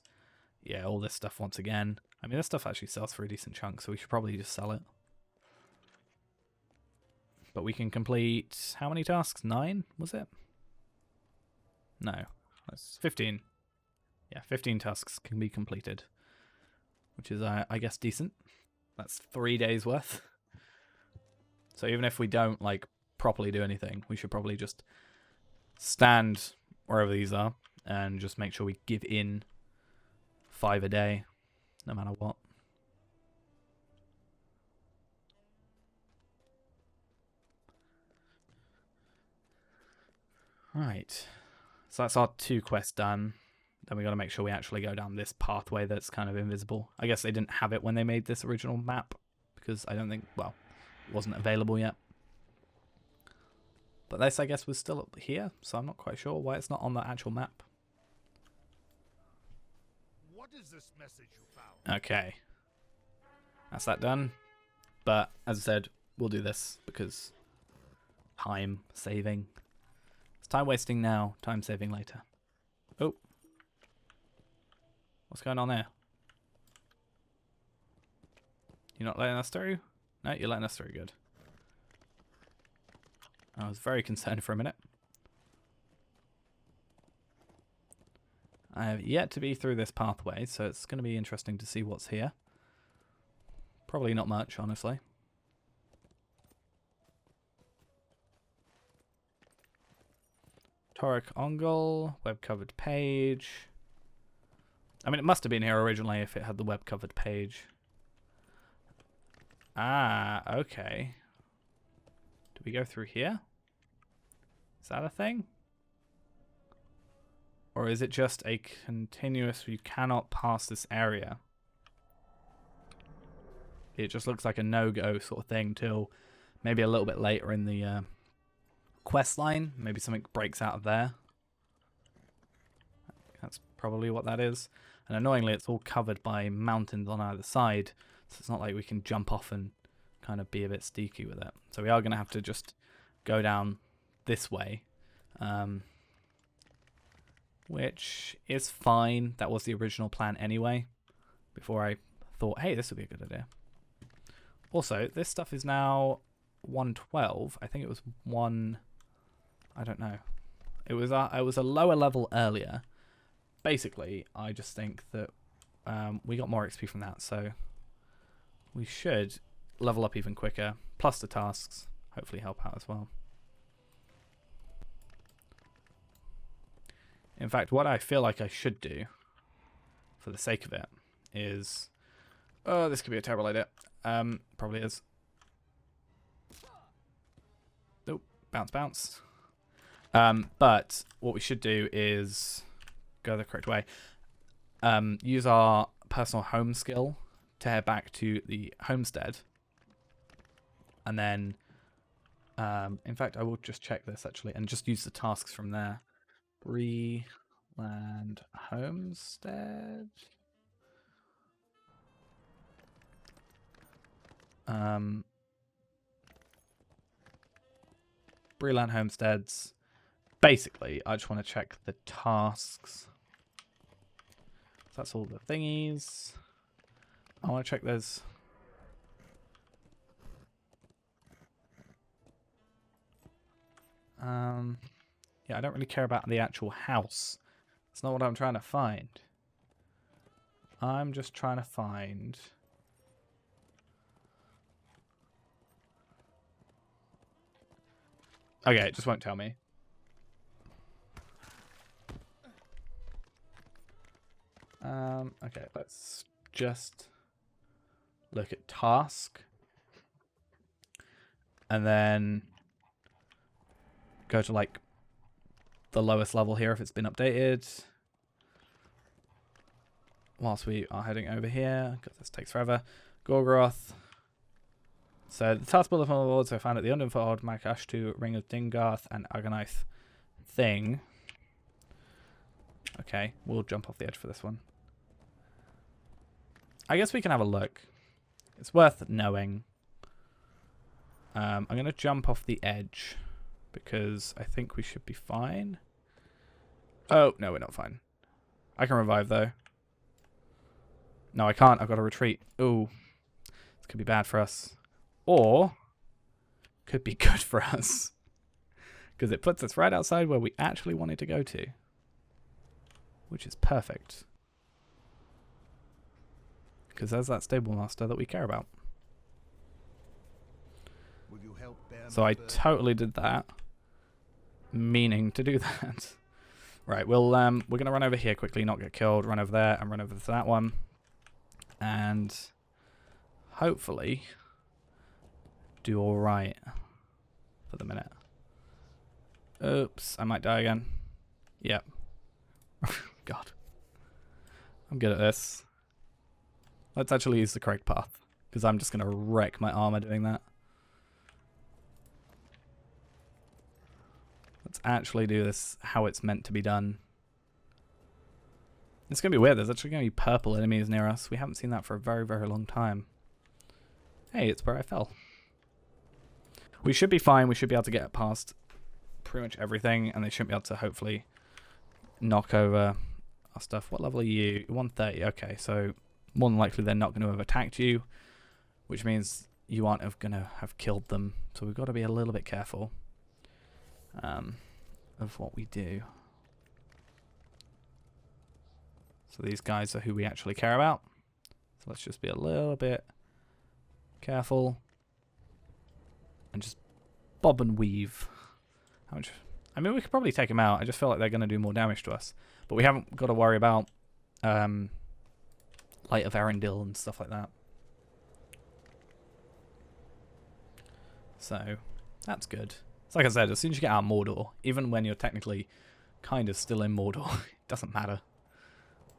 Yeah, all this stuff once again. I mean, this stuff actually sells for a decent chunk, so we should probably just sell it. But we can complete... How many tasks? 9, was it? No. That's 15. Yeah, 15 tasks can be completed. Which is, I guess, decent. That's 3 days worth. So even if we don't, like, properly do anything, we should probably just stand wherever these are and just make sure we give in 5 a day, no matter what. Right. So that's our 2 quests done. Then we got to make sure we actually go down this pathway that's kind of invisible. I guess they didn't have it when they made this original map because I don't think, well, it wasn't available yet. But this, I guess, was still up here, so I'm not quite sure why it's not on the actual map. What is this message you found? Okay. That's that done. But, as I said, we'll do this because time saving. It's time wasting now, time saving later. Oh. What's going on there? You're not letting us through? No, you're letting us through. Good. I was very concerned for a minute. I have yet to be through this pathway, so it's going to be interesting to see what's here. Probably not much, honestly. Torek Ongol, web-covered page. I mean, it must have been here originally if it had the web-covered page. Ah, okay. Do we go through here? Is that a thing? Or is it just a continuous, you cannot pass this area? It just looks like a no-go sort of thing till maybe a little bit later in the quest line. Maybe something breaks out of there. That's probably what that is. And annoyingly, it's all covered by mountains on either side. So it's not like we can jump off and kind of be a bit steeky with it. So we are going to have to just go down this way. Which is fine. That was the original plan anyway. Before I thought, hey, this would be a good idea. Also, this stuff is now 112. I think it was 1... I don't know. It was a lower level earlier. Basically, I just think that we got more XP from that, so we should level up even quicker. Plus the tasks hopefully help out as well. In fact, what I feel like I should do, for the sake of it, is... Oh, this could be a terrible idea. Probably is. Nope, bounce, bounce. But what we should do is go the correct way. Use our personal home skill to head back to the homestead. And then, in fact, I will just check this actually and just use the tasks from there. Breland Homestead. Breland Homesteads. Basically, I just want to check the tasks. So that's all the thingies. I want to check those. Yeah, I don't really care about the actual house. That's not what I'm trying to find. I'm just trying to find... Okay, it just won't tell me. Okay, let's just look at task. And then go to like the lowest level here if it's been updated. Whilst we are heading over here, because this takes forever. Gorgoroth. So the task bullet from the board, so found at the Undead Makash 2, Ring of Dingarth, and Agonite thing. Okay, we'll jump off the edge for this one. I guess we can have a look. It's worth knowing. I'm going to jump off the edge because I think we should be fine. Oh, no, we're not fine. I can revive, though. No, I can't. I've got to retreat. Ooh. This could be bad for us. Or, could be good for us. Because it puts us right outside where we actually wanted to go to. Which is perfect. Because there's that stable master that we care about. Will you help bear So my I burden? totally did that. Meaning to do that. Right, we're gonna run over here quickly, not get killed, run over there, and run over to that one. And hopefully do alright for the minute. Oops, I might die again. Yep. God. I'm good at this. Let's actually use the correct path, because I'm just going to wreck my armor doing that. Let's actually do this how it's meant to be done. It's going to be weird. There's actually going to be purple enemies near us. We haven't seen that for a very, very long time. Hey, it's where I fell. We should be fine. We should be able to get past pretty much everything, and they shouldn't be able to hopefully knock over our stuff. What level are you? 130. Okay, so more than likely they're not going to have attacked you, which means you aren't going to have killed them. So we've got to be a little bit careful of what we do. So these guys are who we actually care about. So let's just be a little bit careful and just bob and weave. How much? I mean, we could probably take them out. I just feel like they're going to do more damage to us. But we haven't got to worry about Light of Arendelle and stuff like that. So, that's good. It's like I said, as soon as you get out of Mordor, even when you're technically kind of still in Mordor, it doesn't matter.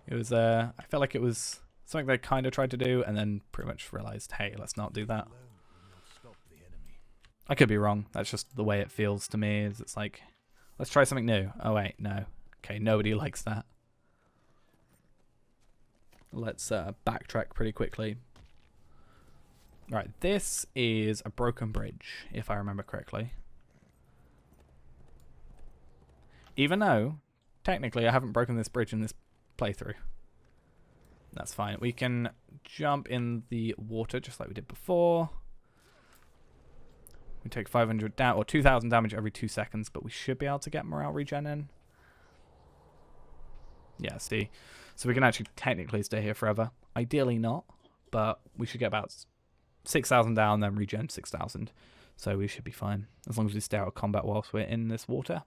It was, I felt like it was something they kind of tried to do and then pretty much realized, hey, let's not do that. Alone will not stop the enemy. I could be wrong. That's just the way it feels to me. Is it's like, let's try something new. Oh, wait, no. Okay, nobody likes that. Let's backtrack pretty quickly. Right, this is a broken bridge, if I remember correctly. Even though, technically, I haven't broken this bridge in this playthrough. That's fine. We can jump in the water just like we did before. We take 500 down or 2,000 damage every 2 seconds, but we should be able to get morale regen in. Yeah, see. So we can actually technically stay here forever. Ideally not, but we should get about 6,000 down, then regen 6,000. So we should be fine, as long as we stay out of combat whilst we're in this water.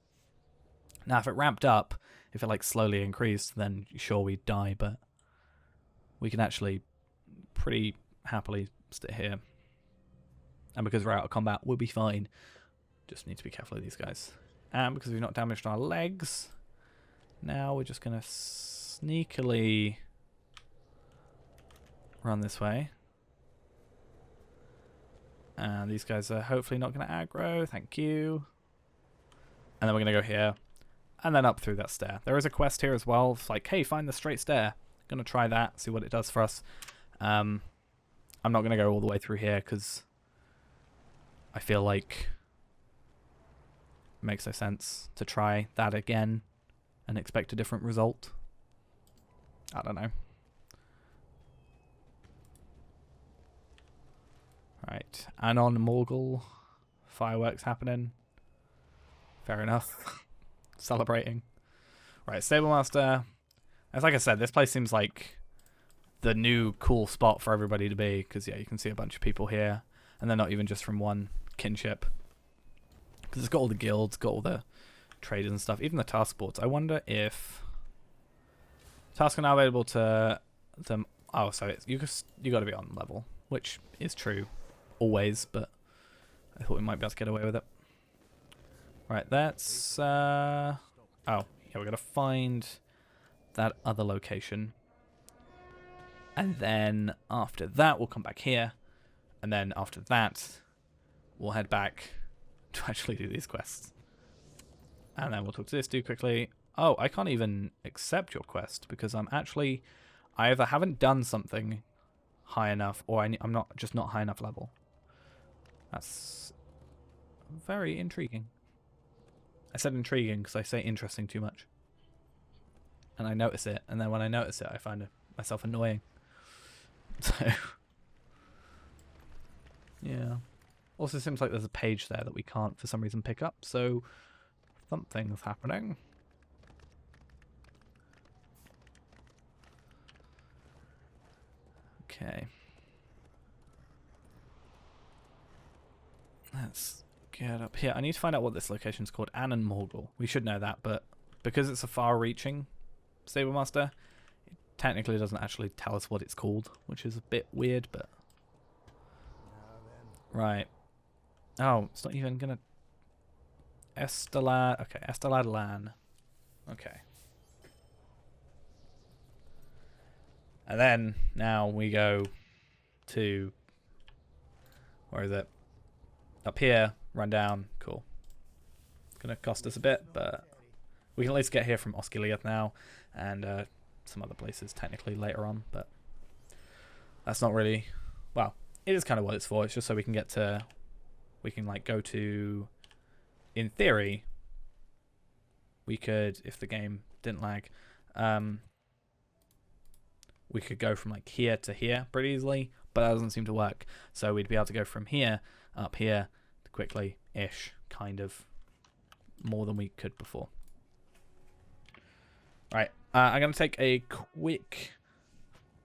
Now, if it ramped up, if it like slowly increased, then sure we'd die, but we can actually pretty happily stay here. And because we're out of combat, we'll be fine. Just need to be careful of these guys. And because we've not damaged our legs, now we're just going to sneakily run this way. And these guys are hopefully not going to aggro. Thank you. And then we're going to go here. And then up through that stair. There is a quest here as well. It's like, hey, find the straight stair. Going to try that, see what it does for us. I'm not going to go all the way through here because I feel like it makes no sense to try that again and expect a different result. I don't know. Right, Anon Morgul, fireworks happening. Fair enough. Celebrating. Right, Stablemaster. As like I said, this place seems like the new cool spot for everybody to be, because yeah, you can see a bunch of people here, and they're not even just from one kinship. Because it's got all the guilds, got all the traders and stuff, even the task boards. I wonder if tasks are now available to them. Oh, so it's, you got to be on level, which is true. Always, but I thought we might be able to get away with it. Right, that's oh, yeah, we gotta find that other location. And then after that we'll come back here. And then after that we'll head back to actually do these quests. And then we'll talk to this dude quickly. Oh, I can't even accept your quest because I either haven't done something high enough or I'm not high enough level. That's very intriguing. I said intriguing because I say interesting too much. And I notice it, and then when I notice it, I find myself annoying. So, yeah. Also seems like there's a page there that we can't, for some reason, pick up, so something's happening. Okay. Let's get up here. I need to find out what this location is called. Anon Morgul. We should know that, but because it's a far-reaching Stablemaster, it technically doesn't actually tell us what it's called, which is a bit weird, but... Right. Oh, it's not even gonna... Estelad... Okay, Estelad Lan. Okay. And then, now we go to... Where is it? Up here, run down, cool. It's gonna cost us a bit, but we can at least get here from Osgiliath now, and some other places technically later on, but that's not really, well, it is kind of what it's for. It's just so we can get to, we can like go to, in theory, we could, if the game didn't lag, we could go from like here to here pretty easily, but that doesn't seem to work. So we'd be able to go from here up here quickly-ish, kind of, more than we could before. Right, I'm going to take a quick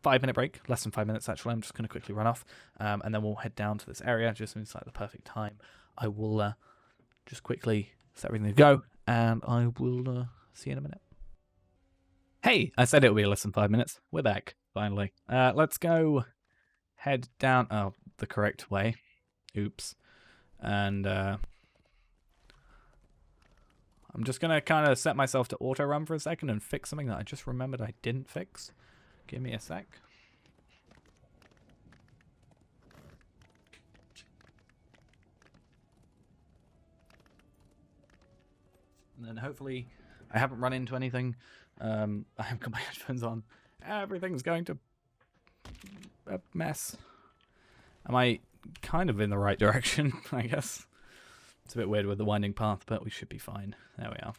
5-minute break, less than 5 minutes actually. I'm just going to quickly run off, and then we'll head down to this area, just when it's like the perfect time. I will just quickly set everything to go, and I will see you in a minute. Hey, I said it would be less than 5 minutes. We're back, finally. Let's go head down, oh, the correct way. Oops. And I'm just going to kind of set myself to auto run for a second and fix something that I just remembered I didn't fix. Give me a sec. And then hopefully I haven't run into anything. I haven't got my headphones on. Everything's going to a mess. Am I kind of in the right direction, I guess? It's a bit weird with the winding path, but we should be fine. There we are.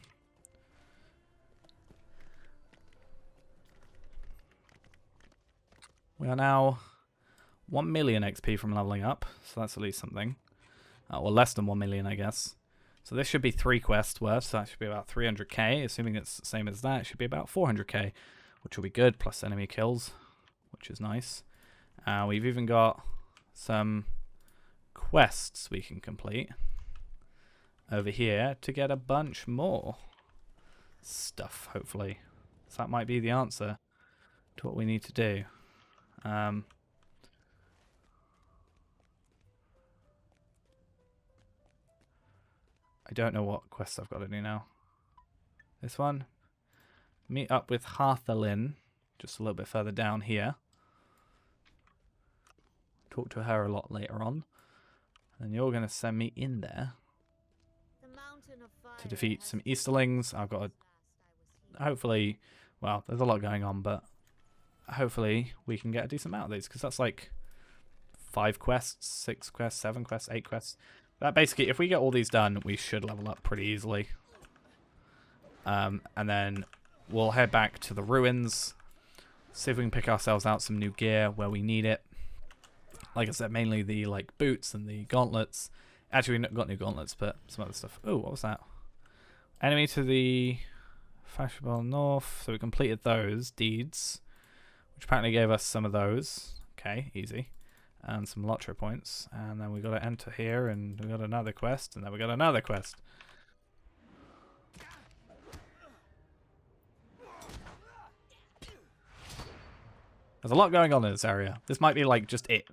We are now 1 million XP from leveling up, so that's at least something. Or less than 1 million, I guess. So this should be 3 quests worth, so that should be about 300k. Assuming it's the same as that, it should be about 400k, which will be good, plus enemy kills, which is nice. We've even got some quests we can complete over here to get a bunch more stuff, hopefully. So that might be the answer to what we need to do. I don't know what quests I've got to do now. This one. Meet up with Harthalin, just a little bit further down here. Talk to her a lot later on. And you're going to send me in there to defeat some Easterlings. I've got to hopefully, well, there's a lot going on, but hopefully we can get a decent amount of these, because that's like 5 quests, 6 quests, 7 quests, 8 quests. That basically, if we get all these done, we should level up pretty easily. And then we'll head back to the ruins, see if we can pick ourselves out some new gear where we need it. Like I said, mainly the like boots and the gauntlets. Actually, we got new gauntlets, but some other stuff. Oh, what was that? Enemy to the fashionable north. So we completed those deeds, which apparently gave us some of those. Okay, easy. And some lottery points. And then we got to enter here, and we got another quest, and then we got another quest. There's a lot going on in this area. This might be like just it.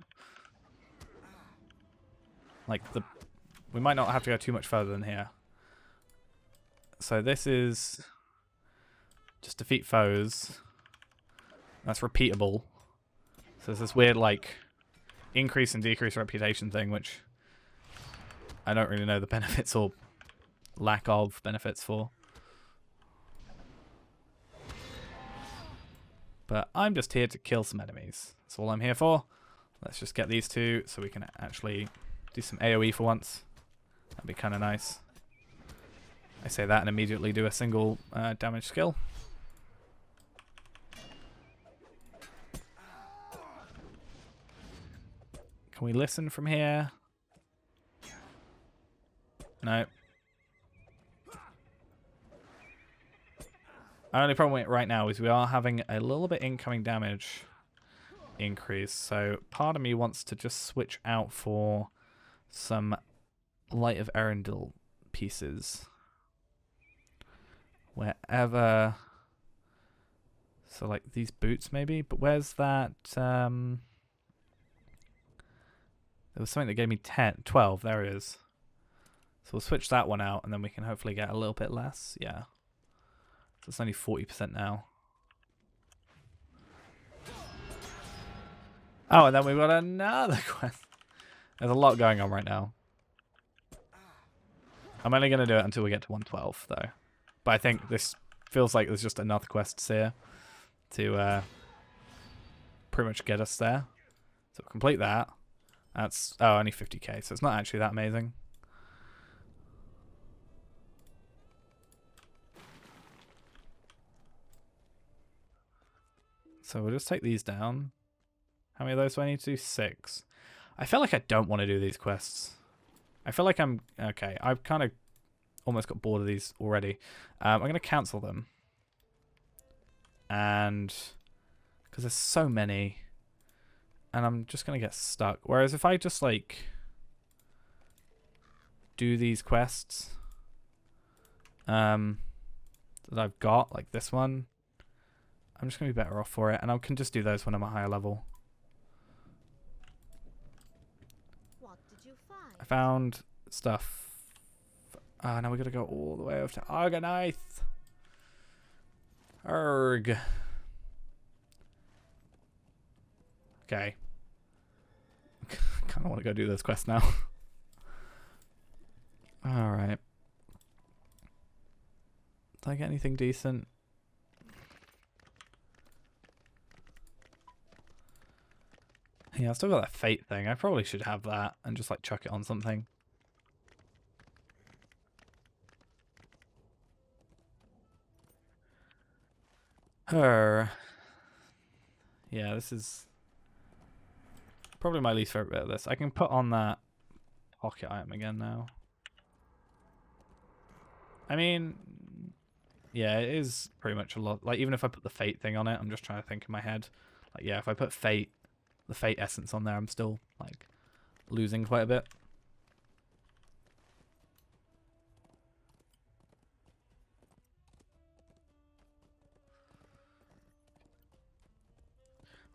Like we might not have to go too much further than here. So this is just defeat foes. That's repeatable. So there's this weird like increase and decrease reputation thing, which I don't really know the benefits or lack of benefits for. But I'm just here to kill some enemies. That's all I'm here for. Let's just get these two so we can actually do some AoE for once. That'd be kind of nice. I say that and immediately do a single damage skill. Can we listen from here? No. Our only problem with it right now is we are having a little bit incoming damage increase. So part of me wants to just switch out for some Light of Erendil pieces. Wherever. So like these boots maybe? But where's that? There was something that gave me 12. There it is. So we'll switch that one out and then we can hopefully get a little bit less. Yeah. So it's only 40% now. Oh, and then we've got another quest. There's a lot going on right now. I'm only going to do it until we get to 112, though. But I think this feels like there's just enough quests here to pretty much get us there. So we'll complete that. That's, oh, only 50k, so it's not actually that amazing. So we'll just take these down. How many of those do I need to do? 6. I feel like I don't want to do these quests. I feel like I'm... Okay, I've kind of almost got bored of these already. I'm going to cancel them. And... because there's so many. And I'm just going to get stuck. Whereas if I just, like... do these quests... that I've got, like this one... I'm just going to be better off for it. And I can just do those when I'm at a higher level. What did you find? I found stuff. Now we got to go all the way over to Argonite. Erg. Okay. Kind of want to go do this quest now. Alright. Did I get anything decent? Yeah, I still got that fate thing. I probably should have that and just like chuck it on something. Yeah, this is probably my least favorite bit of this. I can put on that pocket item again now. I mean, yeah, it is pretty much a lot. Like, even if I put the fate thing on it, I'm just trying to think in my head. Like, yeah, if I put fate, the fate essence on there, I'm still, like, losing quite a bit.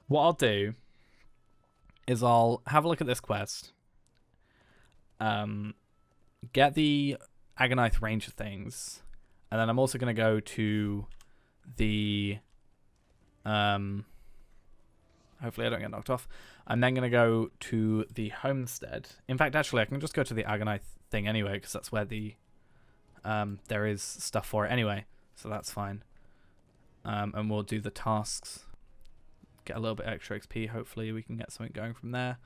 What I'll do is I'll have a look at this quest. Get the Agonite range of things. And then I'm also going to go to the Hopefully I don't get knocked off. I'm then going to go to the homestead. In fact, actually, I can just go to the Agonite thing anyway, because that's where the there is stuff for it anyway. So that's fine. And we'll do the tasks. Get a little bit extra XP. Hopefully we can get something going from there.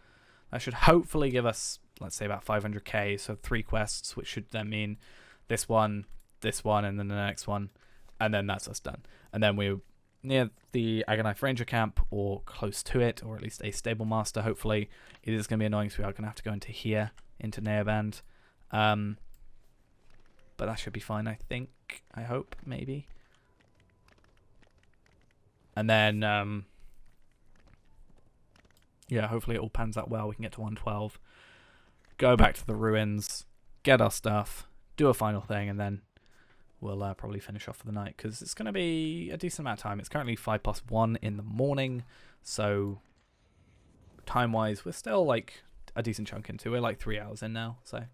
That should hopefully give us, let's say, about 500k. So 3 quests, which should then mean this one, and then the next one. And then that's us done. And then we're near the Agonite Ranger camp, or close to it, or at least a stable master, hopefully. It is going to be annoying, so we are going to have to go into here, into Neoband. But that should be fine, I think. I hope, maybe. And then, yeah, hopefully it all pans out well. We can get to 112. Go back to the ruins, get our stuff, do a final thing, and then we'll probably finish off for the night, because it's going to be a decent amount of time. It's currently 1:05 in the morning, so time-wise, we're still like a decent chunk into. We're like 3 hours in now, so.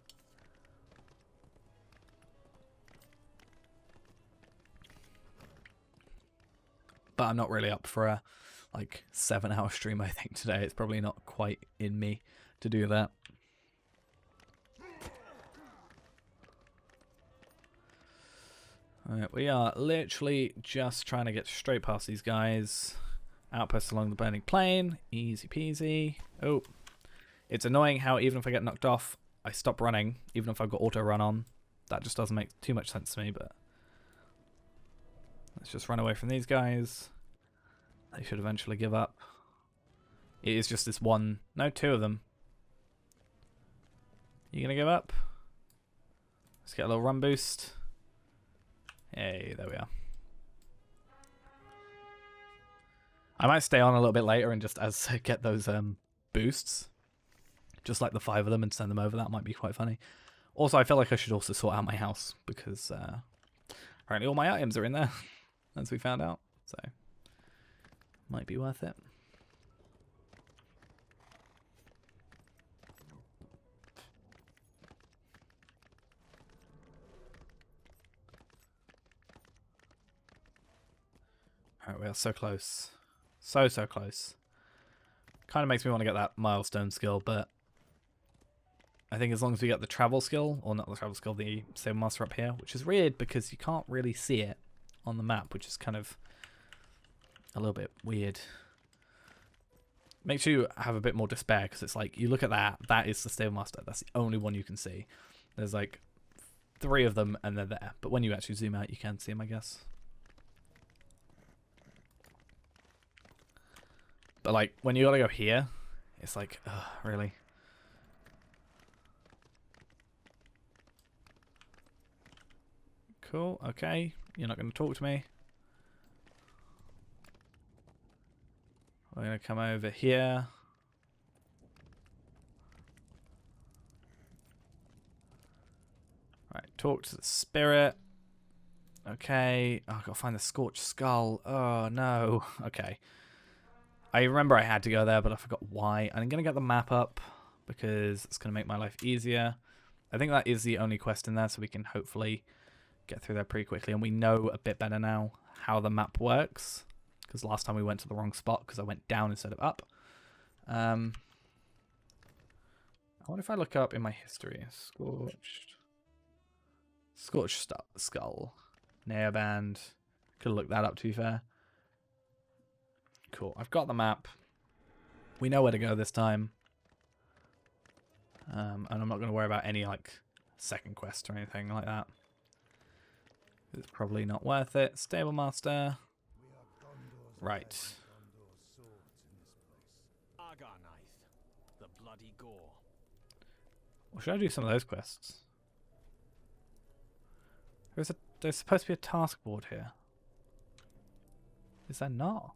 But I'm not really up for a like 7-hour stream, I think, today. It's probably not quite in me to do that. Alright, we are literally just trying to get straight past these guys. Outposts along the burning plain. Easy peasy. Oh. It's annoying how even if I get knocked off, I stop running, even if I've got auto run on. That just doesn't make too much sense to me, but let's just run away from these guys. They should eventually give up. It is just this one. No, 2 of them. You gonna give up? Let's get a little run boost. Hey, there we are. I might stay on a little bit later and just as I get those boosts, just like the 5 of them, and send them over. That might be quite funny. Also, I feel like I should also sort out my house, because apparently all my items are in there, as we found out. So, might be worth it. Alright, we are so close. So close. Kind of makes me want to get that milestone skill, but I think as long as we get the travel skill, or not the travel skill, the Stable Master up here, which is weird because you can't really see it on the map, which is kind of a little bit weird. Makes you have a bit more despair, because it's like, you look at that, that is the Stable Master, that's the only one you can see. There's like 3 of them and they're there, but when you actually zoom out you can see them, I guess. But like, when you gotta go here, it's like, ugh, really? Cool, okay. You're not gonna talk to me. We're gonna come over here. Right, talk to the spirit. Okay. Oh, I've got to find the Scorched Skull. Oh, no. Okay. I remember I had to go there, but I forgot why. I'm going to get the map up because it's going to make my life easier. I think that is the only quest in there, so we can hopefully get through there pretty quickly. And we know a bit better now how the map works, because last time we went to the wrong spot because I went down instead of up. I wonder if I look up in my history. Scorched Skull. Neoband. Could have looked that up, to be fair. Cool. I've got the map. We know where to go this time. And I'm not going to worry about any like second quest or anything like that. It's probably not worth it. Stable Master. Right. The bloody gore. Or should I do some of those quests? There's supposed to be a task board here. Is there not?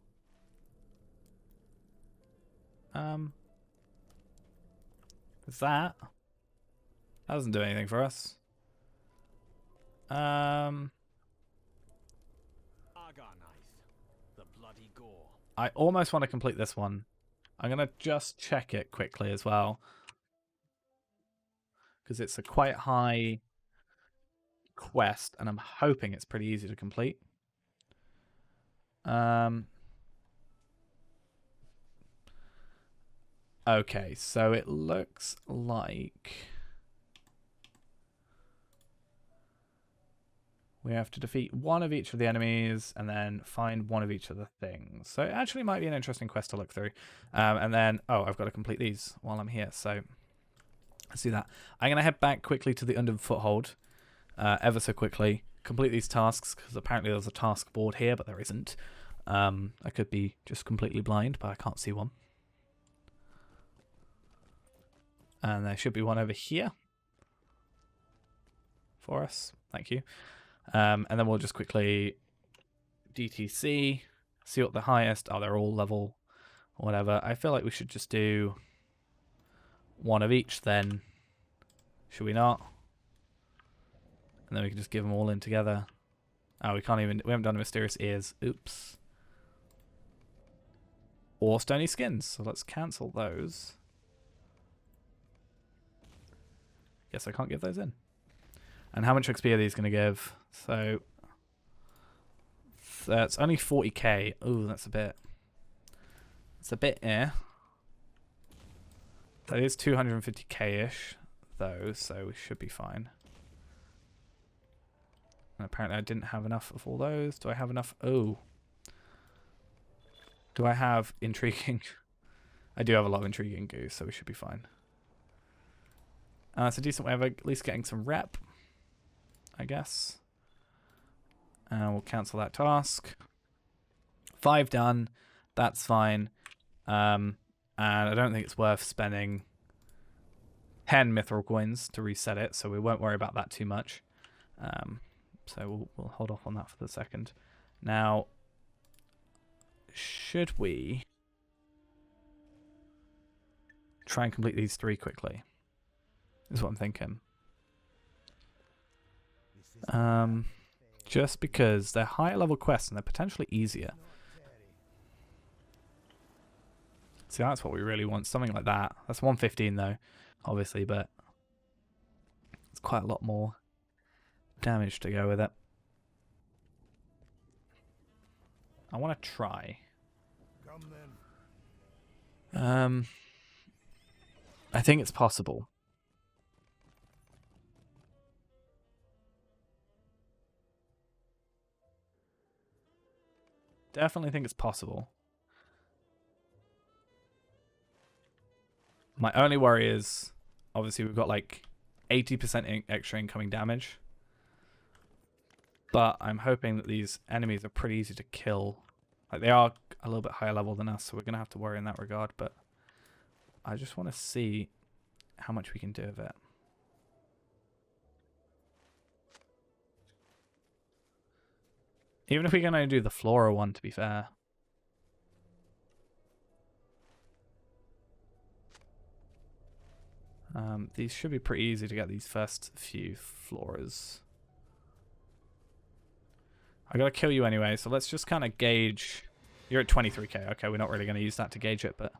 Is that? That doesn't do anything for us. The bloody gore. I almost want to complete this one. I'm gonna just check it quickly as well, because it's a quite high quest, and I'm hoping it's pretty easy to complete. Okay, so it looks like we have to defeat one of each of the enemies and then find one of each of the things. So it actually might be an interesting quest to look through. And then, oh, I've got to complete these while I'm here. So let's do that. I'm going to head back quickly to the Under Foothold, ever so quickly. Complete these tasks, because apparently there's a task board here, but there isn't. I could be just completely blind, but I can't see one. And there should be one over here for us. Thank you. And then we'll just quickly DTC, see what the highest. Oh, they're all level, whatever. I feel like we should just do one of each then. Should we not? And then we can just give them all in together. Oh, we haven't done Mysterious Ears. Oops. Or Stony Skins. So let's cancel those. Guess I can't give those in. And how much XP are these going to give? So that's only 40k. Ooh, that's a bit. It's a bit That is 250k-ish, though, so we should be fine. And apparently I didn't have enough of all those. Do I have enough? Oh. Do I have intriguing? I do have a lot of intriguing goo, so we should be fine. It's a decent way of at least getting some rep, I guess. And we'll cancel that task. 5 done. That's fine. And I don't think it's worth spending 10 mithril coins to reset it, so we won't worry about that too much. So we'll hold off on that for the second. Now, should we try and complete these 3 quickly? Is what I'm thinking. Just because they're higher level quests and they're potentially easier. See, that's what we really want. Something like that. That's 115 though, obviously, but it's quite a lot more damage to go with it. I want to try. I think it's possible. Definitely think it's possible. My only worry is, obviously, we've got like 80% extra incoming damage. But I'm hoping that these enemies are pretty easy to kill. Like, they are a little bit higher level than us, so we're going to have to worry in that regard. But I just want to see how much we can do of it. Even if we can only do the Flora one, to be fair. These should be pretty easy to get, these first few Floras. I gotta kill you anyway, so let's just kind of gauge. You're at 23k. Okay, we're not really going to use that to gauge it, but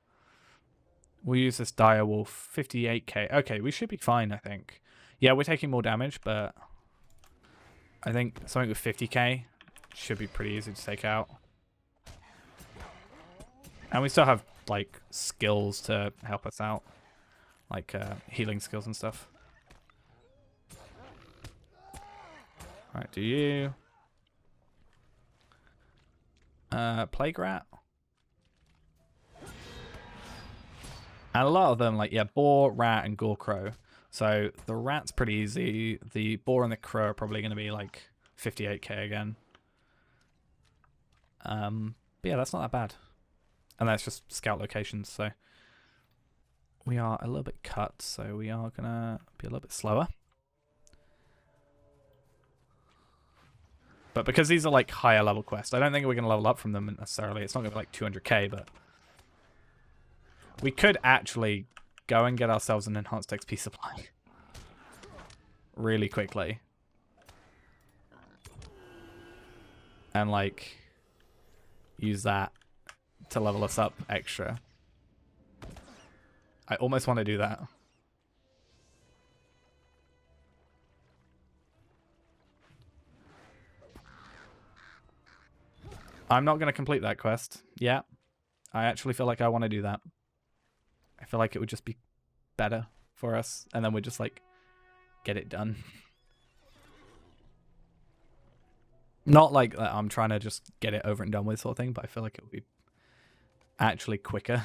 we'll use this Dire Wolf. 58k. Okay, we should be fine, I think. Yeah, we're taking more damage, but I think something with 50k should be pretty easy to take out. And we still have, like, skills to help us out. Like, healing skills and stuff. Alright, do you... Plague Rat. And a lot of them, like, yeah, Boar, Rat, and Gore Crow. So the Rat's pretty easy. The Boar and the Crow are probably going to be, like, 58k again. But yeah, that's not that bad. And that's just scout locations, so we are a little bit cut, so we are gonna be a little bit slower. But because these are like higher level quests, I don't think we're gonna level up from them necessarily. It's not gonna be like 200k, but we could actually go and get ourselves an enhanced XP supply really quickly. And like use that to level us up extra. I almost want to do that. I'm not going to complete that quest. Yeah. I actually feel like I want to do that. I feel like it would just be better for us, and then we'd just like get it done. Not like I'm trying to just get it over and done with sort of thing, but I feel like it would be actually quicker.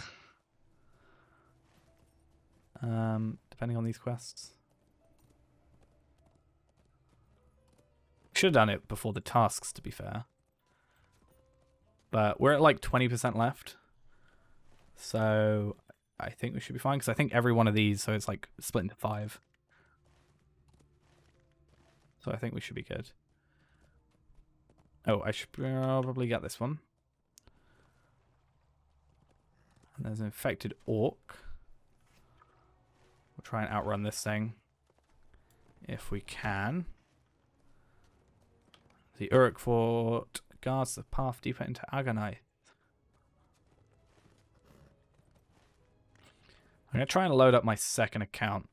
Depending on these quests. Should have done it before the tasks, to be fair. But we're at like 20% left. So I think we should be fine, because I think every one of these, so it's like split into 5. So I think we should be good. Oh, I should probably get this one. And there's an infected orc. We'll try and outrun this thing if we can. The Uruk Fort guards the path deeper into Agonai. I'm going to try and load up my second account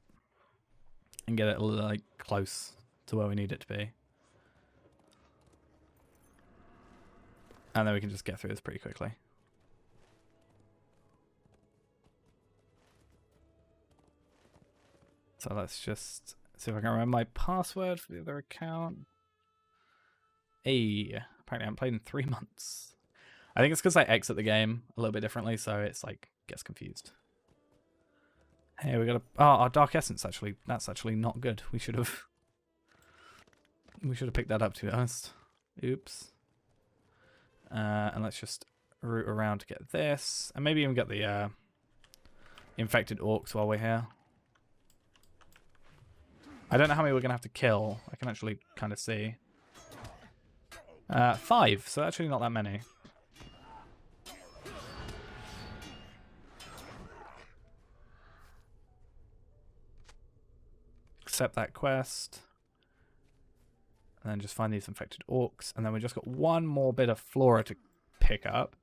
and get it like close to where we need it to be. And then we can just get through this pretty quickly. So let's just see if I can remember my password for the other account. Hey, apparently I haven't played in 3 months. I think it's because I exit the game a little bit differently, so it's like gets confused. Hey, we got our Dark Essence actually. That's actually not good. We should have picked that up, to be honest. Oops. And let's just route around to get this, and maybe even get the infected orcs while we're here. I don't know how many we're gonna have to kill. I can actually kind of see. 5, so actually not that many. Accept that quest. And then just find these infected orcs. And then we just got one more bit of flora to pick up.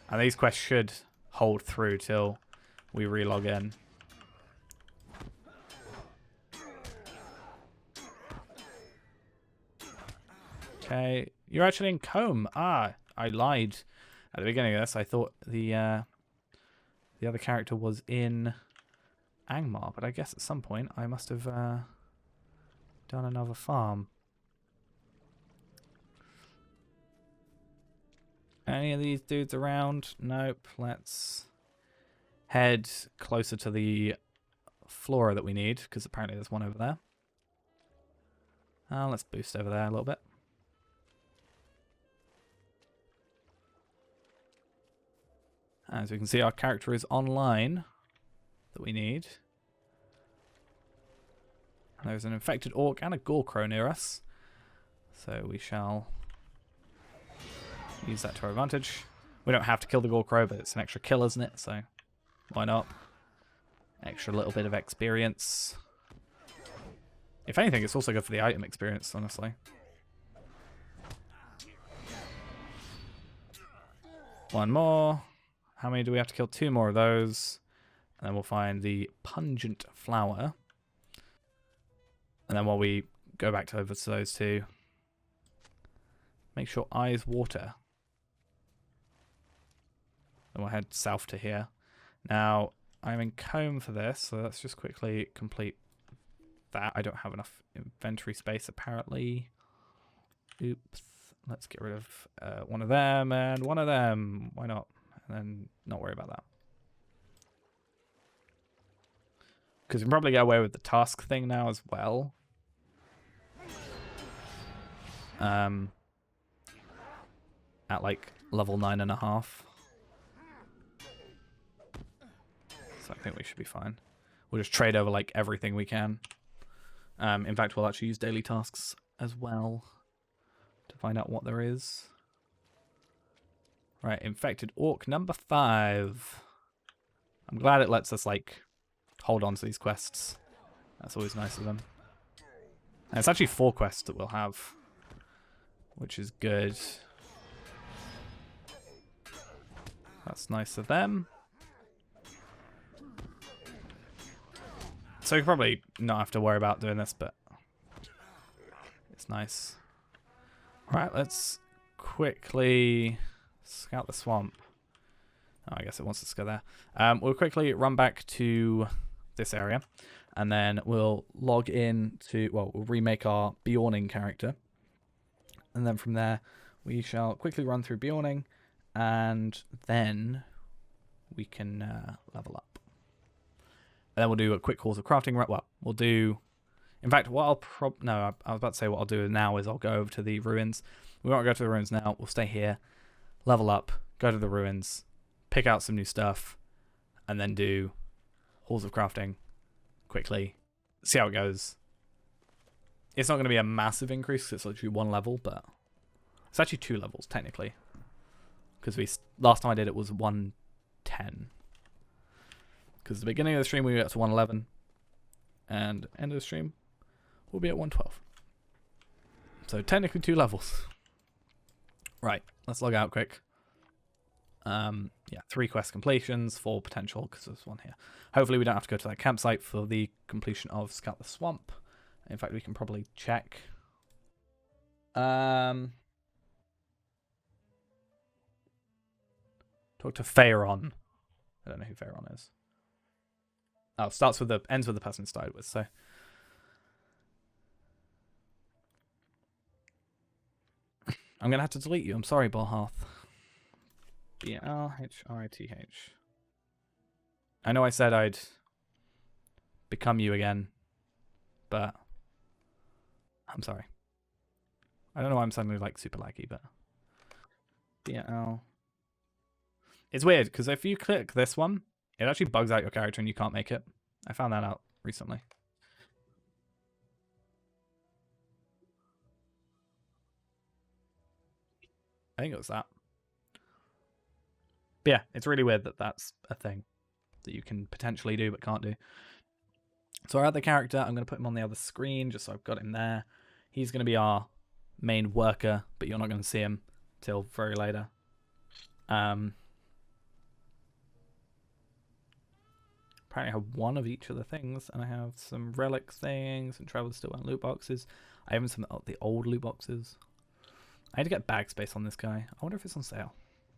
And these quests should hold through till we relog in. Okay, you're actually in Combe. Ah, I lied at the beginning of this. I thought the other character was in Angmar, but I guess at some point I must have done another farm. Any of these dudes around? Nope. Let's head closer to the flora that we need, because apparently there's one over there. Let's boost over there a little bit. As we can see, our character is online that we need. There's an infected orc and a Gorkrow near us. So we shall use that to our advantage. We don't have to kill the Gorkrow, but it's an extra kill, isn't it? So why not? Extra little bit of experience. If anything, it's also good for the item experience, honestly. One more. How many do we have to kill? 2 more of those. And then we'll find the pungent flower. And then while we go back over to those 2, make sure eyes water. Then we'll head south to here. Now, I'm in Combe for this, so let's just quickly complete that. I don't have enough inventory space, apparently. Oops. Let's get rid of one of them and one of them. Why not? And then not worry about that. Because we can probably get away with the task thing now as well. At like level 9.5. So I think we should be fine. We'll just trade over like everything we can. In fact, we'll actually use daily tasks as well to find out what there is. Right, infected orc number 5. I'm glad it lets us like hold on to these quests. That's always nice of them. And it's actually 4 quests that we'll have, which is good. That's nice of them. So we probably not have to worry about doing this, but it's nice. Right, let's quickly scout the swamp. Oh, I guess it wants us to go there. We'll quickly run back to this area, and then we'll log in to, well, we'll remake our Bjorning character. And then from there, we shall quickly run through Bjorning, and then we can level up. And then we'll do a quick course of crafting. Well, we'll do... In fact, what I'll no, I was about to say what I'll do now is I'll go over to the ruins. We won't go to the ruins now. We'll stay here, level up, go to the ruins, pick out some new stuff, and then do halls of crafting quickly. See how it goes. It's not going to be a massive increase because it's literally 1 level, but it's actually 2 levels technically. Because last time I did it was 110. Because the beginning of the stream we got to 111, and end of the stream we'll be at 112. So technically 2 levels. Right, let's log out quick. Yeah, 3 quest completions, 4 potential because there's 1 here. Hopefully we don't have to go to that campsite for the completion of Scout the Swamp. In fact, we can probably check. Talk to Phaeron. I don't know who Phaeron is. Oh, ends with the person it started with, so. I'm gonna have to delete you. I'm sorry, Balharth. B-L-H-R-I-T-H. I know I said I'd become you again, but I'm sorry. I don't know why I'm suddenly like super laggy, but B-L. It's weird because if you click this one, it actually bugs out your character and you can't make it. I found that out recently. I think it was that. But yeah, it's really weird that that's a thing that you can potentially do but can't do. So I add the character. I'm going to put him on the other screen just so I've got him there. He's going to be our main worker, but you're not going to see him till very later. Apparently I have 1 of each of the things, and I have some relic things and travel still and loot boxes. I have some of the old loot boxes. I had to get bag space on this guy. I wonder if it's on sale.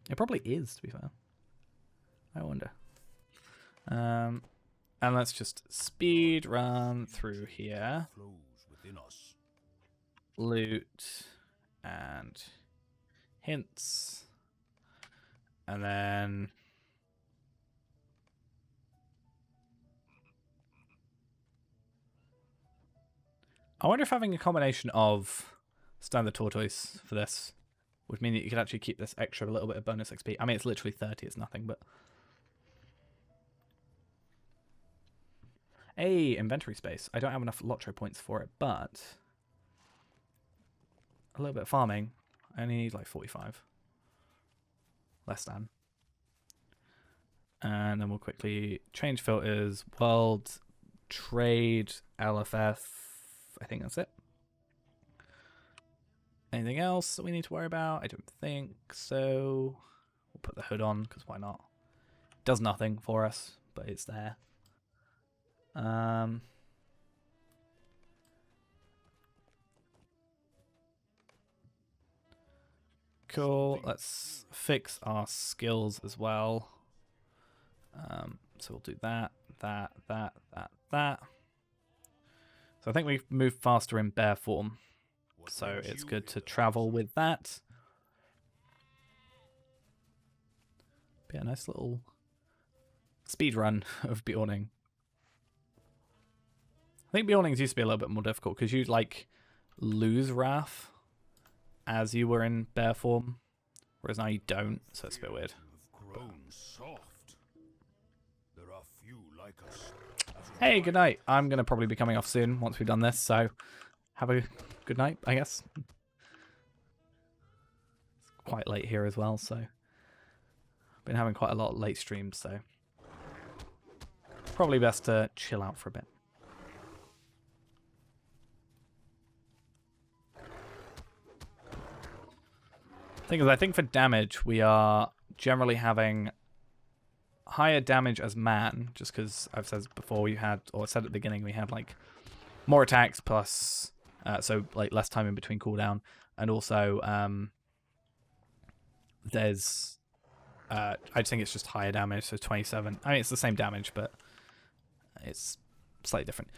It probably is, to be fair. I wonder. And let's just speed run through here. Loot and hints. And then I wonder if having a combination of standard tortoise for this would mean that you could actually keep this extra little bit of bonus XP. I mean, it's literally 30, it's nothing, but... Hey, inventory space. I don't have enough Lotro points for it, but... a little bit of farming. I only need like 45. Less than. And then we'll quickly change filters. World, trade, LFF. I think that's it. Anything else that we need to worry about? I don't think so. We'll put the hood on, because why not? Does nothing for us, but it's there. Cool. Let's fix our skills as well. So we'll do that. So I think we've moved faster in bear form. So it's good to travel with that. Be a nice little speed run of Bjorning. I think Bjornings used to be a little bit more difficult because you'd like lose wrath as you were in bear form, whereas now you don't, so it's a bit weird. Hey, good night. I'm going to probably be coming off soon once we've done this, so have a good night, I guess. It's quite late here as well, so I've been having quite a lot of late streams, so probably best to chill out for a bit. Thing is, I think for damage, we are generally having higher damage as man, just because I've said before we had, or said at the beginning, we had like more attacks plus, so like less time in between cooldown, and also there's I think it's just higher damage, so 27. I mean, it's the same damage, but it's slightly different.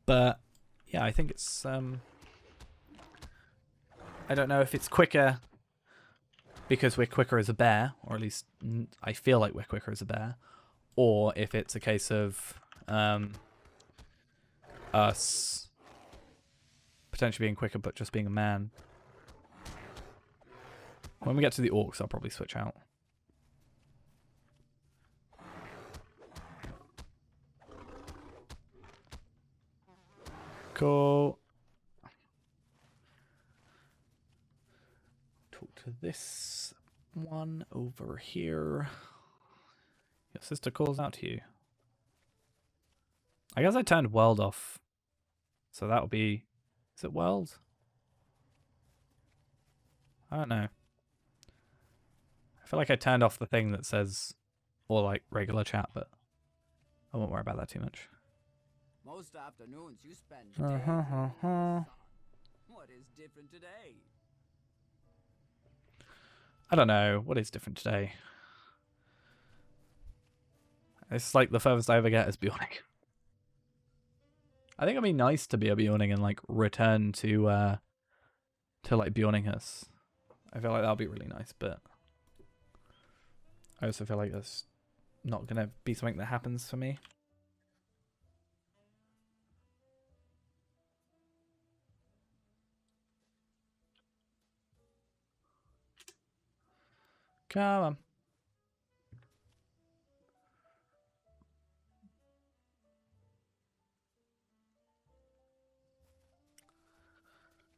But yeah, I think it's I don't know if it's quicker because we're quicker as a bear, or at least I feel like we're quicker as a bear, or if it's a case of us potentially being quicker but just being a man. When we get to the orcs, I'll probably switch out. Cool. Talk to this one over here. Your sister calls out to you. I guess I turned world off. So that'll be... Is it world? I don't know. I feel like I turned off the thing that says... Or like regular chat, but... I won't worry about that too much. Most afternoons you spend day in the sun. What is different today? I don't know. What is different today? It's like the furthest I ever get is Bjorning. I think it'd be nice to be a Bjorning and like return to like Bjorninghus. I feel like that'll be really nice, but I also feel like that's not gonna be something that happens for me. Come on.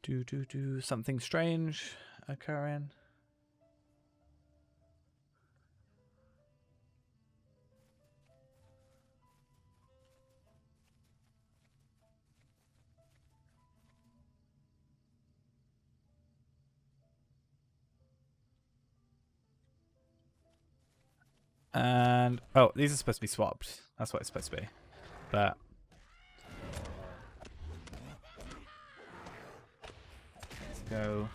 Do something strange occurring. And oh, these are supposed to be swapped. That's what it's supposed to be. But let's go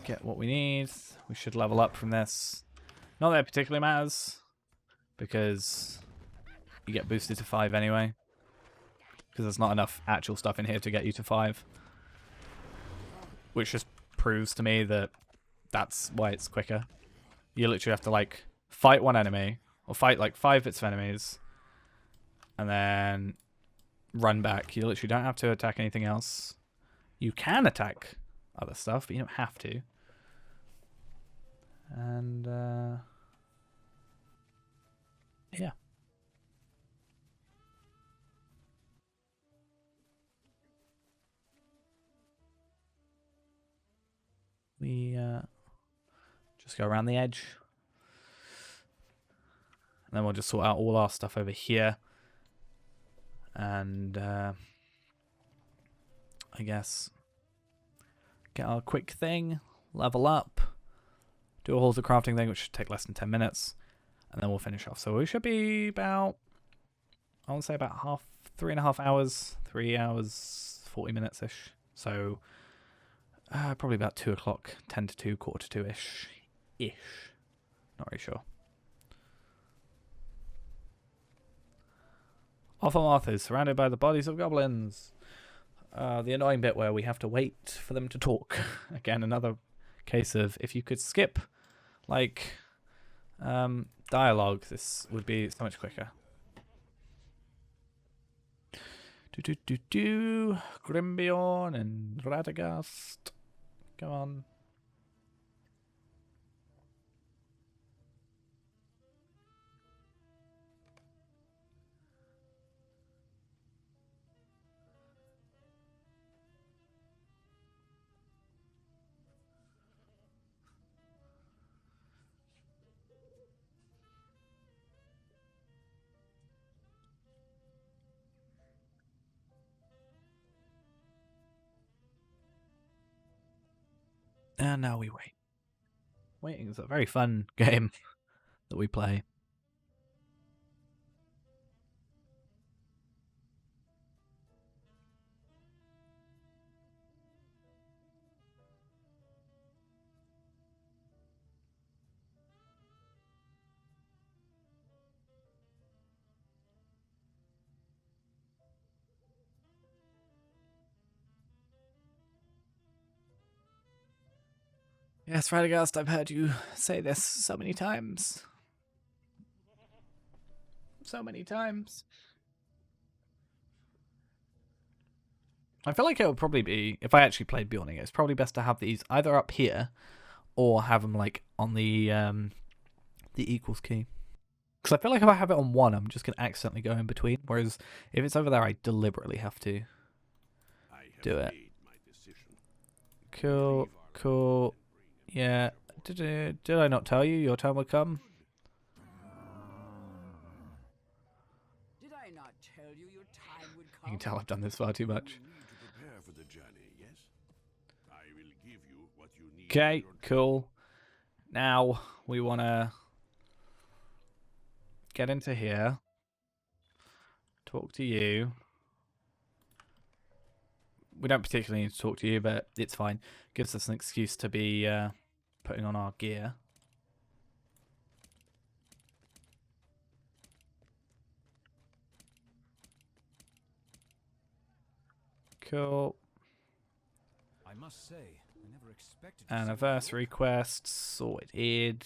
get what we need. We should level up from this. Not that it particularly matters, because you get boosted to 5 anyway. Because there's not enough actual stuff in here to get you to 5. Which just proves to me that that's why it's quicker. You literally have to like fight one enemy, or fight like 5 bits of enemies, and then run back. You literally don't have to attack anything else. You can attack other stuff, but you don't have to. And yeah. We just go around the edge. And then we'll just sort out all our stuff over here. And I guess get our quick thing, level up, do a halter crafting thing, which should take less than 10 minutes, and then we'll finish off. So we should be about, I want to say about 3.5 hours, 3 hours, 40 minutes-ish. So probably about 2 o'clock, 10 to 2, quarter to 2-ish. Not really sure. Off on Arthur, surrounded by the bodies of goblins. The annoying bit where we have to wait for them to talk. Again, another case of if you could skip, like, dialogue, this would be so much quicker. Grimbiorn and Radagast. Come on. And now we wait. Waiting is a very fun game that we play. Yes, Radagast, I've heard you say this so many times. So many times. I feel like it would probably be, if I actually played Bjorning, it's probably best to have these either up here or have them like on the equals key. Because I feel like if I have it on one, I'm just going to accidentally go in between. Whereas if it's over there, I deliberately have to do it. Cool, cool. Yeah. Did I not tell you your turn would come? Did I not tell you your time would come? You can tell I've done this far too much. You need to prepare for the journey, yes? I will give you what you need. Okay, cool. Now we want to get into here. Talk to you. We don't particularly need to talk to you, but it's fine. Gives us an excuse to be putting on our gear. Cool. I must say, I never expected. Anniversary quest sorted.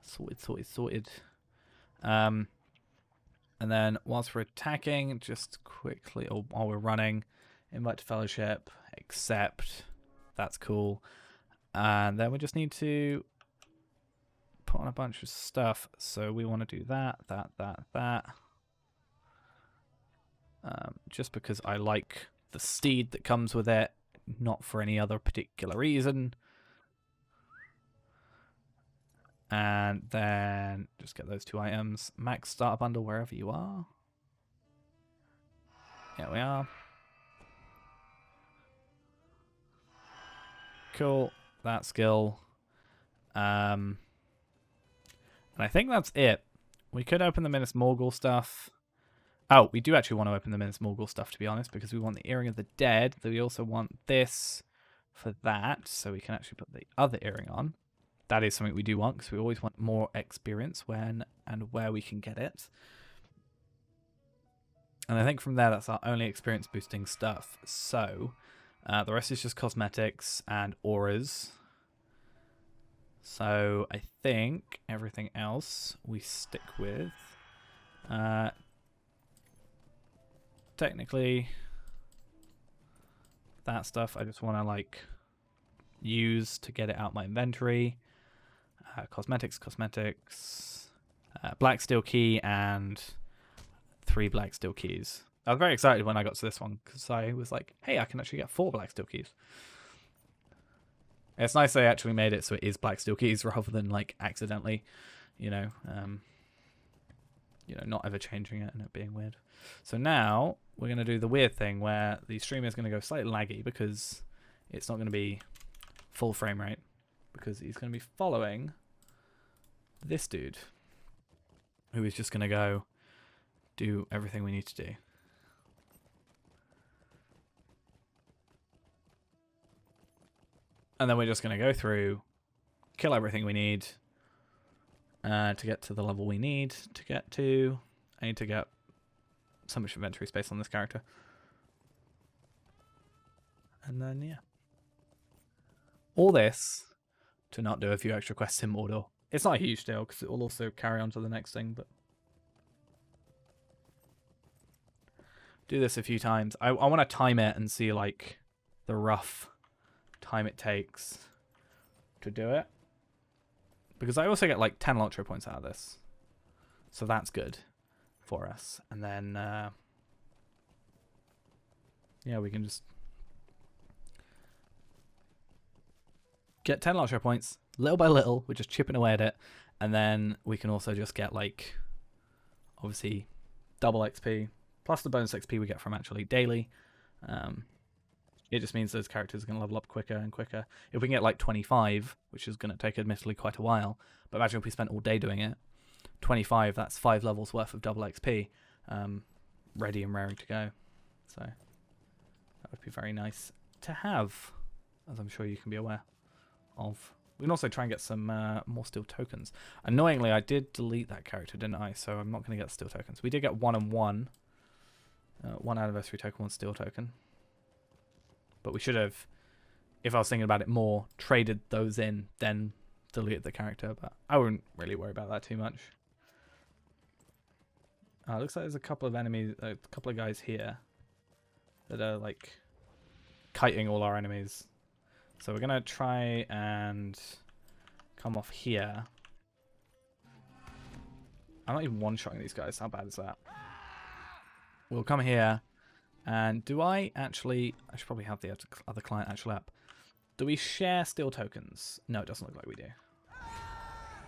Sorted. And then whilst we're attacking, just quickly, or while we're running, invite to fellowship, accept. That's cool. And then we just need to put on a bunch of stuff. So we want to do that. Just because I like the steed that comes with it, not for any other particular reason. And then just get those 2 items. Max starter bundle wherever you are. Here we are. Cool. That skill. And I think that's it. We could open the Minas Morgul stuff. Oh, we do actually want to open the Minas Morgul stuff, to be honest, because we want the Earring of the Dead. We also want this for that, so we can actually put the other earring on. That is something we do want, because we always want more experience when and where we can get it. And I think from there, that's our only experience boosting stuff. So, the rest is just cosmetics and auras. So, I think everything else we stick with. Technically, that stuff I just want to like use to get it out my inventory. Cosmetics, black steel key, and 3 black steel keys. I was very excited when I got to this one because I was like, hey, I can actually get 4 black steel keys. It's nice they actually made it so it is black steel keys rather than like accidentally, not ever changing it and it being weird. So now we're going to do the weird thing where the stream is going to go slightly laggy because it's not going to be full frame rate, because he's going to be following this dude who is just going to go do everything we need to do. And then we're just going to go through, kill everything we need to get to the level we need to get to. I need to get so much inventory space on this character. And then, yeah. All this to not do a few extra quests in Mordor. It's not a huge deal because it will also carry on to the next thing, but do this a few times. I want to time it and see like the rough time it takes to do it, because I also get like 10 Lotro points out of this, so that's good for us. And then yeah, we can just get 10 Lotro points little by little. We're just chipping away at it, and then we can also just get like obviously double XP plus the bonus XP we get from actually daily. It just means those characters are going to level up quicker and quicker. If we can get like 25, which is going to take admittedly quite a while, but imagine if we spent all day doing it, 25, that's 5 levels worth of double XP ready and raring to go. So that would be very nice to have, as I'm sure you can be aware of. We can also try and get some more steel tokens. Annoyingly, I did delete that character, didn't I? So I'm not going to get steel tokens. We did get 1 and 1. 1 anniversary token, 1 steel token. But we should have if I was thinking about it more, traded those in, then deleted the character. But I wouldn't really worry about that too much. Looks like there's a couple of enemies, a couple of guys here that are like kiting all our enemies. So we're gonna try and come off here. I'm not even one-shotting these guys. How bad is that? We'll come here, and do I actually... I should probably have the other client actual app. Do we share steel tokens? No, it doesn't look like we do.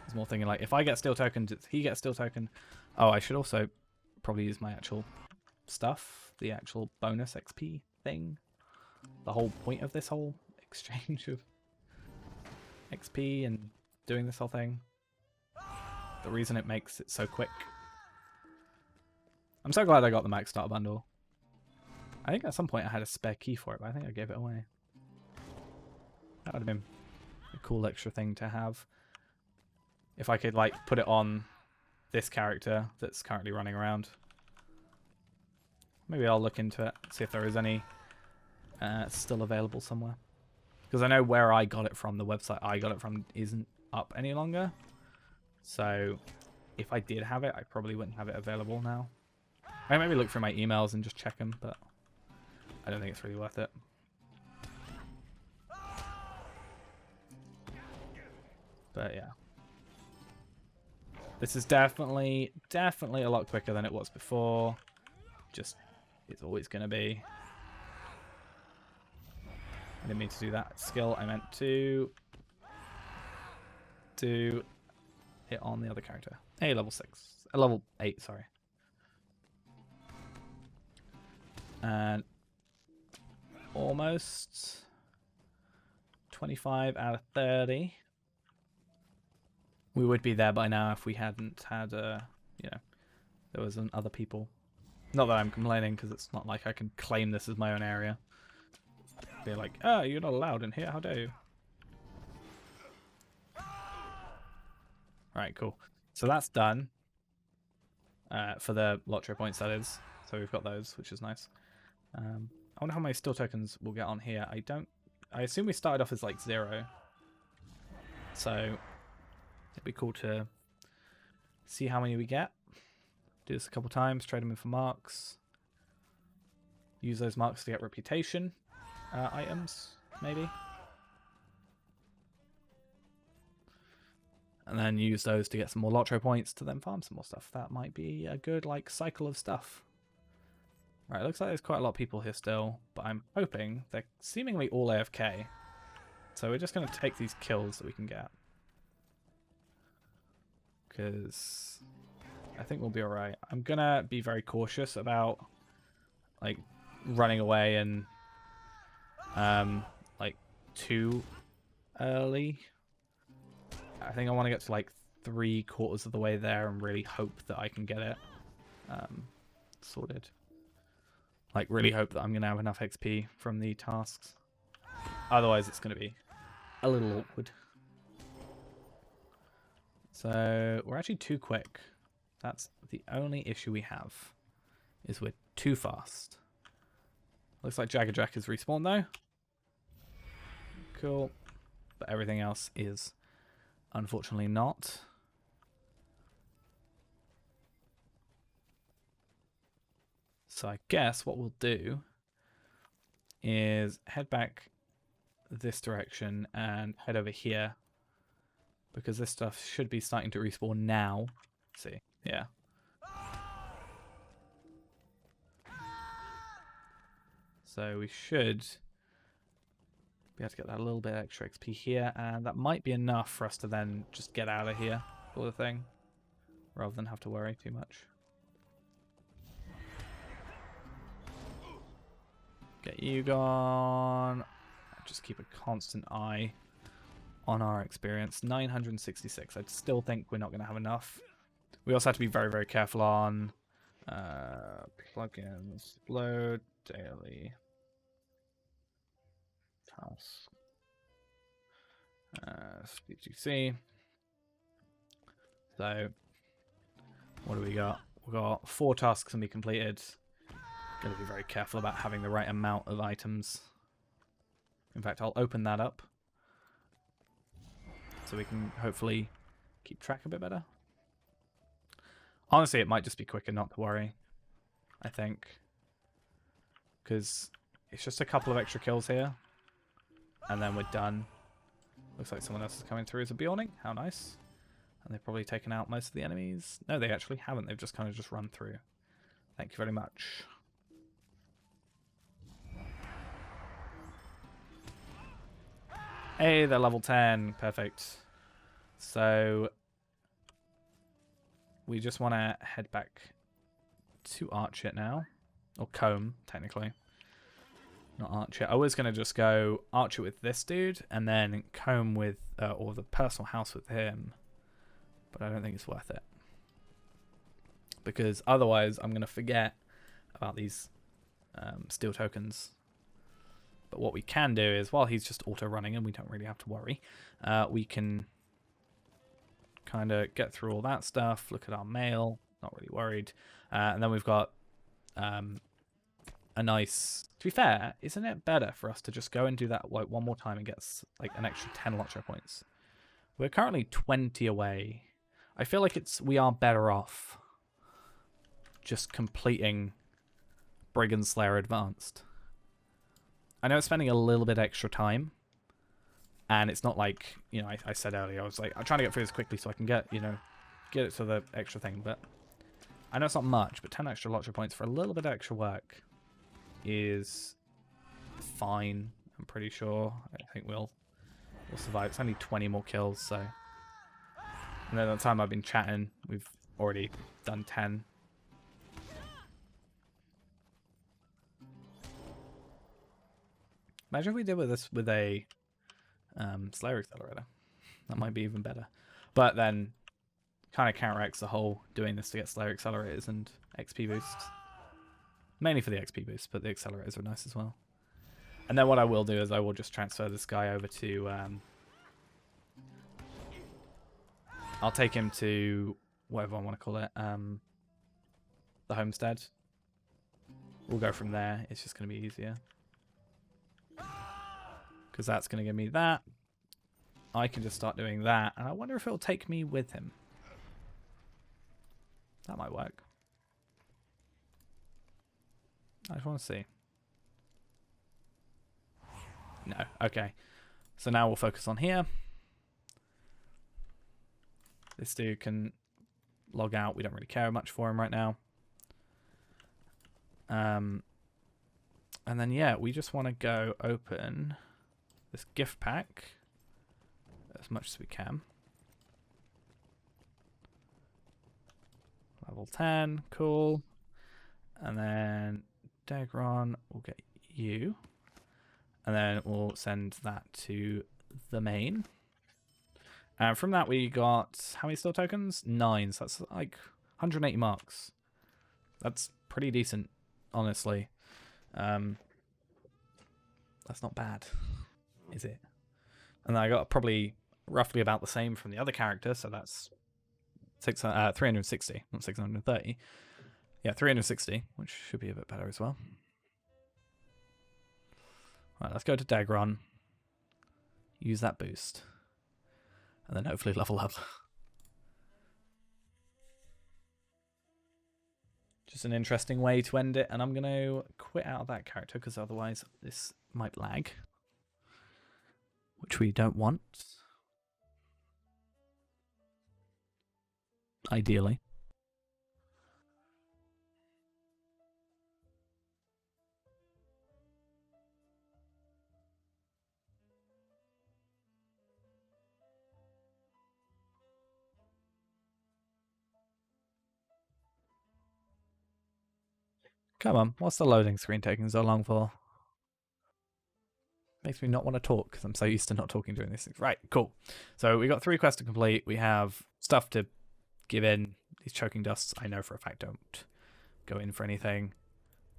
It's more thinking like, if I get steel tokens, he gets steel token. Oh, I should also probably use my actual stuff, the actual bonus XP thing. The whole point of this whole exchange of XP and doing this whole thing. The reason it makes it so quick. I'm so glad I got the max starter bundle. I think at some point I had a spare key for it, but I think I gave it away. That would have been a cool extra thing to have. If I could like put it on this character that's currently running around. Maybe I'll look into it, see if there is any still available somewhere. Because I know where I got it from, the website I got it from isn't up any longer. So if I did have it, I probably wouldn't have it available now. I maybe look through my emails and just check them, but I don't think it's really worth it. But yeah. This is definitely a lot quicker than it was before. Just, it's always going to be. I didn't mean to do that skill. I meant to do it on the other character. Hey, level 6. Level 8, sorry. And almost 25 out of 30. We would be there by now if we hadn't had, you know, there was other people. Not that I'm complaining, because it's not like I can claim this as my own area. They're like, oh, you're not allowed in here, how dare you? Alright, cool. So that's done. For the lottery points, that is. So we've got those, which is nice. I wonder how many steel tokens we'll get on here. I assume we started off as like 0. So it'd be cool to see how many we get. Do this a couple times, trade them in for marks. Use those marks to get reputation items, maybe. And then use those to get some more lottery points to then farm some more stuff. That might be a good like cycle of stuff. Right, looks like there's quite a lot of people here still, but I'm hoping they're seemingly all AFK. So we're just going to take these kills that we can get. Because I think we'll be alright. I'm going to be very cautious about like running away and like too early. I think I want to get to like 3/4 of the way there and really hope that I can get it sorted. Like really hope that I'm going to have enough XP from the tasks. Otherwise it's going to be a little awkward. So we're actually too quick. That's the only issue we have, is we're too fast. Looks like Jagger Jack is respawned though. Cool. But everything else is unfortunately not. So I guess what we'll do is head back this direction and head over here, because this stuff should be starting to respawn now. Let's see, yeah. So we should be able to get that little bit extra XP here, and that might be enough for us to then just get out of here for the thing, rather than have to worry too much. Get you gone. Just keep a constant eye on our experience. 966. I still think we're not going to have enough. We also have to be very, very careful on plugins. Load daily task. SPGC. So, what do we got? We've got 4 tasks to be completed. Got to be very careful about having the right amount of items. In fact, I'll open that up so we can hopefully keep track a bit better. Honestly, it might just be quicker not to worry, I think. Because it's just a couple of extra kills here. And then we're done. Looks like someone else is coming through as a Bjorning. How nice. And they've probably taken out most of the enemies. No, they actually haven't. They've just kind of just run through. Thank you very much. Hey, they're level 10. Perfect. So we just want to head back to Arch it now. Or Comb, technically. Not Arch it. I was going to just go Arch it with this dude and then Comb with, or the personal house with him. But I don't think it's worth it. Because otherwise I'm going to forget about these steel tokens. But what we can do is, while he's just auto-running and we don't really have to worry, we can kind of get through all that stuff, look at our mail, not really worried. And then we've got a nice... To be fair, isn't it better for us to just go and do that like one more time and get like an extra 10 Lotro points? We're currently 20 away. I feel like we are better off just completing Brigand Slayer Advanced. I know it's spending a little bit extra time, and it's not like, you know, I said earlier, I was like, I'm trying to get through this quickly so I can get, you know, get it to the extra thing, but I know it's not much, but 10 extra Lotro points for a little bit of extra work is fine, I'm pretty sure. I think we'll survive. It's only 20 more kills, so... And then the time I've been chatting, we've already done 10. Imagine if we did with this with a Slayer Accelerator. That might be even better. But then kind of counteracts the whole doing this to get Slayer Accelerators and XP boosts. Mainly for the XP boost, but the accelerators are nice as well. And then what I will do is I will just transfer this guy over to... I'll take him to whatever I want to call it. The homestead. We'll go from there. It's just going to be easier. Because that's going to give me that. I can just start doing that. And I wonder if it'll take me with him. That might work. I just want to see. No. Okay. So now we'll focus on here. This dude can log out. We don't really care much for him right now. And then, yeah, we just want to go open this gift pack as much as we can. Level 10. Cool. And then Dagron, we'll get you. And then we'll send that to the main. And from that we got, how many steel tokens? 9. So that's like 180 marks. That's pretty decent, honestly. That's not bad, is it? And then I got probably roughly about the same from the other character, so that's 360, not 630. Yeah, 360, which should be a bit better as well. Right, let's go to Dagron. Use that boost. And then hopefully level up. Just an interesting way to end it. And I'm going to quit out of that character because otherwise this might lag. Which we don't want. Ideally. Come on, what's the loading screen taking so long for? Makes me not want to talk because I'm so used to not talking during these things. Right, cool. So we got 3 quests to complete. We have stuff to give in. These choking dusts, I know for a fact, don't go in for anything.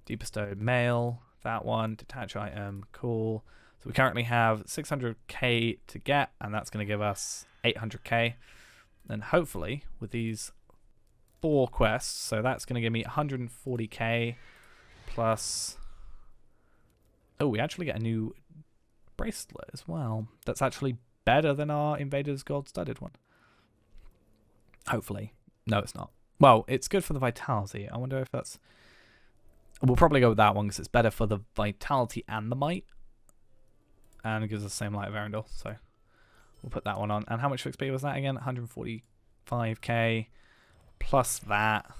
Debestowed mail, that one. Detach item, cool. So we currently have 600k to get, and that's going to give us 800k. And hopefully, with these 4 quests, so that's going to give me 140k plus... Oh, we actually get a new bracelet as well. That's actually better than our Invaders gold-studded one. Hopefully. No, it's not. Well, it's good for the vitality. I wonder if that's... We'll probably go with that one because it's better for the vitality and the might. And it gives us the same light of Arundel, so we'll put that one on. And how much XP was that again? 145k plus that.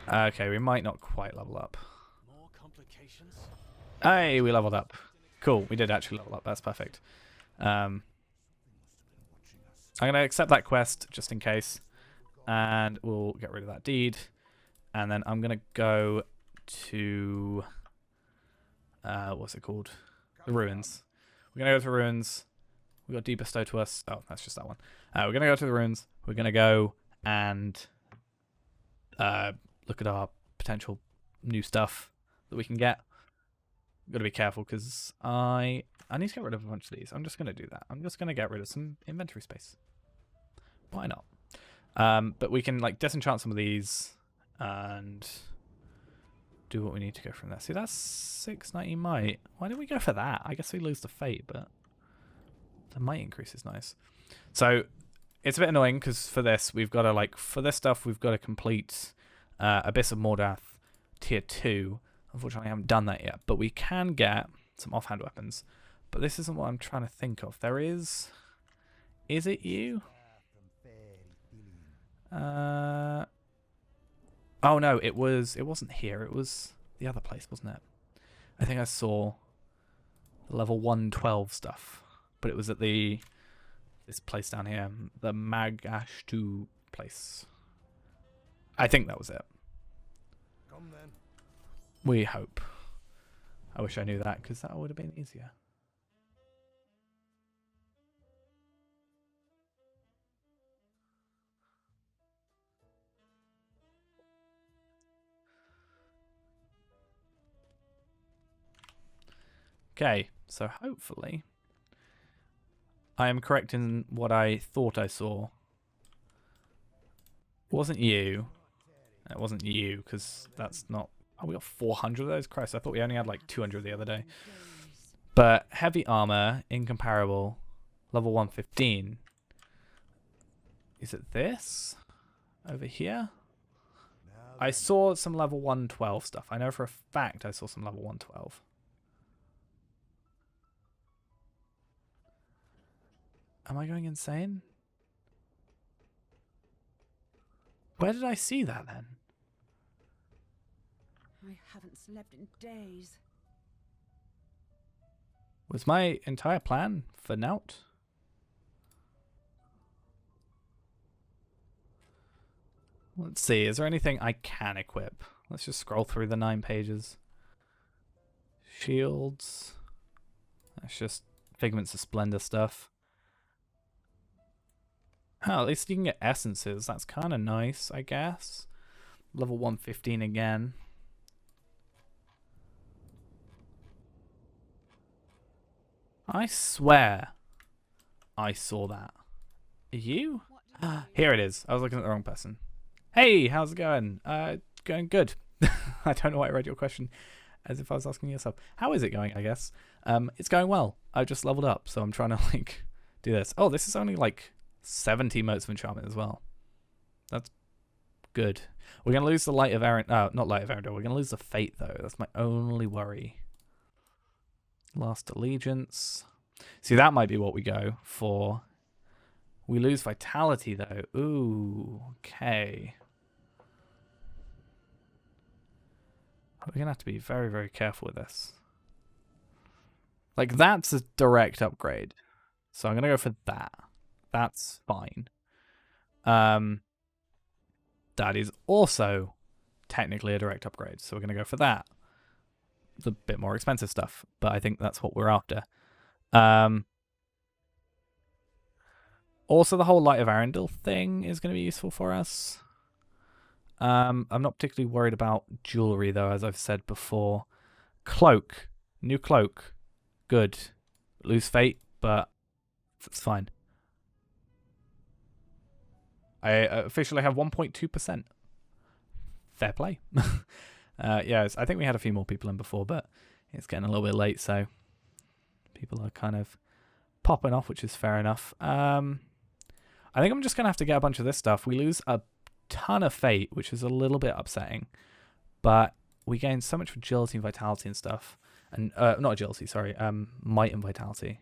Okay, we might not quite level up. More complications? Hey, we leveled up. Cool, we did actually level up. That's perfect. I'm going to accept that quest just in case. And we'll get rid of that deed. And then I'm going to go to... what's it called? The ruins. We're going to go to the ruins. We got deed bestowed to us. Oh, that's just that one. We're going to go to the ruins. We're going to go and look at our potential new stuff that we can get. Got to be careful because I need to get rid of a bunch of these. I'm just going to do that. I'm just going to get rid of some inventory space. Why not? But we can like disenchant some of these and do what we need to go from there. See, that's 690 might. Why did we go for that? I guess we lose the fate, but the might increase is nice. So it's a bit annoying because for this, we've got to like, for this stuff, we've got to complete Abyss of Mordath tier 2. Unfortunately, I haven't done that yet, but we can get some offhand weapons. But this isn't what I'm trying to think of. There is it you? Oh no, it wasn't here. It was the other place, wasn't it? I think I saw the level 112 stuff, but it was at this place down here, the Magashtu place. I think that was it. Come then. We hope. I wish I knew that because that would have been easier. Okay, so hopefully I am correct in what I thought I saw. It wasn't you. It wasn't you, because that's not... Oh, we got 400 of those? Christ, I thought we only had like 200 the other day. But heavy armor, incomparable, level 115. Is it this? Over here? I saw some level 112 stuff. I know for a fact I saw some level 112. Am I going insane? Where did I see that then? I haven't slept in days. Was my entire plan for naught? Let's see, is there anything I can equip? Let's just scroll through the 9 pages. Shields. That's just Figments of Splendor stuff. Oh, at least you can get essences. That's kind of nice, I guess. Level 115 again. I swear I saw that. Are you? Here it is. I was looking at the wrong person. Hey, how's it going? Going good. I don't know why I read your question as if I was asking yourself. How is it going, I guess? It's going well. I just leveled up, so I'm trying to like do this. Oh, this is only like 70 motes of enchantment as well. That's good. We're going to lose the light of Arundel. Not light of Arundel. We're going to lose the fate, though. That's my only worry. Last allegiance. See, that might be what we go for. We lose vitality, though. Ooh, okay. We're going to have to be very, very careful with this. Like, that's a direct upgrade. So I'm going to go for that. That's fine. That is also technically a direct upgrade, so we're going to go for that. The bit more expensive stuff, but I think that's what we're after. Also, the whole Light of Arundel thing is going to be useful for us. I'm not particularly worried about jewelry, though, as I've said before. Cloak. New cloak. Good. Lose fate, but that's fine. I officially have 1.2%. Fair play. Yes, I think we had a few more people in before, but it's getting a little bit late, so People are kind of popping off, which is fair enough. I think I'm just going to have to get a bunch of this stuff. We lose a ton of fate, which is a little bit upsetting. But we gain so much agility and vitality and stuff. And not agility, sorry. Might and vitality.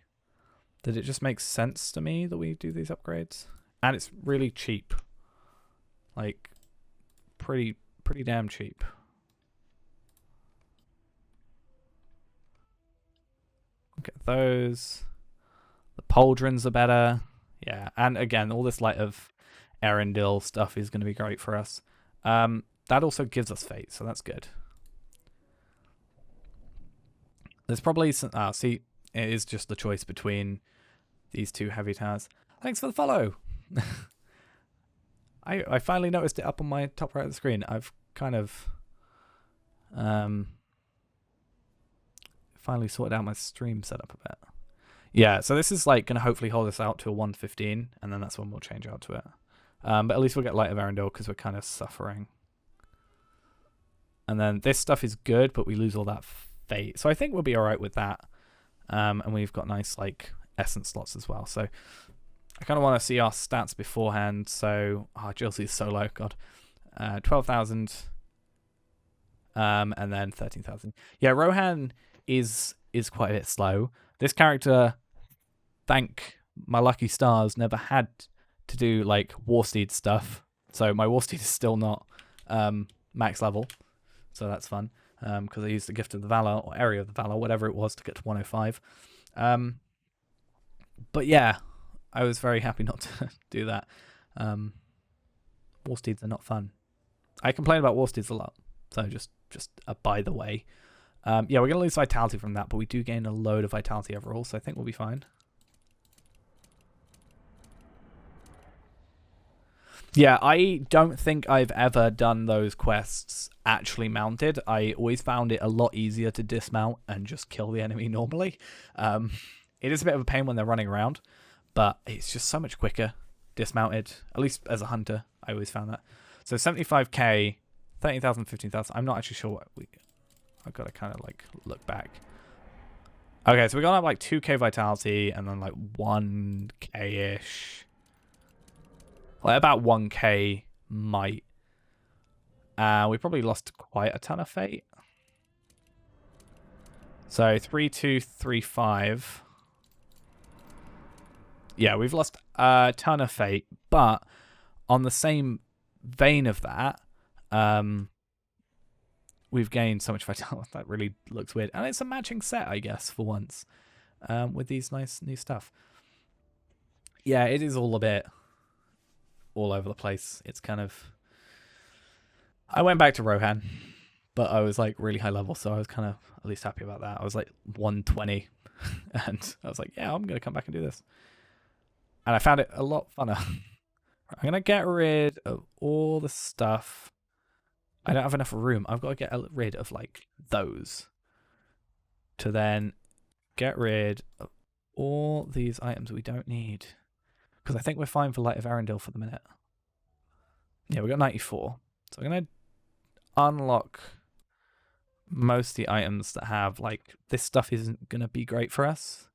That it just makes sense to me that we do these upgrades. And it's really cheap. Like, pretty damn cheap. Look at those. The pauldrons are better. Yeah, and again, all this light of Erendil stuff is going to be great for us. That also gives us fate, so that's good. There's probably some... see, it is just the choice between these two heavy towers. Thanks for the follow! I finally noticed it up on my top right of the screen. I've kind of... finally sorted out my stream setup a bit. Yeah, so this is like going to hopefully hold us out to a 115, and then that's when we'll change out to it. But at least we'll get Light of Arendelle because we're kind of suffering. And then this stuff is good, but we lose all that fate. So I think we'll be alright with that. And we've got nice like essence slots as well. So I kind of want to see our stats beforehand. So agility is so low, god. 12,000. And then 13,000. Yeah, Rohan is quite a bit slow. This character, thank my lucky stars, never had to do like Warsteed stuff. So my Warsteed is still not max level. So that's fun. Because I used the Gift of the Valor, or Area of the Valor, whatever it was, to get to 105. But yeah, I was very happy not to do that. Warsteeds are not fun. I complain about Warsteeds a lot. So just by the way. Yeah, we're going to lose vitality from that, but we do gain a load of vitality overall, so I think we'll be fine. Yeah, I don't think I've ever done those quests actually mounted. I always found it a lot easier to dismount and just kill the enemy normally. It is a bit of a pain when they're running around, but it's just so much quicker dismounted, at least as a hunter. I always found that. So 75k, 13,000, 15,000. I'm not actually sure what we... I've got to kind of like look back. Okay, so we got up like 2k vitality and then like 1k-ish. Like about 1k might. We probably lost quite a ton of fate. So 3235. Yeah, we've lost a ton of fate, but on the same vein of that, we've gained so much vitality. That really looks weird. And it's a matching set, I guess, for once. With these nice new stuff. Yeah, it is all a bit all over the place. It's kind of... I went back to Rohan, but I was like really high level, so I was kind of at least happy about that. I was like 120, and I was like, yeah, I'm going to come back and do this. And I found it a lot funner. I'm going to get rid of all the stuff. I don't have enough room. I've got to get rid of like those to then get rid of all these items we don't need. Because I think we're fine for Light of Arendelle for the minute. Yeah, we got 94. So I'm going to unlock most of the items that have like, this stuff isn't going to be great for us.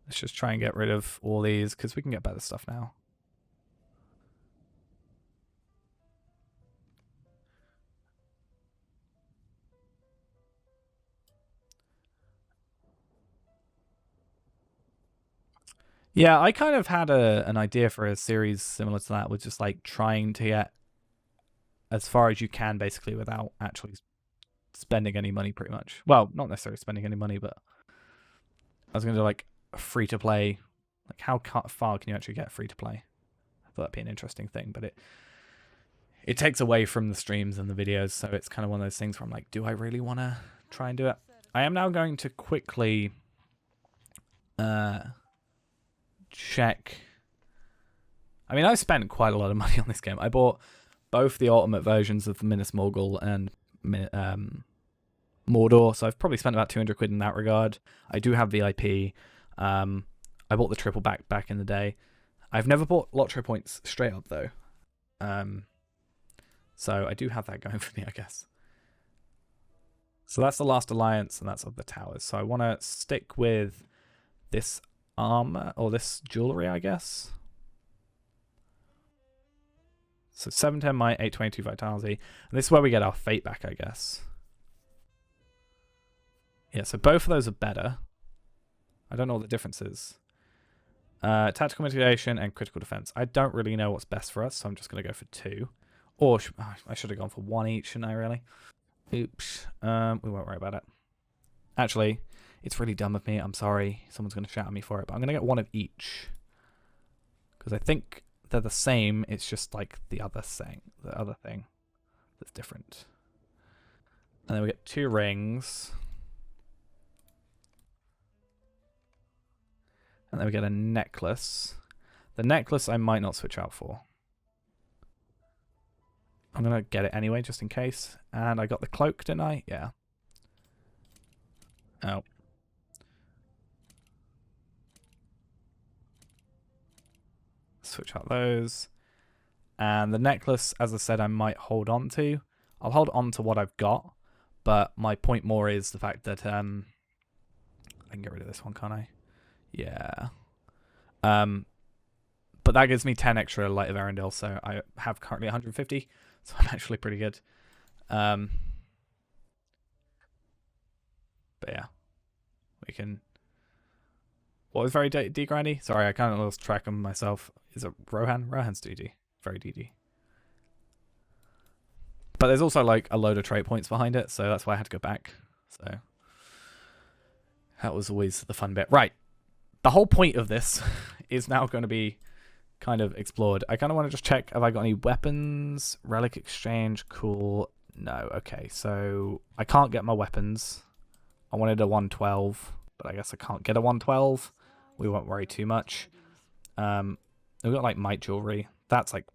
Let's just try and get rid of all these because we can get better stuff now. Yeah, I kind of had an idea for a series similar to that, with just like trying to get as far as you can basically without actually spending any money pretty much. Well, not necessarily spending any money, but I was going to do like free to play. Like how far can you actually get free to play? I thought that'd be an interesting thing, but it takes away from the streams and the videos, so it's kind of one of those things where I'm like, do I really want to try and do it? I am now going to quickly check. I mean, I spent quite a lot of money on this game. I bought both the ultimate versions of Minas Morgul and Mordor, so I've probably spent about 200 quid in that regard. I do have VIP. I bought the triple back in the day. I've never bought lottery points straight up though. So I do have that going for me, I guess. So that's the last alliance, and that's of the towers. So I want to stick with this armor, or this jewelry, I guess. So 710 might, 822 vitality. And this is where we get our fate back, I guess. Yeah, so both of those are better. I don't know what the difference is. Tactical mitigation and critical defense. I don't really know what's best for us, so I'm just going to go for 2. Or I should have gone for 1 each, shouldn't I, really? Oops. We won't worry about it. Actually, it's really dumb of me. I'm sorry. Someone's going to shout at me for it. But I'm going to get 1 of each. Because I think they're the same. It's just like the other thing that's different. And then we get 2 rings. And then we get a necklace. The necklace I might not switch out for. I'm going to get it anyway, just in case. And I got the cloak, didn't I? Yeah. Oh. Switch out those. And the necklace, as I said, I might hold on to. I'll hold on to what I've got. But my point more is the fact that I can get rid of this one, can't I? Yeah. But that gives me 10 extra Light of Arendelle, so I have currently 150, so I'm actually pretty good. But yeah. We can... What was very D-grindy? Sorry, I kind of lost track of myself. Is it Rohan? Rohan's DD. Very DD. But there's also like a load of trait points behind it, so that's why I had to go back. So that was always the fun bit. Right. The whole point of this is now going to be kind of explored. I kind of want to just check, have I got any weapons? Relic exchange, cool. No, okay. So I can't get my weapons. I wanted a 112, but I guess I can't get a 112. We won't worry too much. We've got like might jewelry. That's like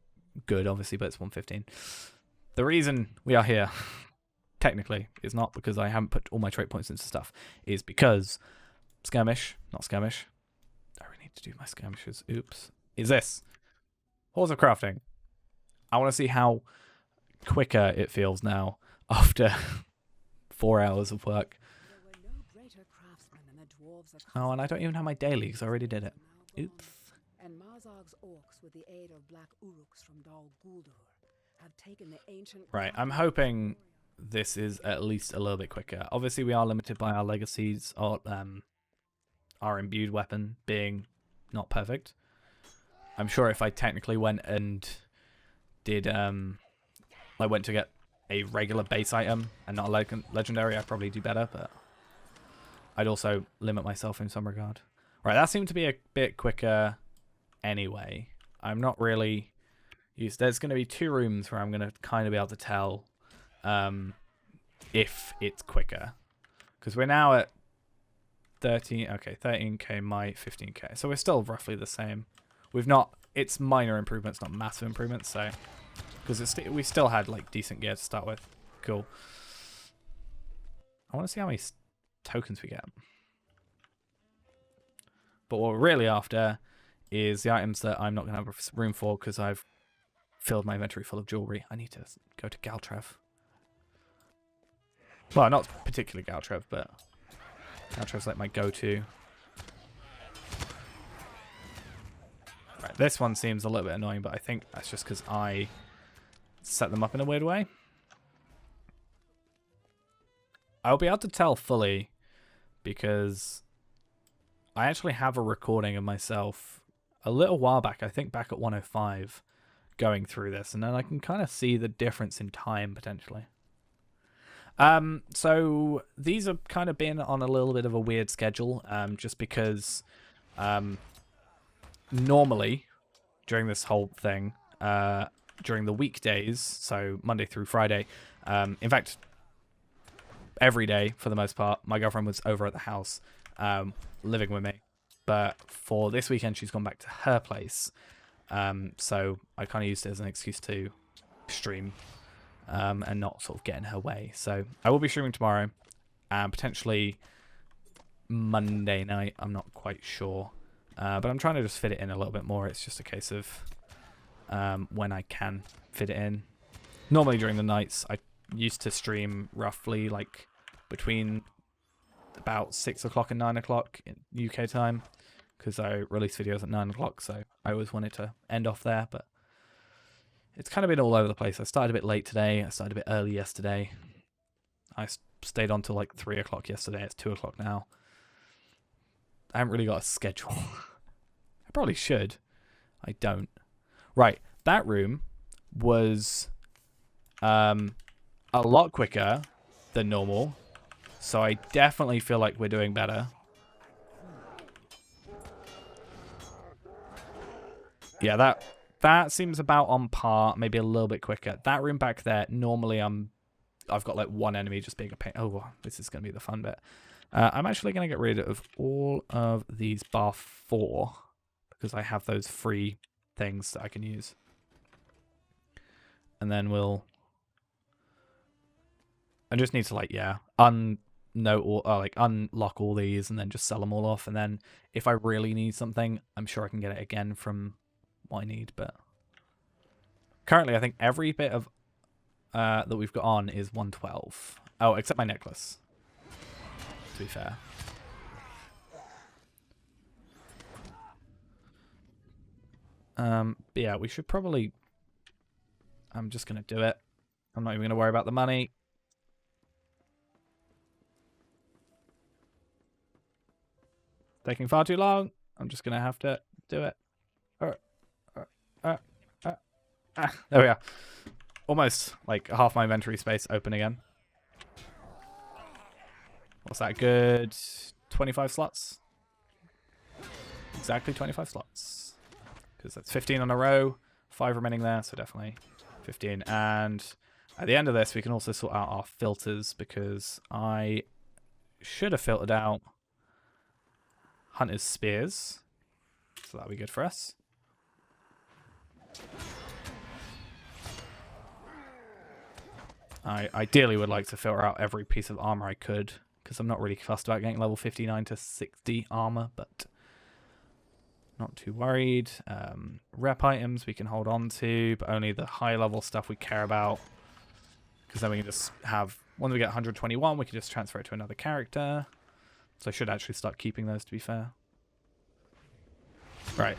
good, obviously, but it's 115. The reason we are here, technically, is not because I haven't put all my trait points into stuff. Is because skirmish, not skirmish. I really need to do my skirmishes. Oops. Is this Halls of Crafting? I want to see how quicker it feels now after 4 hours of work. Oh, and I don't even have my daily because I already did it. Oops. And Marzog's orcs, with the aid of black uruks from Dol Guldur, have taken the ancient... Right, I'm hoping this is at least a little bit quicker. Obviously, we are limited by our legacies, or our imbued weapon being not perfect. I'm sure if I technically went and did, I went to get a regular base item and not a legendary, I'd probably do better, but I'd also limit myself in some regard. Right, that seemed to be a bit quicker anyway. I'm not really used. There's going to be 2 rooms where I'm going to kind of be able to tell if it's quicker. Because we're now at 13k might, 15k. So we're still roughly the same. We've not, it's minor improvements, not massive improvements, so, because we still had like decent gear to start with. Cool. I want to see how many tokens we get. But what we're really after is the items that I'm not going to have room for because I've filled my inventory full of jewelry. I need to go to Galtrev. Well, not particularly Galtrev, but Galtrev's like my go-to. Right, this one seems a little bit annoying, but I think that's just because I set them up in a weird way. I'll be able to tell fully because I actually have a recording of myself a little while back, I think back at 105, going through this, and then I can kind of see the difference in time potentially. So these have kind of been on a little bit of a weird schedule, just because normally during this whole thing, during the weekdays, so Monday through Friday, in fact, every day for the most part, my girlfriend was over at the house living with me. But for this weekend, she's gone back to her place. So I kind of used it as an excuse to stream and not sort of get in her way. So I will be streaming tomorrow and potentially Monday night. I'm not quite sure. But I'm trying to just fit it in a little bit more. It's just a case of when I can fit it in. normally during the nights, I used to stream roughly like between about 6 o'clock and 9 o'clock in UK time, because I release videos at 9 o'clock, so I always wanted to end off there, but it's kind of been all over the place. I started a bit late today, I started a bit early yesterday, I stayed on till like 3 o'clock yesterday, it's 2 o'clock now. I haven't really got a schedule. I probably should. I don't. Right, that room was a lot quicker than normal, so I definitely feel like we're doing better. Yeah, that seems about on par, maybe a little bit quicker. That room back there, normally I've got like one enemy just being a pain. Oh, well, this is going to be the fun bit. I'm actually going to get rid of all of these bar 4 because I have those free things that I can use. And then I just need to like, yeah, unlock all these and then just sell them all off. And then if I really need something, I'm sure I can get it again from what I need. But currently, I think every bit of that we've got on is 112. Oh, except my necklace, to be fair. But yeah, we should probably... I'm just going to do it. I'm not even going to worry about the money. Taking far too long. I'm just going to have to do it. There we are. Almost like half my inventory space open again. What's that? Good 25 slots? Exactly 25 slots. Because that's 15 on a row. 5 remaining there, so definitely 15. And at the end of this, we can also sort out our filters, because I should have filtered out Hunter's Spears. So that'll be good for us. I ideally would like to filter out every piece of armor I could, because I'm not really fussed about getting level 59 to 60 armor, but not too worried. Rep items we can hold on to, but only the high level stuff we care about, because then we can just have, once we get 121, we can just transfer it to another character. So I should actually start keeping those, to be fair. Right.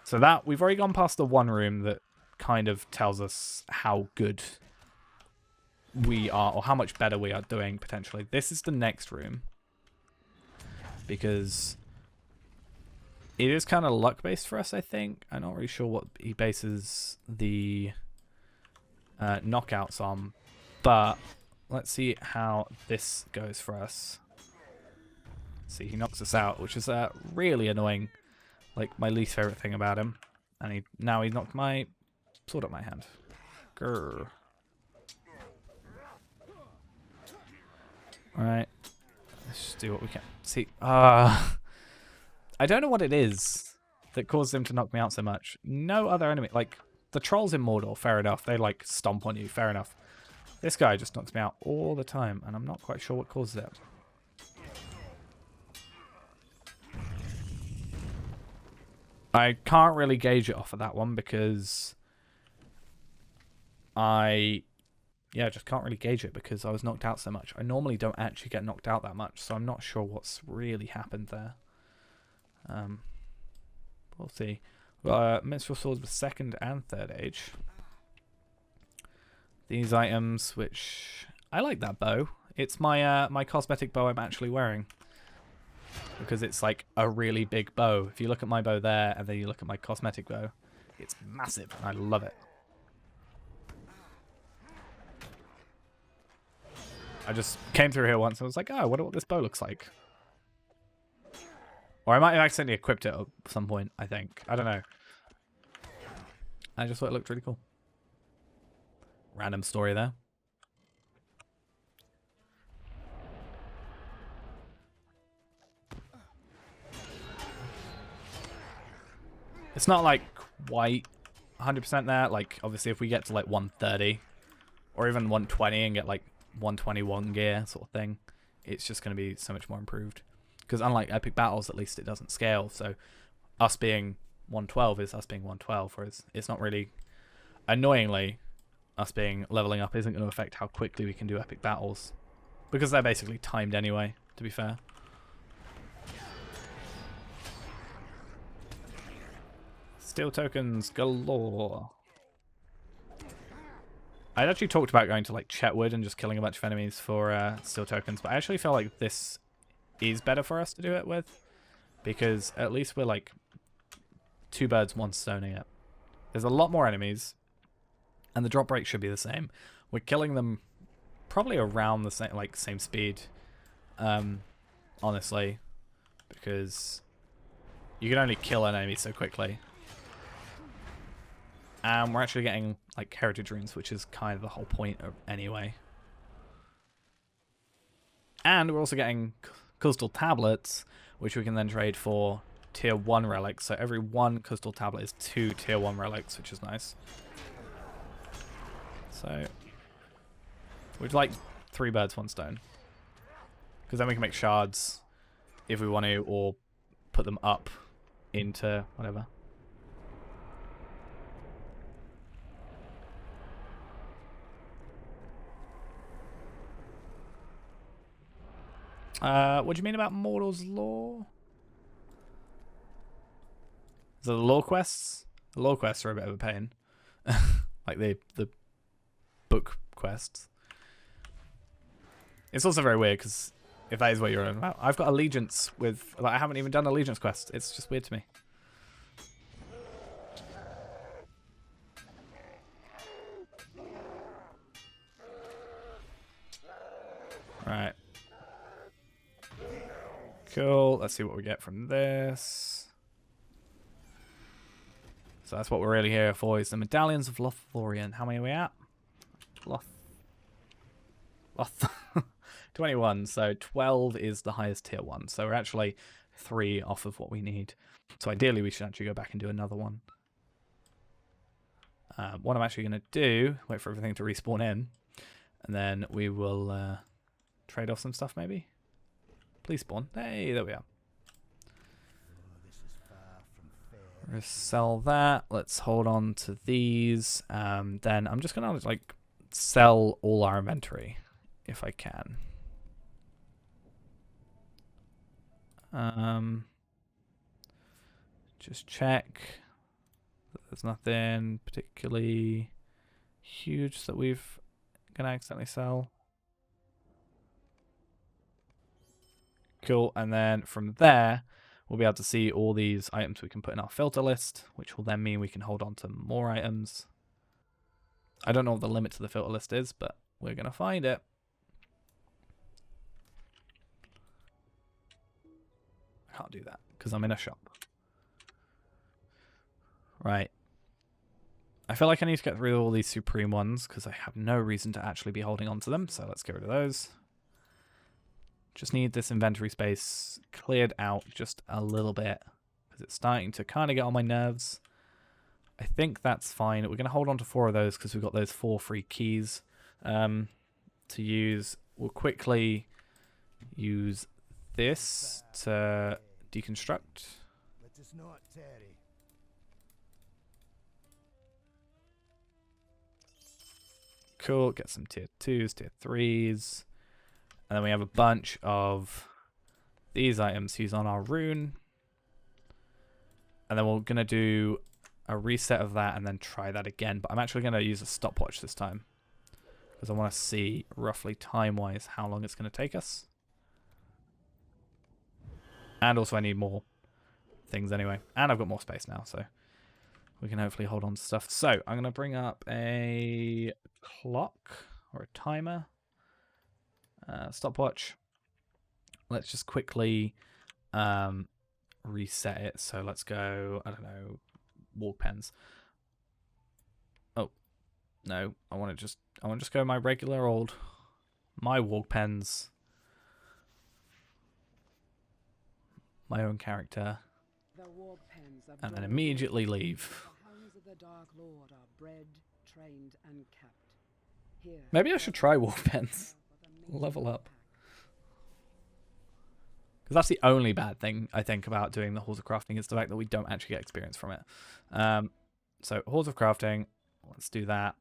So that, we've already gone past the one room that kind of tells us how good we are, or how much better we are doing, potentially. This is the next room, because it is kind of luck-based for us, I think. I'm not really sure what he bases the knockouts on, but let's see how this goes for us. See, he knocks us out, which is really annoying. Like, my least favorite thing about him. And now he knocked my sword out my hand. Grrr. Alright. Let's just do what we can. See, I don't know what it is that causes him to knock me out so much. No other enemy, like, the trolls in Mordor, fair enough. They, like, stomp on you, fair enough. This guy just knocks me out all the time, and I'm not quite sure what causes it. I can't really gauge it off of that one, because just can't really gauge it, because I was knocked out so much. I normally don't actually get knocked out that much, so I'm not sure what's really happened there. We'll see. Minstrel swords with 2nd and 3rd age. These items, which I like that bow. It's my my cosmetic bow I'm actually wearing, because it's like a really big bow. If you look at my bow there, and then you look at my cosmetic bow, it's massive, and I love it. I just came through here once and was like, oh, I wonder what this bow looks like. Or I might have accidentally equipped it at some point, I think. I don't know. I just thought it looked really cool. Random story there. It's not like quite 100% there. Like, obviously, if we get to like 130 or even 120 and get like 121 gear sort of thing, it's just going to be so much more improved. Because unlike epic battles, at least it doesn't scale. So us being 112 is us being 112, whereas it's not really, annoyingly, us being leveling up isn't going to affect how quickly we can do epic battles. Because they're basically timed anyway, to be fair. Steel tokens galore. I'd actually talked about going to like Chetwood and just killing a bunch of enemies for steel tokens, but I actually feel like this is better for us to do it with, because at least we're like 2 birds, 1 stoning it. There's a lot more enemies, and the drop rate should be the same. We're killing them probably around the same speed, honestly, because you can only kill an enemy so quickly. And we're actually getting like heritage runes, which is kind of the whole point of anyway. And we're also getting crystal tablets, which we can then trade for tier 1 relics. So every 1 crystal tablet is 2 tier 1 relics, which is nice. So we'd like 3 birds, 1 stone. Because then we can make shards if we want to, or put them up into whatever. What do you mean about Mordor's Law? The lore quests? The lore quests are a bit of a pain. Like the book quests. It's also very weird because if that is what you're on about, I've got allegiance with. Like, I haven't even done allegiance quest. It's just weird to me. Right. Cool. Let's see what we get from this. So that's what we're really here for, is the Medallions of Lothlorien. How many are we at? Loth 21. So 12 is the highest tier 1. So we're actually 3 off of what we need. So ideally we should actually go back and do another one. What I'm actually going to do, wait for everything to respawn in, and then we will trade off some stuff maybe. Please spawn. Hey, there we are. Let's sell that. Let's hold on to these. Then I'm just gonna like sell all our inventory if I can. Just check. There's nothing particularly huge that we've gonna accidentally sell. Cool, and then from there, we'll be able to see all these items we can put in our filter list, which will then mean we can hold on to more items. I don't know what the limit to the filter list is, but we're going to find it. I can't do that because I'm in a shop. Right. I feel like I need to get rid of all these supreme ones because I have no reason to actually be holding on to them, so let's get rid of those. Just need this inventory space cleared out just a little bit because it's starting to kind of get on my nerves. I think that's fine. We're going to hold on to 4 of those because we've got those 4 free keys to use. We'll quickly use this to deconstruct. Let us not tarry. Cool. Get some tier 2s, tier 3s. And then we have a bunch of these items to use on our rune. And then we're going to do a reset of that and then try that again. But I'm actually going to use a stopwatch this time, because I want to see roughly time-wise how long it's going to take us. And also I need more things anyway. And I've got more space now, so we can hopefully hold on to stuff. So I'm going to bring up a clock or a timer. Stopwatch. Let's just quickly reset it. So let's go, I don't know, walk pens. Oh, no, I want to just go my regular old, my walk pens. My own character. And then immediately leave. Maybe I should try walk pens. Level up. Because that's the only bad thing I think about doing the Halls of Crafting, is the fact that we don't actually get experience from it. So Halls of Crafting, let's do that.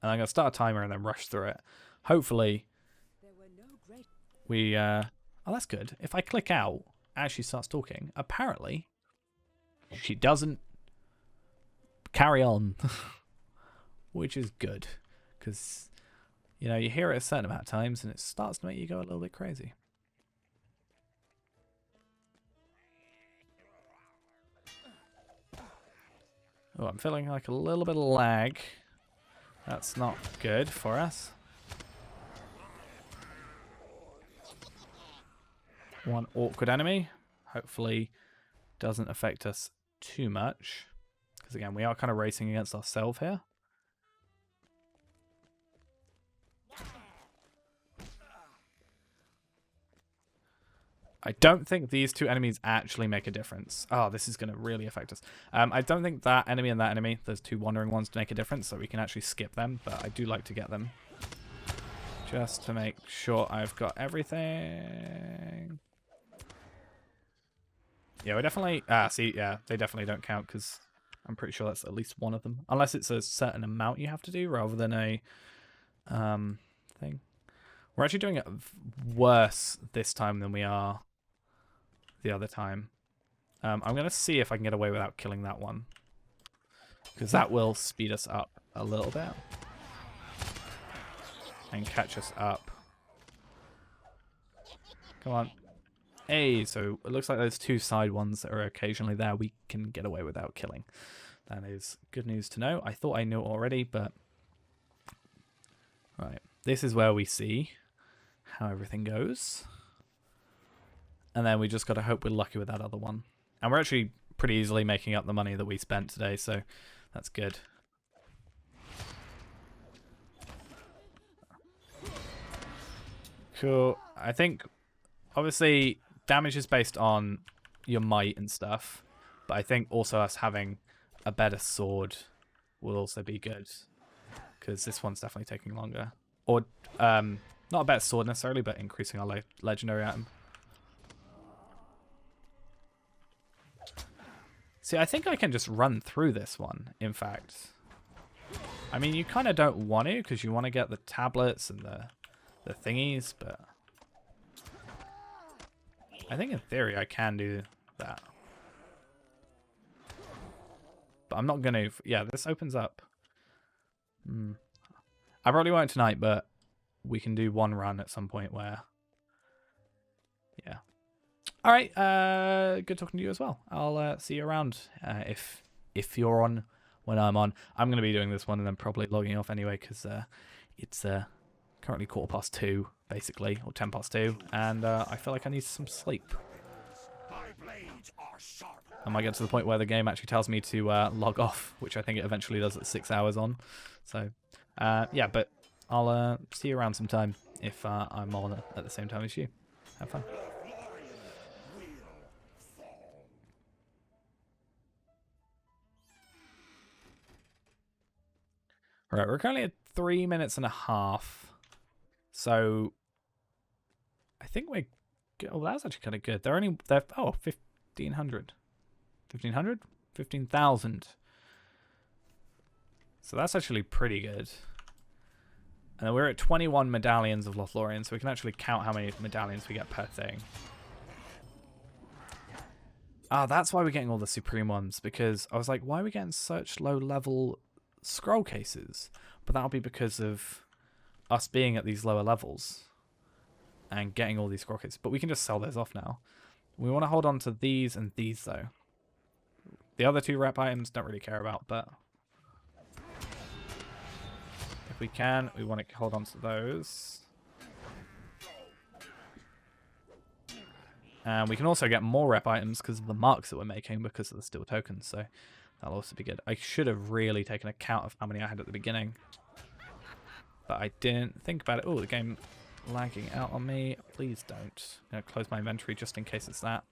And I'm going to start a timer and then rush through it. Hopefully, There were no great we... oh, that's good. If I click out as she starts talking, apparently, she doesn't carry on. Which is good. Because, you know, you hear it a certain amount of times and it starts to make you go a little bit crazy. Oh, I'm feeling like a little bit of lag. That's not good for us. One awkward enemy. Hopefully doesn't affect us too much. Because again, we are kind of racing against ourselves here. I don't think these two enemies actually make a difference. Oh, this is going to really affect us. I don't think that enemy and that enemy, those two wandering ones, make a difference, so we can actually skip them, but I do like to get them. Just to make sure I've got everything. Yeah, we definitely... see, yeah, they definitely don't count, because I'm pretty sure that's at least one of them. Unless it's a certain amount you have to do, rather than a thing. We're actually doing it worse this time than we are the other time. I'm going to see if I can get away without killing that one. Because that will speed us up a little bit. And catch us up. Come on. Hey, so it looks like those two side ones that are occasionally there we can get away without killing. That is good news to know. I thought I knew it already, but... Right. This is where we see how everything goes. And then we just got to hope we're lucky with that other one. And we're actually pretty easily making up the money that we spent today, so that's good. Cool. I think, obviously, damage is based on your might and stuff. But I think also us having a better sword will also be good. Because this one's definitely taking longer. Or, not a better sword necessarily, but increasing our legendary item. See, I think I can just run through this one, in fact. I mean, you kind of don't want to, because you want to get the tablets and the thingies, but... I think in theory I can do that. But I'm not going to... Yeah, this opens up. I probably won't tonight, but we can do one run at some point where... Yeah. All right, good talking to you as well. I'll see you around if you're on when I'm on. I'm going to be doing this one and then probably logging off anyway because it's currently 2:15, basically, or 2:10, and I feel like I need some sleep. I might get to the point where the game actually tells me to log off, which I think it eventually does at 6 hours on. So, yeah, but I'll see you around sometime if I'm on at the same time as you. Have fun. Right, we're currently at 3 minutes and a half. So I think we're good. Oh, that's actually kind of good. They're 1,500. 1,500? 15,000. So that's actually pretty good. And then we're at 21 medallions of Lothlorien, so we can actually count how many medallions we get per thing. Ah, that's why we're getting all the supreme ones, because I was like, why are we getting such low level scroll cases? But that'll be because of us being at these lower levels and getting all these scroll cases. But we can just sell those off now. We want to hold on to these and these though. The other two rep items don't really care about, but if we can, we want to hold on to those. And we can also get more rep items because of the marks that we're making because of the steel tokens, so that'll also be good. I should have really taken account of how many I had at the beginning, but I didn't think about it. Oh, the game lagging out on me. Please don't. I'm going to close my inventory just in case it's that.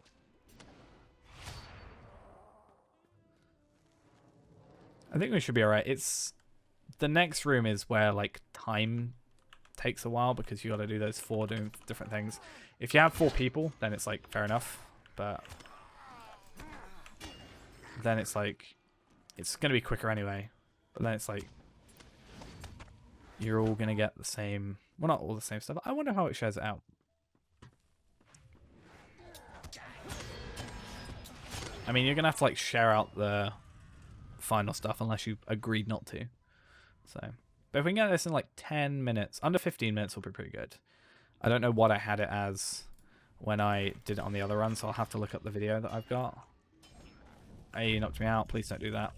I think we should be alright. It's the next room is where like time takes a while because you got to do those 4 doing different things. If you have 4 people, then it's like fair enough, but then it's like it's going to be quicker anyway. But then it's like you're all going to get the same... Well, not all the same stuff. I wonder how it shares it out. I mean, you're going to have to, like, share out the final stuff unless you agreed not to. So, but if we can get this in, like, 10 minutes, under 15 minutes will be pretty good. I don't know what I had it as when I did it on the other run, so I'll have to look up the video that I've got. Hey, you knocked me out. Please don't do that.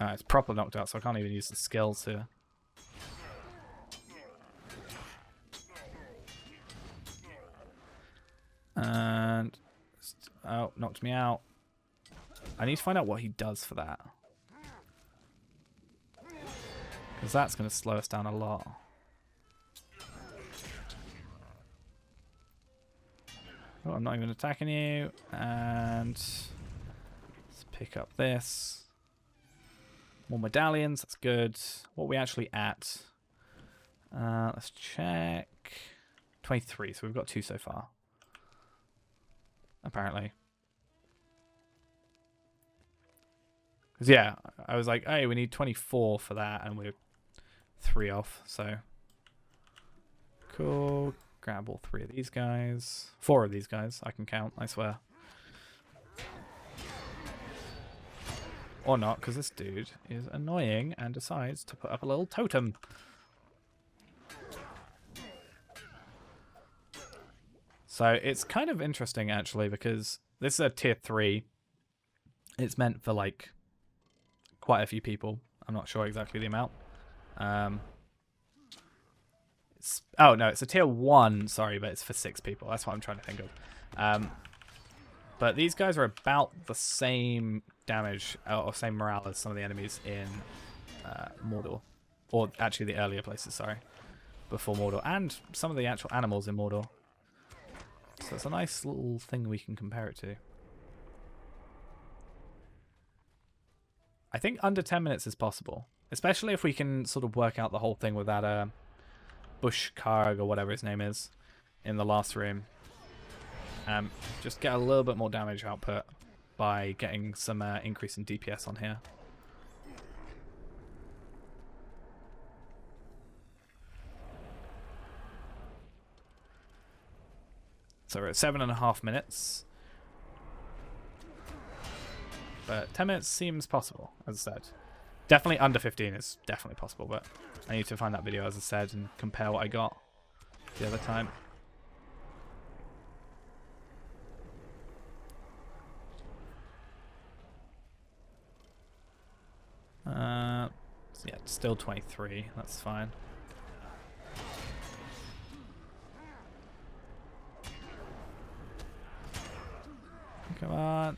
It's proper knocked out, so I can't even use the skills here. And... Oh, knocked me out. I need to find out what he does for that. Because that's going to slow us down a lot. Oh, I'm not even attacking you. And... let's pick up this. More medallions, that's good. What are we actually at? Let's check. 23, so we've got 2 so far. Apparently. Because, yeah, I was like, hey, we need 24 for that, and we're 3 off, so. Cool. Grab all 3 of these guys. 4 of these guys, I can count, I swear. Or not, because this dude is annoying and decides to put up a little totem. So it's kind of interesting, actually, because this is a tier 3. It's meant for, like, quite a few people. I'm not sure exactly the amount. Oh, no, it's a tier 1, sorry, but it's for 6 people. That's what I'm trying to think of. But these guys are about the same damage or same morale as some of the enemies in Mordor. Or actually the earlier places, sorry. Before Mordor. And some of the actual animals in Mordor. So it's a nice little thing we can compare it to. I think under 10 minutes is possible. Especially if we can sort of work out the whole thing with that Bushkarg or whatever his name is in the last room. Just get a little bit more damage output by getting some increase in DPS on here. So we're at 7.5 minutes. But 10 minutes seems possible, as I said. Definitely under 15 is definitely possible, but I need to find that video, as I said, and compare what I got the other time. So yeah, still 23. That's fine. Come on.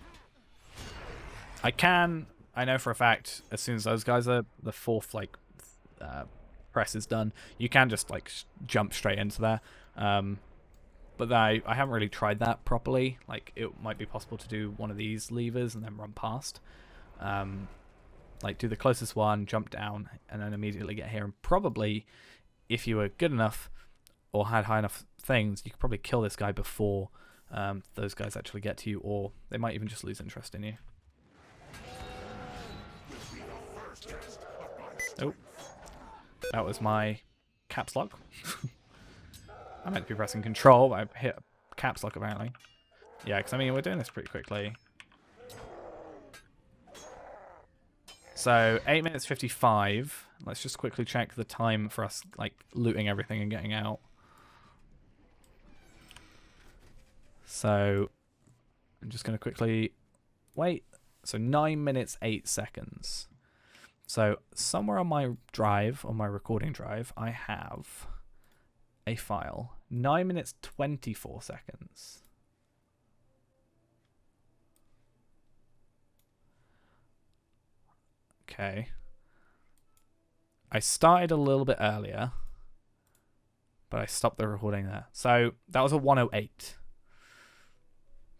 I know for a fact, as soon as those guys are, the 4th, like, press is done, you can just, like, jump straight into there. But I haven't really tried that properly. Like, it might be possible to do one of these levers and then run past. Like, do the closest one, jump down, and then immediately get here. And probably, if you were good enough or had high enough things, you could probably kill this guy before those guys actually get to you, or they might even just lose interest in you. Oh, that was my caps lock. I meant to be pressing control, but I hit caps lock apparently. Yeah, because I mean, we're doing this pretty quickly. So 8 minutes 55. Let's just quickly check the time for us, like, looting everything and getting out. So I'm just going to quickly wait. So 9 minutes 8 seconds. So somewhere on my drive, on my recording drive, I have a file. 9 minutes 24 seconds. Okay. I started a little bit earlier, but I stopped the recording there. So that was a 108.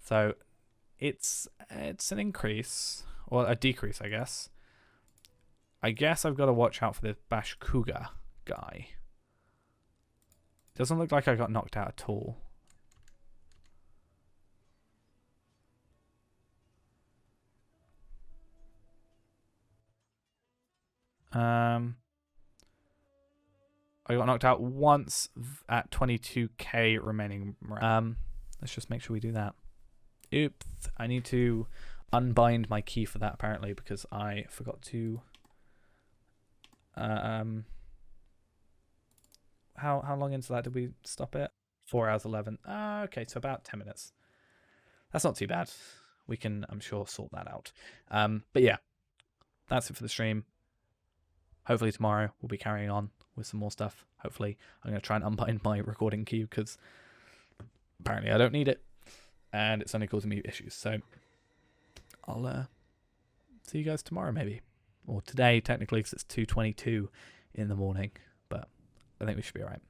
So it's an increase, or a decrease, I guess. I guess I've got to watch out for this Bashkuga guy. Doesn't look like I got knocked out at all. I got knocked out once at 22k remaining. Let's just make sure we do that. Oops, I need to unbind my key for that apparently because I forgot to. How long into that did we stop it? 4 hours 11. Okay, so about 10 minutes. That's not too bad. We can, I'm sure, sort that out. But yeah, that's it for the stream. Hopefully tomorrow we'll be carrying on with some more stuff. Hopefully I'm going to try and unbind my recording queue because apparently I don't need it. And it's only causing me issues. So I'll see you guys tomorrow maybe. Or today technically because it's 2:22 in the morning. But I think we should be alright.